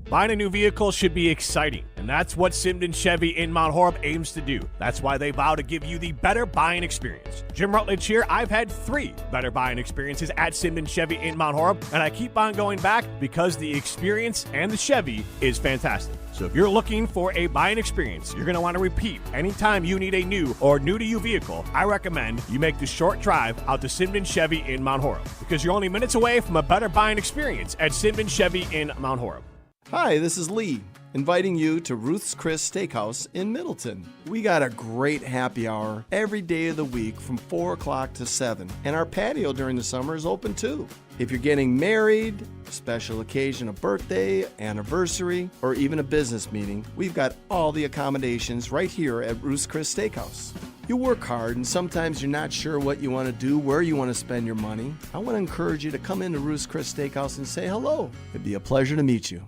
S6: Buying a new vehicle should be exciting, and that's what Simden Chevy in Mount Horeb aims to do. That's why they vow to give you the better buying experience. Jim Rutledge here. I've had 3 better buying experiences at Simden Chevy in Mount Horeb, and I keep on going back because the experience and the Chevy is fantastic. So if you're looking for a buying experience, you're going to want to repeat anytime you need a new or new-to-you vehicle, I recommend you make the short drive out to Simden Chevy in Mount Horeb because you're only minutes away from a better buying experience at Simden Chevy in Mount Horeb.
S27: Hi, this is Lee.
S4: inviting you to Ruth's Chris Steakhouse in Middleton. We got a great happy hour every day of the week from 4 o'clock to 7, and our patio during the summer is open too. If you're getting married, special occasion, a birthday, anniversary, or even a business meeting, we've got all the accommodations right here at Ruth's Chris Steakhouse. You work hard and sometimes you're not sure what you want to do, where you want to spend your money. I want to encourage you to come into Ruth's Chris Steakhouse and say hello. It'd be a pleasure to meet you.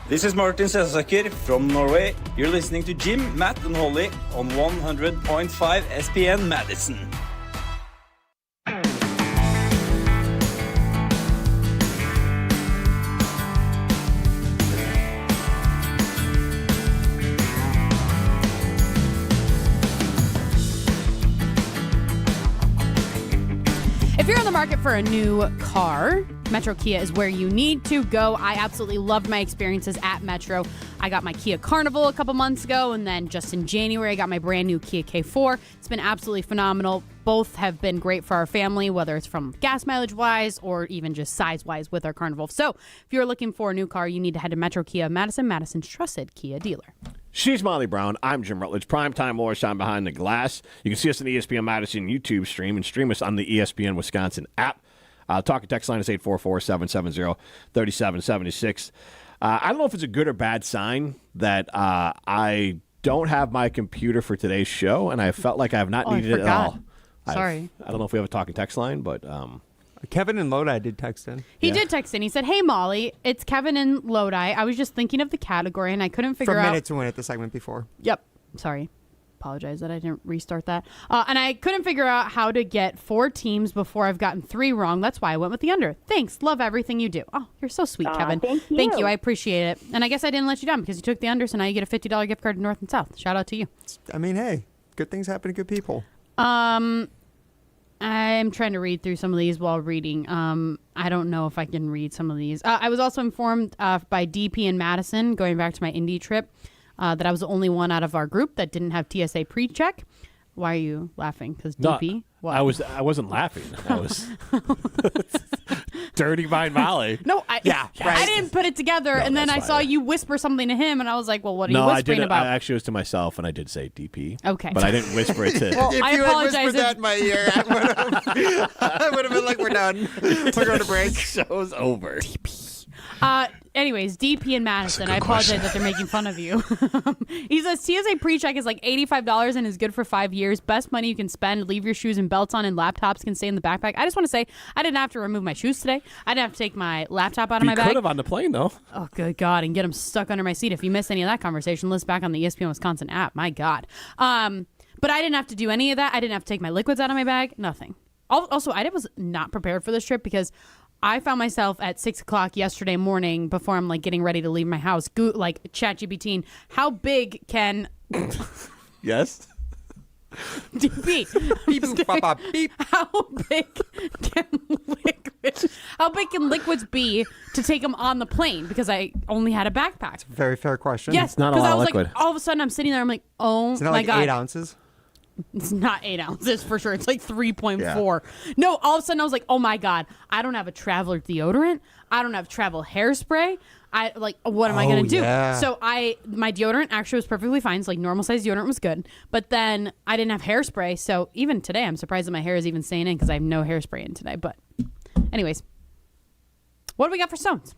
S8: This is Martin Sesaker from Norway. You're listening to Jim, Matt and Holly on 100.5 ESPN Madison.
S5: If you're on the market for a new car, Metro Kia is where you need to go. I absolutely loved my experiences at Metro. I got my Kia Carnival a couple months ago, and then just in January, I got my brand new Kia K4. It's been absolutely phenomenal. Both have been great for our family, whether it's from gas mileage-wise or even just size-wise with our Carnival. So if you're looking for a new car, you need to head to Metro Kia of Madison, Madison's trusted Kia dealer.
S6: She's Molly Brown. I'm Jim Rutledge. Primetime Laura Shine behind the glass. You can see us on the ESPN Madison YouTube stream and stream us on the ESPN Wisconsin app. Talk and text line is 844-770-3776. I don't know if it's a good or bad sign that I don't have my computer for today's show, and I felt like I have not needed it at all.
S5: Sorry.
S6: I don't know if we have a talk and text line, but...
S7: Kevin in Lodi did text in.
S5: He did text in. He said, "Hey, Molly, it's Kevin in Lodi. I was just thinking of the category, and I couldn't figure out..."
S7: From Minute to Win it, the segment before.
S5: Yep. Sorry. Apologize that I didn't restart that. And I couldn't figure out how to get 4 teams before I've gotten 3 wrong. That's why I went with the under. Thanks. Love everything you do. Oh, you're so sweet, Kevin.
S13: Thank you.
S5: Thank you. I appreciate it. And I guess I didn't let you down because you took the under, so now you get a $50 gift card to North and South. Shout out to you.
S7: I mean, hey, good things happen to good people.
S5: I'm trying to read through some of these while reading. I don't know if I can read some of these. I was also informed by DP in Madison, going back to my Indy trip, that I was the only one out of our group that didn't have TSA pre-check. Why are you laughing? Because DP?
S6: No, I wasn't laughing. I was dirty mind Molly.
S5: No, I didn't put it together, and then I saw you whisper something to him, and I was like, well, what are you whispering about?
S6: I actually was to myself, and I did say DP.
S5: Okay.
S6: But I didn't whisper it to...
S5: Well,
S7: if
S5: I
S7: you
S5: apologize.
S7: had whispered that in my ear, I would have been like, we're done. We're going to break.
S6: Show's over.
S5: DP. Anyways, DP in Madison, I apologize that they're making fun of you. He says TSA pre-check is like $85 and is good for 5 years. Best money you can spend. Leave your shoes and belts on, and laptops can stay in the backpack. I just want to say, I didn't have to remove my shoes today. I didn't have to take my laptop out of my bag.
S6: You could have on the plane, though.
S5: Oh, good God, and get them stuck under my seat. If you missed any of that conversation, listen back on the ESPN Wisconsin app. My God. But I didn't have to do any of that. I didn't have to take my liquids out of my bag. Nothing. Also, I was not prepared for this trip because I found myself at 6 o'clock yesterday morning before I'm like getting ready to leave my house. Like ChatGPT, how big can...
S6: Yes?
S5: DP.
S7: Beep.
S5: How big can liquids be to take them on the plane? Because I only had a backpack.
S7: Very fair question.
S5: Yes,
S6: it's not a lot of liquid.
S5: Like, all of a sudden I'm sitting there, I'm like, oh
S7: Isn't it
S5: my
S7: like
S5: God.
S7: 8 ounces?
S5: It's not 8 ounces for sure. It's like 3.4. Yeah. No, all of a sudden I was like, oh my God, I don't have a traveler deodorant. I don't have travel hairspray. What am I going to do?
S7: Yeah.
S5: So my deodorant actually was perfectly fine. So like normal size deodorant was good. But then I didn't have hairspray. So even today, I'm surprised that my hair is even staying in because I have no hairspray in today. But anyways, what do we got for stones?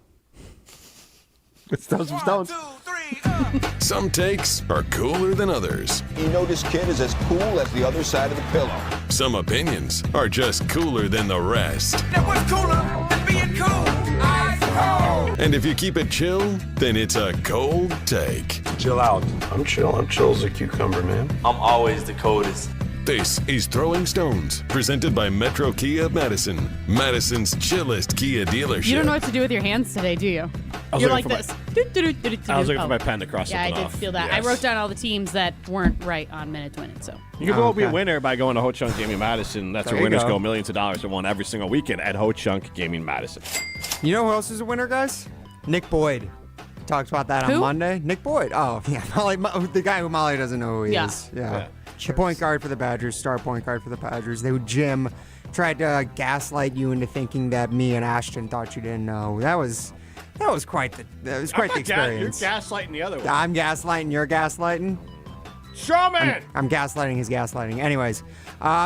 S6: Stones.
S1: 1, 2, 3, Some takes are cooler than others.
S17: You know this kid is as cool as the other side of the pillow.
S1: Some opinions are just cooler than the rest.
S16: Now what's cooler than being cool? Ice cold.
S1: And if you keep it chill, then it's a cold take.
S3: Chill out. I'm chill. I'm chill as a cucumber, man.
S8: I'm always the coldest.
S1: This is Throwing Stones, presented by Metro Kia of Madison, Madison's chillest Kia dealership.
S5: You don't know what to do with your hands today, do you? You're like this.
S6: I was looking for my pen to cross something off.
S5: Yeah, I did feel that. Yes. I wrote down all the teams that weren't right on Minute to Win It. So
S6: you can be a winner by going to Ho Chunk Gaming Madison. That's where winners go. Millions of dollars are won every single weekend at Ho Chunk Gaming Madison.
S7: You know who else is a winner, guys? Nick Boyd. Talked about that on Monday. Nick Boyd. Oh, yeah. The guy who Molly doesn't know who he is. Yeah. The point guard for the Badgers, star point guard for the Badgers. Jim tried to gaslight you into thinking that me and Ashton thought you didn't know. That was That was quite the experience.
S6: You're gaslighting the other one.
S7: I'm gaslighting. You're gaslighting.
S6: Showman!
S7: I'm gaslighting. He's gaslighting. Anyways,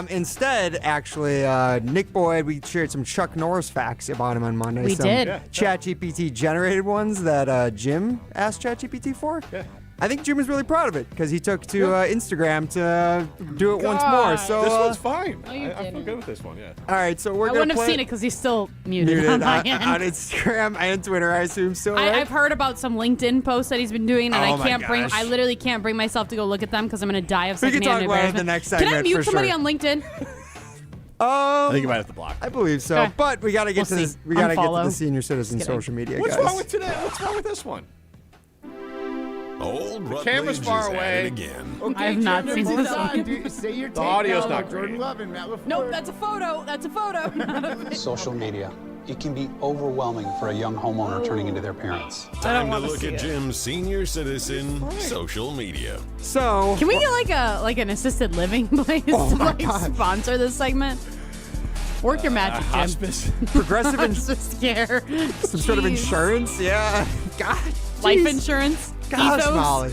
S7: instead, actually, Nick Boyd, we shared some Chuck Norris facts about him on Monday.
S5: We did. Yeah.
S7: ChatGPT generated ones that Jim asked ChatGPT for.
S6: Yeah.
S7: I think Jim was really proud of it because he took to Instagram to do it once more. So
S6: this one's fine.
S5: No, you
S6: I feel
S5: didn't.
S6: good with this one, yeah.
S7: all right, so we're
S5: I
S7: gonna
S5: wouldn't have
S7: play
S5: seen it because he's still muted on my end.
S7: on Instagram and Twitter, I assume. So right?
S5: I've heard about some LinkedIn posts that he's been doing, and
S7: Oh
S5: I
S7: my
S5: can't bring.
S7: gosh.
S5: I literally can't bring myself to go look at them because I'm gonna die of
S7: We can
S5: secondhand
S7: talk about it
S5: embarrassment.
S7: the next
S5: Can I
S7: segment
S5: mute
S7: for
S5: somebody
S7: sure.
S5: on LinkedIn?
S6: I think you might have to block.
S7: I believe so,
S5: Okay.
S7: but we got to get
S5: We'll
S7: to
S5: see.
S7: this. We got to get to
S5: Unfollow.
S7: the senior citizen
S5: Just kidding.
S7: social media,
S6: What's
S7: guys.
S6: wrong with today? What's wrong with this one?
S1: Old Rutledge
S6: camera's far
S1: is at
S6: away.
S1: it again.
S5: I have not seen this one.
S20: Say your
S6: The audio's not
S20: Jordan
S6: great.
S20: Love and Matt LaFleur.
S5: Nope, that's a photo. That's a photo.
S9: Social media. It can be overwhelming for a young homeowner turning into their parents.
S1: Time to look at Jim's senior citizen social media.
S7: So
S5: Can we get like an assisted living place to like sponsor this segment? Work your magic, Jim.
S6: Hospice.
S7: progressive
S5: I'm
S7: and
S5: so scared.
S7: some sort of
S5: Jeez.
S7: insurance? Yeah. God.
S5: Life
S7: jeez.
S5: insurance.
S7: Gosh,
S5: Ethos.
S7: Molly.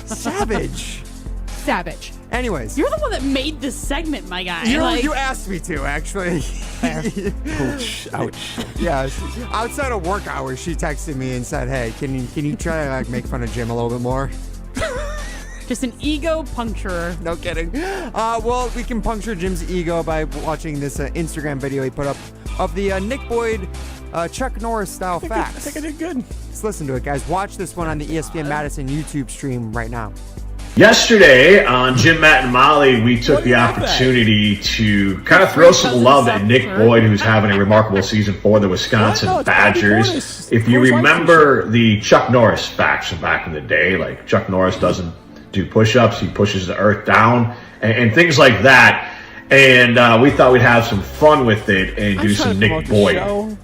S7: Savage.
S5: Savage.
S7: Anyways.
S5: You're the one that made this segment, my guy.
S7: You asked me to, actually.
S6: Ouch. Ouch.
S7: Yeah. Outside of work hours, she texted me and said, "Hey, can you try to like make fun of Jim a little bit more?"
S5: Just an ego puncturer.
S7: No kidding. Well, we can puncture Jim's ego by watching this Instagram video he put up of the Nick Boyd, Chuck Norris style facts.
S6: I think I did good.
S7: Let's listen to it, guys. Watch this one on the ESPN Madison YouTube stream right now.
S11: Yesterday on Jim, Matt, and Molly, we took the opportunity to kind of throw some love at Nick Boyd, who's having a remarkable season for the Wisconsin Badgers. If you remember the Chuck Norris facts from back in the day, like Chuck Norris doesn't do push-ups, he pushes the earth down, and things like that. And we thought we'd have some fun with it and do some Nick Boyd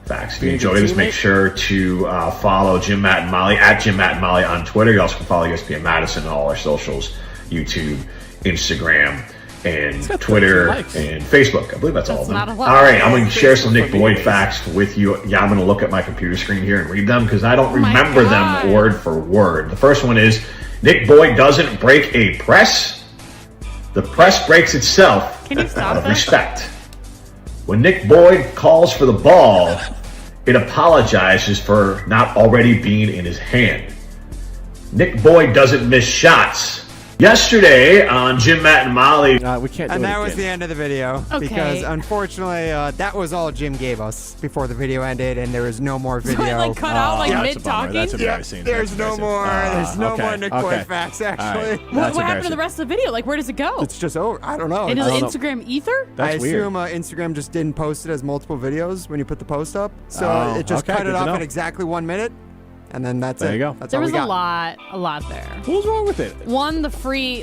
S11: facts. If you enjoy this, make sure to follow Jim, Matt, and Molly at Jim, Matt, and Molly on Twitter. You also can follow ESPN Madison on all our socials, YouTube, Instagram, and Twitter, and Facebook. I believe that's all of them. All right, I'm going to share some Nick Boyd facts with you. Yeah, I'm going to look at my computer screen here and read them because I don't remember them word for word. The first one is, Nick Boyd doesn't break a press. The press breaks itself out of respect. When Nick Boyd calls for the ball, it apologizes for not already being in his hand. Nick Boyd doesn't miss shots. Yesterday on Jim, Matt, and Molly.
S6: We can't do
S7: And
S6: it
S7: that was
S6: again.
S7: the end of the video.
S5: Okay.
S7: Because unfortunately, that was all Jim gave us before the video ended, and there was no more video.
S5: So it like cut out like
S6: that's a
S5: mid
S6: bummer.
S5: talking.
S6: That's embarrassing.
S7: There's
S6: That's
S7: no
S6: embarrassing.
S7: more. There's no
S6: okay.
S7: more Nick
S6: Okay.
S7: Boyd facts, actually.
S6: All right.
S5: What happened to the rest of the video? Like, where does it go?
S7: It's just over. I don't know.
S5: Into the
S7: I don't know.
S5: Instagram ether?
S7: I assume Instagram just didn't post it as multiple videos when you put the post up. So
S6: Oh,
S7: it just
S6: okay,
S7: cut it
S6: good to
S7: off
S6: know.
S7: at exactly 1 minute. And then that's it.
S6: There you go.
S7: That's
S5: There
S7: all
S5: was
S7: we
S5: a
S7: got.
S5: lot there.
S6: What's wrong with it?
S5: One, the free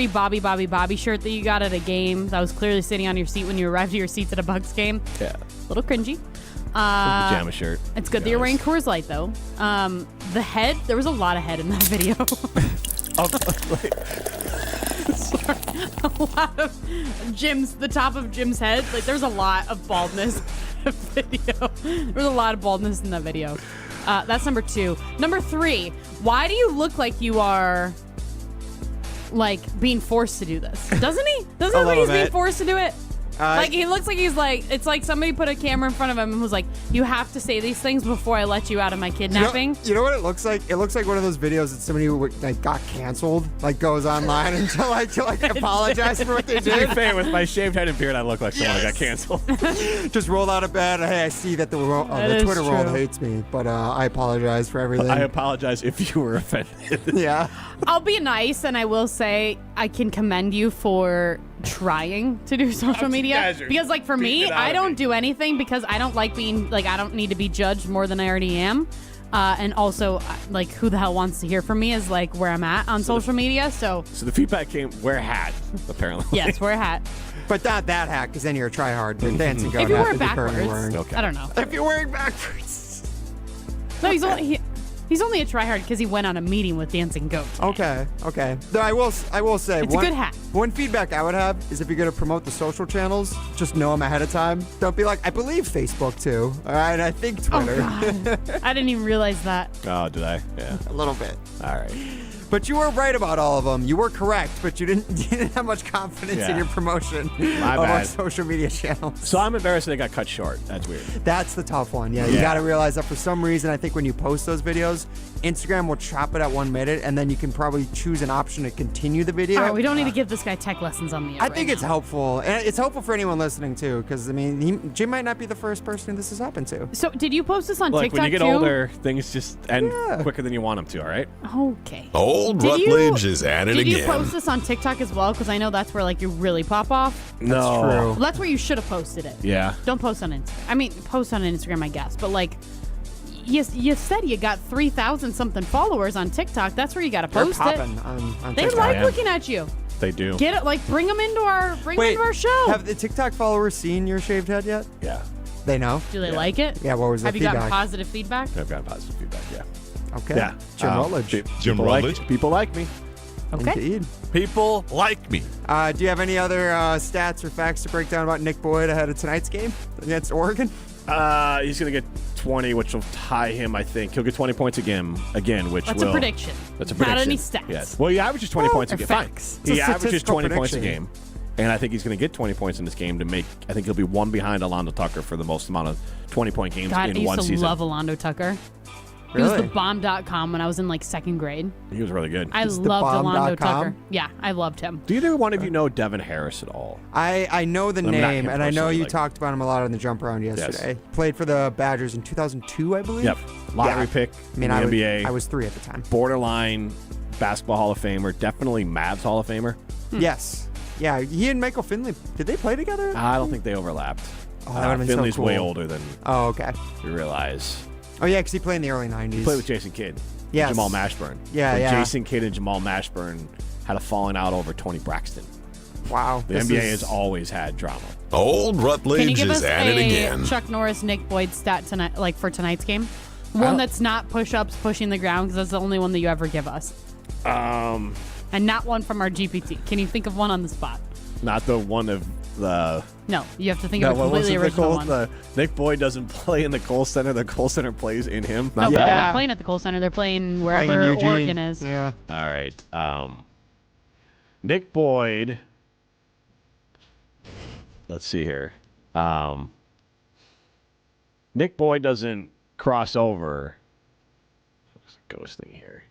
S5: Bobby shirt that you got at a game that was clearly sitting on your seat when you arrived to your seats at a Bucks game.
S6: Yeah.
S5: Little cringy.
S6: Pajama shirt.
S5: It's good that you're wearing Coors Light though. The head, there was a lot of head in that video. A lot of the top of Jim's head. Like there's a lot of baldness in the video. There's a lot of baldness in that video. That's number 2. Number 3, why do you look like you are like being forced to do this? Doesn't he? Doesn't he look like he's being forced to do it? Like he looks like he's like, it's like somebody put a camera in front of him and was like, you have to say these things before I let you out of my kidnapping.
S7: You know what it looks like? It looks like one of those videos that somebody who like got canceled, like goes online and to apologize for what they
S6: To be
S7: did.
S6: fair, with my shaved head and beard, I look like someone that got canceled.
S7: Just rolled out of bed. Hey, I see that the
S5: That
S7: Twitter
S5: is
S7: world
S5: true.
S7: hates me, but I apologize for everything.
S6: I apologize if you were offended.
S7: Yeah.
S5: I'll be nice and I will say I can commend you for trying to do social media because like for me, I don't do anything because I don't like being like, I don't need to be judged more than I already am. And also like who the hell wants to hear from me is like where I'm at on social media. So
S6: the feedback came, wear a hat, apparently.
S5: yes, wear a hat.
S7: But not that hat, because then you're a tryhard. The dancing goat
S5: If you
S7: hat
S5: wear it
S7: that you're currently
S5: backwards,
S7: wearing.
S5: I don't know.
S7: If you're wearing backwards.
S5: No, he's only a tryhard because he went on a meeting with Dancing Goat.
S7: Okay. Though I will say
S5: It's a good hat.
S7: One feedback I would have is if you're going to promote the social channels, just know them ahead of time. Don't be like, I believe Facebook too. All right, I think Twitter.
S5: Oh, God. I didn't even realize that.
S6: Oh, did I? Yeah.
S7: A little bit.
S6: All right.
S7: But you were right about all of them. You were correct, but you didn't have much confidence in your promotion of our social media channels.
S6: So I'm embarrassed that they got cut short. That's weird.
S7: That's the tough one. Yeah, you got to realize that for some reason, I think when you post those videos, Instagram will chop it at 1 minute, and then you can probably choose an option to continue the video.
S5: All right, we don't need to give this guy tech lessons on the air.
S7: I think it's helpful. And it's helpful for anyone listening, too, because, I mean, Jim might not be the first person this has happened to.
S5: So did you post this on TikTok,
S6: when you get
S5: too?
S6: older, things just end quicker than you want them to, all right?
S5: Okay.
S1: Old Rutledge is at it
S5: again. Did you
S1: again.
S5: post this on TikTok as well? Because I know that's where, like, you really pop off.
S6: No.
S7: That's true.
S5: Well, that's where you should have posted it.
S6: Yeah.
S5: Don't post on Instagram. I mean, post on Instagram, I guess. But, like, you said you got 3,000 something followers on TikTok. That's where you got to post
S7: They're
S5: it.
S7: popping on
S5: They
S7: TikTok.
S5: like looking at you.
S6: They do.
S5: Get it, like, bring them into our show.
S7: Have the TikTok followers seen your shaved head yet?
S6: Yeah.
S7: They know?
S5: Do they like it?
S7: Yeah, what was the
S5: Have you
S7: feedback?
S5: gotten positive feedback?
S6: I've gotten positive feedback, yeah.
S7: Okay.
S6: Yeah.
S7: Jim Rutledge.
S6: People like me.
S5: Okay.
S7: Indeed.
S6: People like me.
S7: Do you have any other stats or facts to break down about Nick Boyd ahead of tonight's game against Oregon?
S6: He's going to get 20, which will tie him, I think. He'll get 20 points again, which
S5: That's a prediction.
S6: That's a prediction.
S5: Not any stats.
S6: Yeah. Well, he averages 20 points a game.
S5: Facts.
S6: He averages 20 points a game. And I think he's going to get 20 points in this game to make, I think he'll be one behind Alondo Tucker for the most amount of 20-point games in one season.
S5: I used to love Alondo Tucker.
S7: Really?
S5: He was the bomb.com when I was in like second grade.
S6: He was really good.
S5: I loved Alondo Tucker. Yeah, I loved him.
S6: Do either one of you know Devin Harris at all?
S7: I know the name, and I know you talked about him a lot on the jump around yesterday.
S6: Yes.
S7: Played for the Badgers in 2002, I believe.
S6: Yep. Lottery pick in the NBA.
S7: I was 3 at the time.
S6: Borderline basketball Hall of Famer. Definitely Mavs Hall of Famer.
S7: Yes. Yeah, he and Michael Finley, did they play together?
S6: I don't think they overlapped.
S7: Oh, that would've been so
S6: Finley's
S7: cool.
S6: way older than you realize.
S7: Oh, yeah, because he played in the early 90s.
S6: He played with Jason Kidd.
S7: Yes.
S6: Jamal Mashburn.
S7: Yeah.
S6: Jason Kidd and Jamal Mashburn had a falling out over Tony Braxton.
S7: Wow.
S6: The NBA has always had drama.
S1: Old
S5: Can you
S1: Rutledge
S5: give
S1: is
S5: us
S1: at it
S5: a
S1: again.
S5: Chuck Norris, Nick Boyd stat tonight, like for tonight's game? One that's not push-ups, pushing the ground, because that's the only one that you ever give us. And not one from our GPT. Can you think of one on the spot?
S6: Not the one of the...
S5: No, you have to think of a completely original one.
S6: Nick Boyd doesn't play in the Kohl Center. The Kohl Center plays in him.
S5: No, they're not playing at the Kohl Center. They're playing wherever Oregon is.
S7: Yeah.
S6: All right. Nick Boyd. Let's see here. Nick Boyd doesn't cross over. Ghosting here.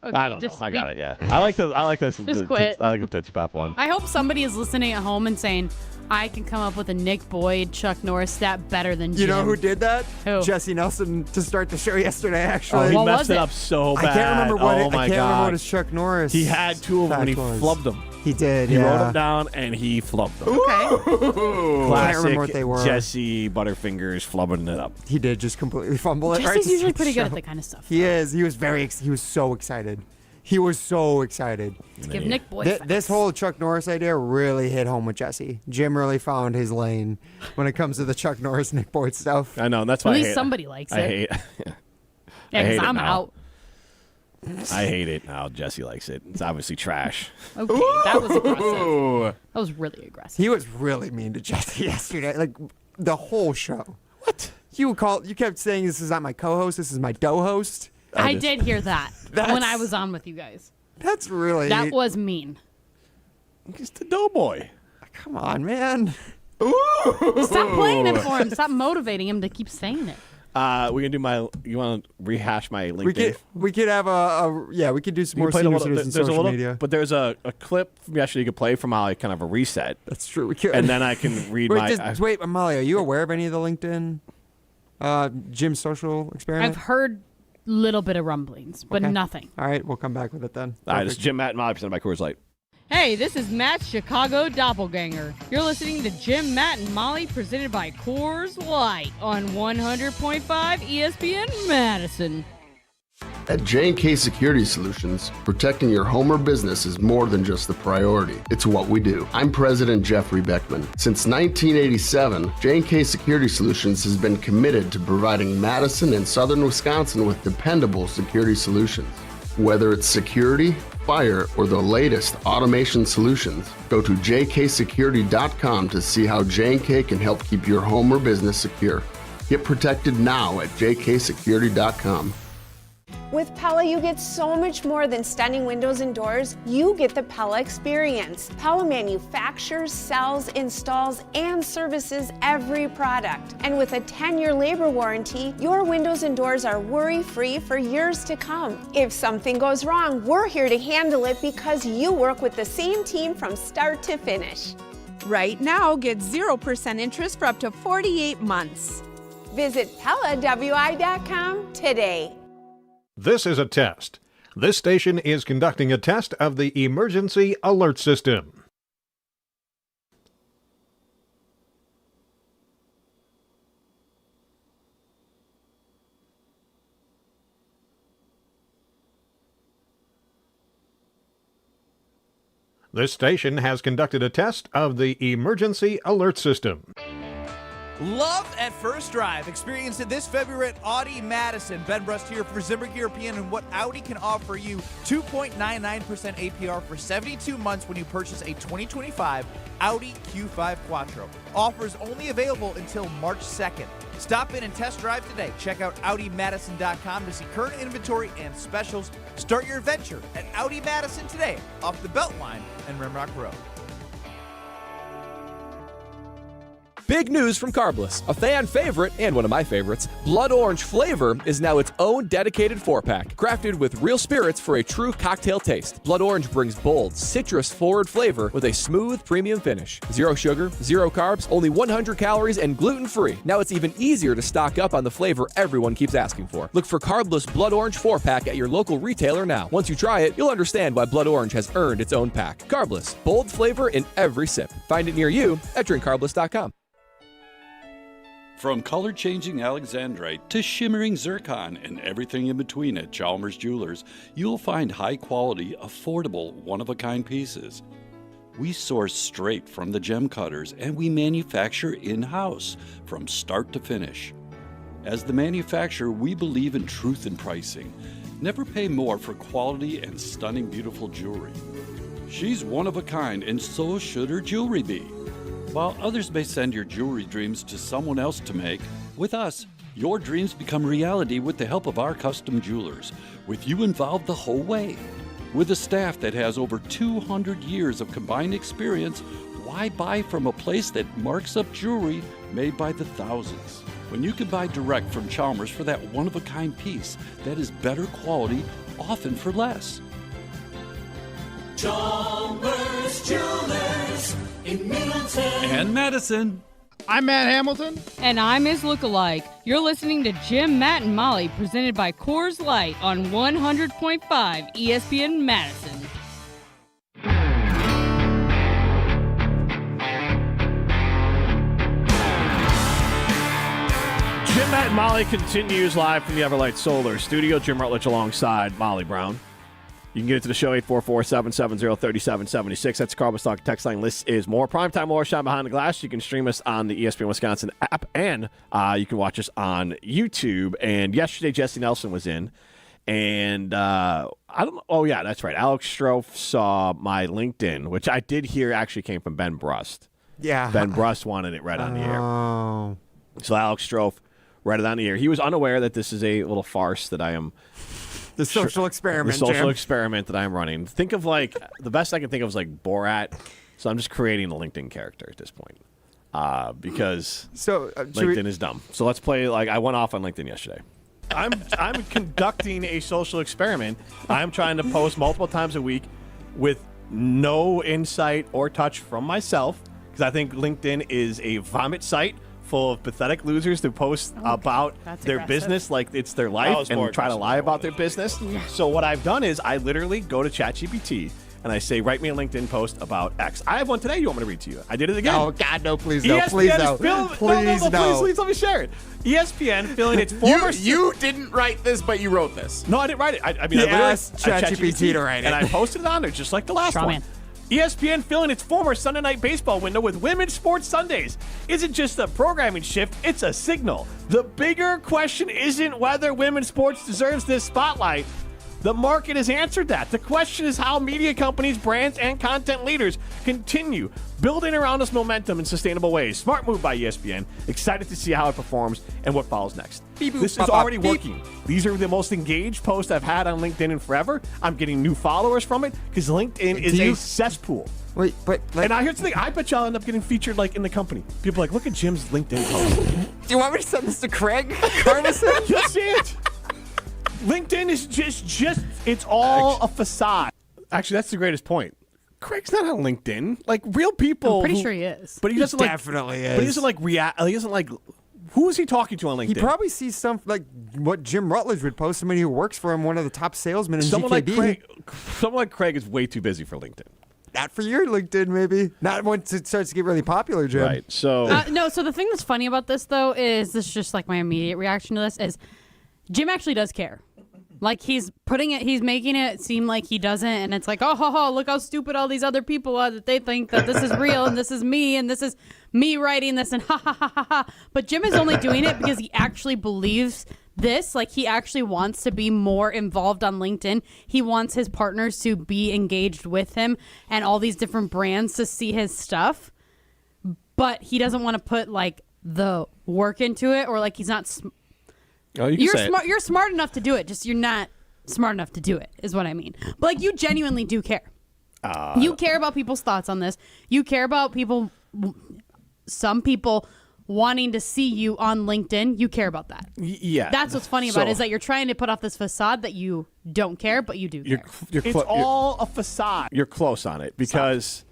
S6: I don't know. I got it. Yeah. I like this.
S5: Just quit.
S6: I like the Tootsie Pop one.
S5: I hope somebody is listening at home and saying, I can come up with a Nick Boyd, Chuck Norris stat better than Jim.
S7: You know who did that?
S5: Who?
S7: Jesse Nelson to start the show yesterday, actually.
S6: He messed it up so bad.
S7: I can't remember what
S6: I can't
S7: remember what his Chuck Norris.
S6: He had two of them and he flubbed them.
S7: He did.
S6: He wrote them down and he flubbed them.
S7: Okay.
S6: Classic
S7: I can't remember what they were.
S6: Jesse Butterfingers flubbing it up.
S7: He did just completely fumble it.
S5: Jesse's usually pretty good at that kind of stuff.
S7: He is. He was he was so excited. He was so excited.
S5: Let's give Nick Boyd
S7: This whole Chuck Norris idea really hit home with Jesse. Jim really found his lane when it comes to the Chuck Norris, Nick Boyd stuff.
S6: I know, and that's why
S5: At least somebody likes it.
S6: I hate
S5: Yeah, because I'm
S6: now.
S5: out.
S6: I hate it now. Jesse likes it. It's obviously trash.
S5: Okay, that was aggressive. That was really aggressive.
S7: He was really mean to Jesse yesterday. Like the whole show. What? You kept saying this is not my co-host, this is my do-host.
S5: I did hear that when I was on with you guys.
S7: That's really...
S5: That was mean.
S6: He's the doughboy.
S7: Come on, man.
S5: Stop playing it for him. Stop motivating him to keep saying it.
S6: We can do you want to rehash my LinkedIn?
S7: We could have we could do some more senior citizens social media.
S6: But there's a clip from yesterday you could play from Molly, kind of a reset.
S7: That's true. We could.
S6: And then I can read
S7: wait, Molly, are you aware of any of the LinkedIn Jim's social experiment?
S5: I've heard little bit of rumblings, but nothing.
S7: All right, we'll come back with it then.
S6: All right, this is Jim, Matt, and Molly presented by Coors Light.
S13: Hey, this is Matt's Chicago Doppelganger. You're listening to Jim, Matt, and Molly presented by Coors Light on 100.5 ESPN Madison.
S21: At J&K Security Solutions, protecting your home or business is more than just the priority. It's what we do. I'm President Jeffrey Beckman. Since 1987, J&K Security Solutions has been committed to providing Madison and southern Wisconsin with dependable security solutions. Whether it's security, fire, or the latest automation solutions, go to jksecurity.com to see how J&K can help keep your home or business secure. Get protected now at jksecurity.com.
S12: With Pella, you get so much more than stunning windows and doors. You get the Pella experience. Pella manufactures, sells, installs, and services every product. And with a 10-year labor warranty, your windows and doors are worry-free for years to come. If something goes wrong, we're here to handle it because you work with the same team from start to finish.
S22: Right now, get 0% interest for up to 48 months.
S12: Visit PellaWI.com today.
S23: This is a test. This station is conducting a test of the emergency alert system. This station has conducted a test of the emergency alert system.
S24: Love at first drive. Experience it this February at Audi Madison. Ben Brust here for Zimbrick European and what Audi can offer you. 2.99% APR for 72 months when you purchase a 2025 Audi Q5 Quattro. Offers only available until March 2nd. Stop in and test drive today. Check out AudiMadison.com to see current inventory and specials. Start your adventure at Audi Madison today, off the Beltline and Rimrock Road.
S25: Big news from Carbless, a fan favorite and one of my favorites. Blood Orange flavor is now its own dedicated 4-pack, crafted with real spirits for a true cocktail taste. Blood Orange brings bold, citrus-forward flavor with a smooth, premium finish. 0 sugar, 0 carbs, only 100 calories, and gluten-free. Now it's even easier to stock up on the flavor everyone keeps asking for. Look for Carbless Blood Orange 4-pack at your local retailer now. Once you try it, you'll understand why Blood Orange has earned its own pack. Carbless, bold flavor in every sip. Find it near you at drinkcarbless.com.
S26: From color-changing alexandrite to shimmering zircon and everything in between at Chalmers Jewelers, you'll find high-quality, affordable, one-of-a-kind pieces. We source straight from the gem cutters, and we manufacture in-house from start to finish. As the manufacturer, we believe in truth in pricing. Never pay more for quality and stunning, beautiful jewelry. She's one of a kind, and so should her jewelry be. While others may send your jewelry dreams to someone else to make, with us, your dreams become reality with the help of our custom jewelers, with you involved the whole way. With a staff that has over 200 years of combined experience, why buy from a place that marks up jewelry made by the thousands? When you can buy direct from Chalmers for that one-of-a-kind piece that is better quality, often for less.
S27: Chalmers Jewelers in Middleton
S26: and Madison.
S20: I'm Matt Hamilton.
S13: And I'm his lookalike. You're listening to Jim, Matt, and Molly, presented by Coors Light on 100.5 ESPN Madison.
S6: Jim, Matt, and Molly continues live from the Everlight Solar Studio. Jim Rutledge alongside Molly Brown. You can get into the show, 844-770-3776. That's the Carbless Talk text line. List is more. Primetime Laura Shine Behind the Glass. You can stream us on the ESPN Wisconsin app, and you can watch us on YouTube. And yesterday, Jesse Nelson was in. And I don't know. Oh, yeah, that's right. Alex Strofe saw my LinkedIn, which I did hear actually came from Ben Brust.
S7: Yeah.
S6: Ben Brust wanted it read on the air. So Alex Strofe read it on the air. He was unaware that this is a little farce that I am...
S7: The social experiment,
S6: The social
S7: Jim.
S6: experiment that I'm running. Think of like, the best I can think of is like Borat. So I'm just creating a LinkedIn character at this point. Because LinkedIn is dumb. So let's play, like, I went off on LinkedIn yesterday. I'm conducting a social experiment. I'm trying to post multiple times a week with no insight or touch from myself. Because I think LinkedIn is a vomit site full of pathetic losers who post about their business like it's their life and try to lie about their business. So what I've done is I literally go to ChatGPT and I say, write me a LinkedIn post about X. I have one today you want me to read to you. I did it again.
S7: Oh, God, no, please no.
S6: ESPN
S7: Please no.
S6: Please let me share it. ESPN filling its former...
S20: You didn't write this, but you wrote this.
S6: No, I didn't write it. I
S7: asked ChatGPT to write it.
S6: And I posted it on there just like the last one. ESPN filling its former Sunday Night Baseball window with Women's Sports Sundays. Isn't just a programming shift, it's a signal. The bigger question isn't whether women's sports deserves this spotlight, The market has answered that. The question is how media companies, brands, and content leaders continue building around this momentum in sustainable ways. Smart move by ESPN. Excited to see how it performs and what follows next. This is already working. These are the most engaged posts I've had on LinkedIn in forever. I'm getting new followers from it because LinkedIn is a cesspool.
S7: Wait, but
S6: and here's the thing. I bet y'all end up getting featured like in the company. People are like, look at Jim's LinkedIn post.
S7: Do you want me to send this to Craig Carmison?
S6: Just it. LinkedIn is just it's all a facade. Actually, that's the greatest point. Craig's not on LinkedIn. Like real people.
S5: I'm pretty sure he is.
S6: But he doesn't
S7: definitely is.
S6: But he doesn't like react. He doesn't like. Who is he talking to on LinkedIn?
S7: He probably sees some like what Jim Rutledge would post. Somebody who works for him, one of the top salesmen in GKB.
S6: Someone like Craig is way too busy for LinkedIn.
S7: Not for your LinkedIn, maybe. Not once it starts to get really popular, Jim.
S6: Right. So
S5: no. So the thing that's funny about this, though, is this is just like my immediate reaction to this is Jim actually does care. Like he's making it seem like he doesn't, and it's like, oh, look how stupid all these other people are that they think that this is real and this is me writing this and ha ha ha ha ha. But Jim is only doing it because he actually believes this. Like he actually wants to be more involved on LinkedIn. He wants his partners to be engaged with him and all these different brands to see his stuff. But he doesn't want to put like the work into it, or like he's not. You're smart. You're smart enough to do it. Just you're not smart enough to do it, is what I mean. But like you genuinely do care. You care about people's thoughts on this. You care about some people wanting to see you on LinkedIn. You care about that.
S6: Yeah.
S5: That's what's funny about it, is that you're trying to put off this facade that you don't care, but you do care.
S6: It's all a facade. You're close on it because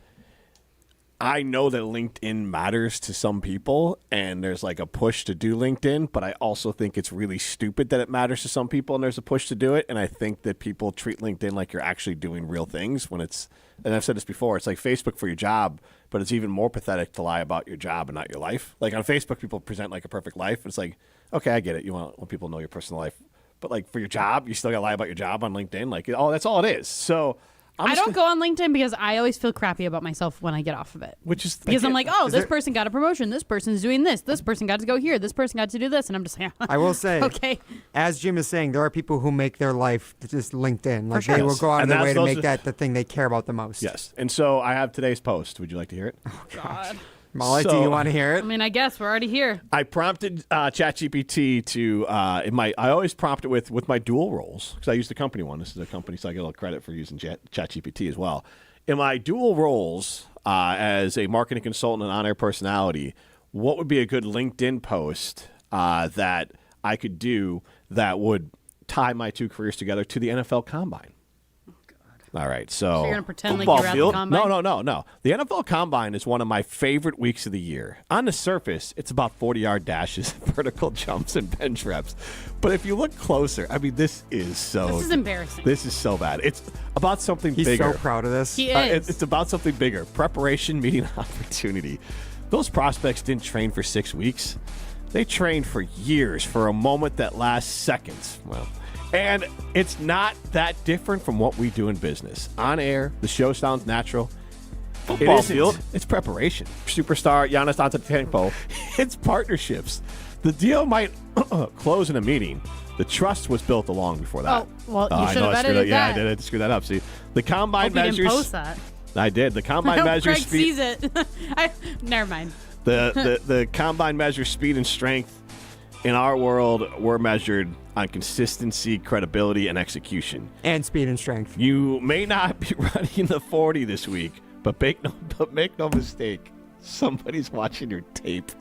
S6: I know that LinkedIn matters to some people and there's like a push to do LinkedIn, but I also think it's really stupid that it matters to some people and there's a push to do it. And I think that people treat LinkedIn like you're actually doing real things when it's, and I've said this before, it's like Facebook for your job, but it's even more pathetic to lie about your job and not your life. Like on Facebook, people present like a perfect life. It's like, okay, I get it. You want people to know your personal life, but like for your job, you still got to lie about your job on LinkedIn. Like, oh, that's all it is. So
S5: I don't go on LinkedIn because I always feel crappy about myself when I get off of it.
S6: Which is
S5: because I'm like, oh, this person got a promotion. This person's doing this. This person got to go here. This person got to do this. And I'm just like,
S7: I will say,
S5: okay.
S7: As Jim is saying, there are people who make their life just LinkedIn. Like
S5: sure.
S7: they will go out of their way to make that the thing they care about the most.
S6: Yes. And so I have today's post. Would you like to hear it?
S7: Oh, God. Molly, do you want to hear it?
S5: I mean, I guess we're already here.
S6: I prompted ChatGPT to I always prompt it with my dual roles because I use the company one. This is a company, so I get a little credit for using ChatGPT as well. In my dual roles as a marketing consultant and on-air personality, what would be a good LinkedIn post that I could do that would tie my two careers together to the NFL Combine? All right, so
S5: you're going to pretend like you're at the Combine?
S6: No. The NFL Combine is one of my favorite weeks of the year. On the surface, it's about 40-yard dashes, vertical jumps, and bench reps. But if you look closer, I mean, this is
S5: embarrassing.
S6: This is so bad. It's about something bigger.
S7: He's so proud of this.
S5: He is.
S6: It's about something bigger. Preparation meeting opportunity. Those prospects didn't train for 6 weeks. They trained for years for a moment that lasts seconds. Well, and it's not that different from what we do in business. On air, the show sounds natural.
S20: Football field.
S6: It's preparation. Superstar Giannis Antetokounmpo. It's partnerships. The deal might close in a meeting. The trust was built long before that.
S5: Oh, well, you should have edited that.
S6: Yeah, I did screw that up. See, the combine
S5: Hope
S6: measures.
S5: You didn't post that.
S6: I did. The combine
S5: I hope
S6: measures.
S5: Craig sees it. Never mind.
S6: The combine measures speed and strength. In our world, we're measured on consistency, credibility, and execution.
S7: And speed and strength.
S6: You may not be running the 40 this week, but make no mistake, somebody's watching your tape.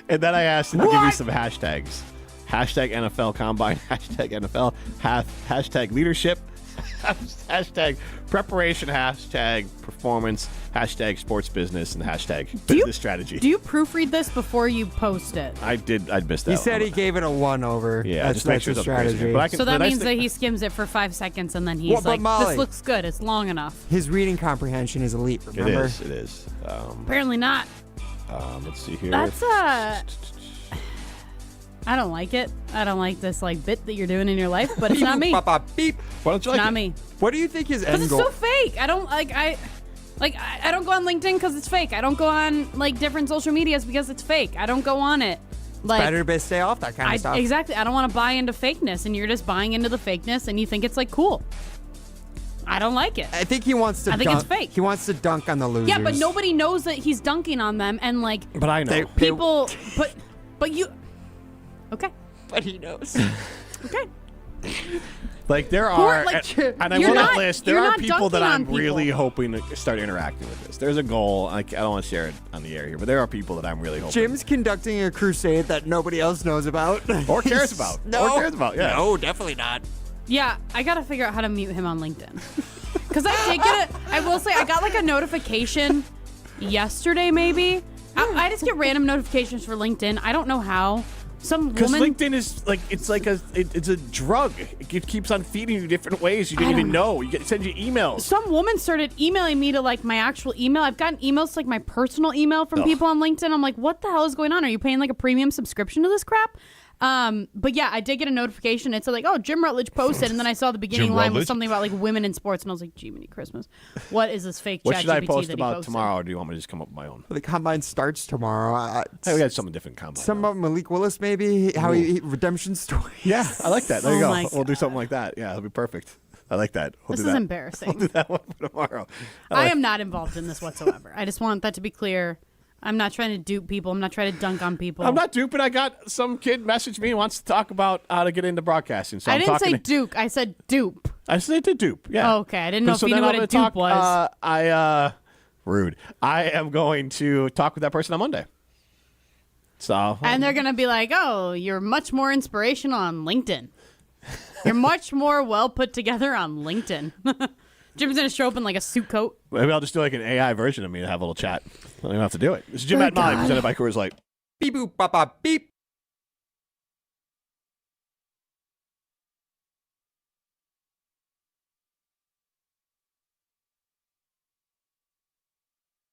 S6: And then I asked him to give me some hashtags. Hashtag NFL Combine, hashtag NFL, hashtag leadership, hashtag preparation, hashtag performance, hashtag sports business, and hashtag business strategy.
S5: Do you proofread this before you post it?
S6: I did. I missed that.
S7: He said he gave it a 1 over.
S6: Yeah, just make sure it's
S7: strategy.
S5: So that means that he skims it for 5 seconds and then he's like, Molly, this looks good. It's long enough.
S7: His reading comprehension is elite, remember?
S6: It is.
S5: Apparently not.
S6: Let's see here.
S5: That's I don't like it. I don't like this bit that you're doing in your life, but it's not me.
S7: Beep.
S6: Why don't you like
S5: not
S6: it?
S5: me.
S7: What do you think his end goal?
S5: Because it's so fake. I don't I don't go on LinkedIn because it's fake. I don't go on different social medias because it's fake. I don't go on it Like,
S7: better to stay off that kind of stuff.
S5: Exactly. I don't want to buy into fakeness, and you're just buying into the fakeness, and you think it's like cool. I don't like it.
S7: I think he wants to.
S5: I think it's fake.
S7: He wants to dunk on the losers.
S5: Yeah, but nobody knows that he's dunking on them, and like.
S6: But I know.
S5: People, but you. Okay.
S7: But he knows.
S5: Okay.
S6: Like there are, and I will not list. There are people that I'm
S5: people.
S6: really hoping to start interacting with this. There's a goal. I don't want to share it on the air here, but there are people that I'm really hoping.
S7: Jim's conducting a crusade that nobody else knows about
S6: or cares about.
S7: No,
S6: or cares about. Yeah.
S7: No, definitely not.
S5: Yeah, I gotta figure out how to mute him on LinkedIn. Because I did get I will say I got like a notification yesterday, maybe. I just get random notifications for LinkedIn. I don't know how. Some
S6: Because
S5: woman.
S6: LinkedIn is like it's a drug. It keeps on feeding you different ways you didn't even know. It sends you emails.
S5: Some woman started emailing me to like my actual email. I've gotten emails to like my personal email from people on LinkedIn. I'm like, what the hell is going on? Are you paying like a premium subscription to this crap? But yeah, I did get a notification. It said like, oh, Jim Rutledge posted, and then I saw the beginning line was something about like women in sports, and I was like, Jiminy Christmas, what is this fake?
S6: What
S5: chat
S6: should I
S5: GPT
S6: post
S5: that he
S6: about
S5: posted?
S6: tomorrow, or do you want me to just come up with my own?
S7: The combine starts tomorrow.
S6: Hey, we got something different combine.
S7: Some about Malik Willis, maybe how he redemption story.
S6: Yeah, I like that. There you
S5: Oh
S6: go. We'll do something like that. Yeah, it'll be perfect. I like that.
S5: This is embarrassing.
S6: We'll do that one for tomorrow.
S5: I am not involved in this whatsoever. I just want that to be clear. I'm not trying to dupe people. I'm not trying to dunk on people.
S6: I'm not duping. I got some kid message me and wants to talk about how to get into broadcasting. So
S5: I didn't say duke. I said dupe.
S6: I said to dupe. Yeah.
S5: Oh, okay. I didn't know if you knew what a dupe was.
S6: Rude. I am going to talk with that person on Monday. So.
S5: And they're going to be like, oh, you're much more inspirational on LinkedIn. You're much more well put together on LinkedIn. Jim's going to show up in like a suit coat.
S6: Maybe I'll just do like an AI version of me and have a little chat. I don't even have to do it. This is Jim at Molly, presented by Coors Light.
S7: Beep boop bop bop beep.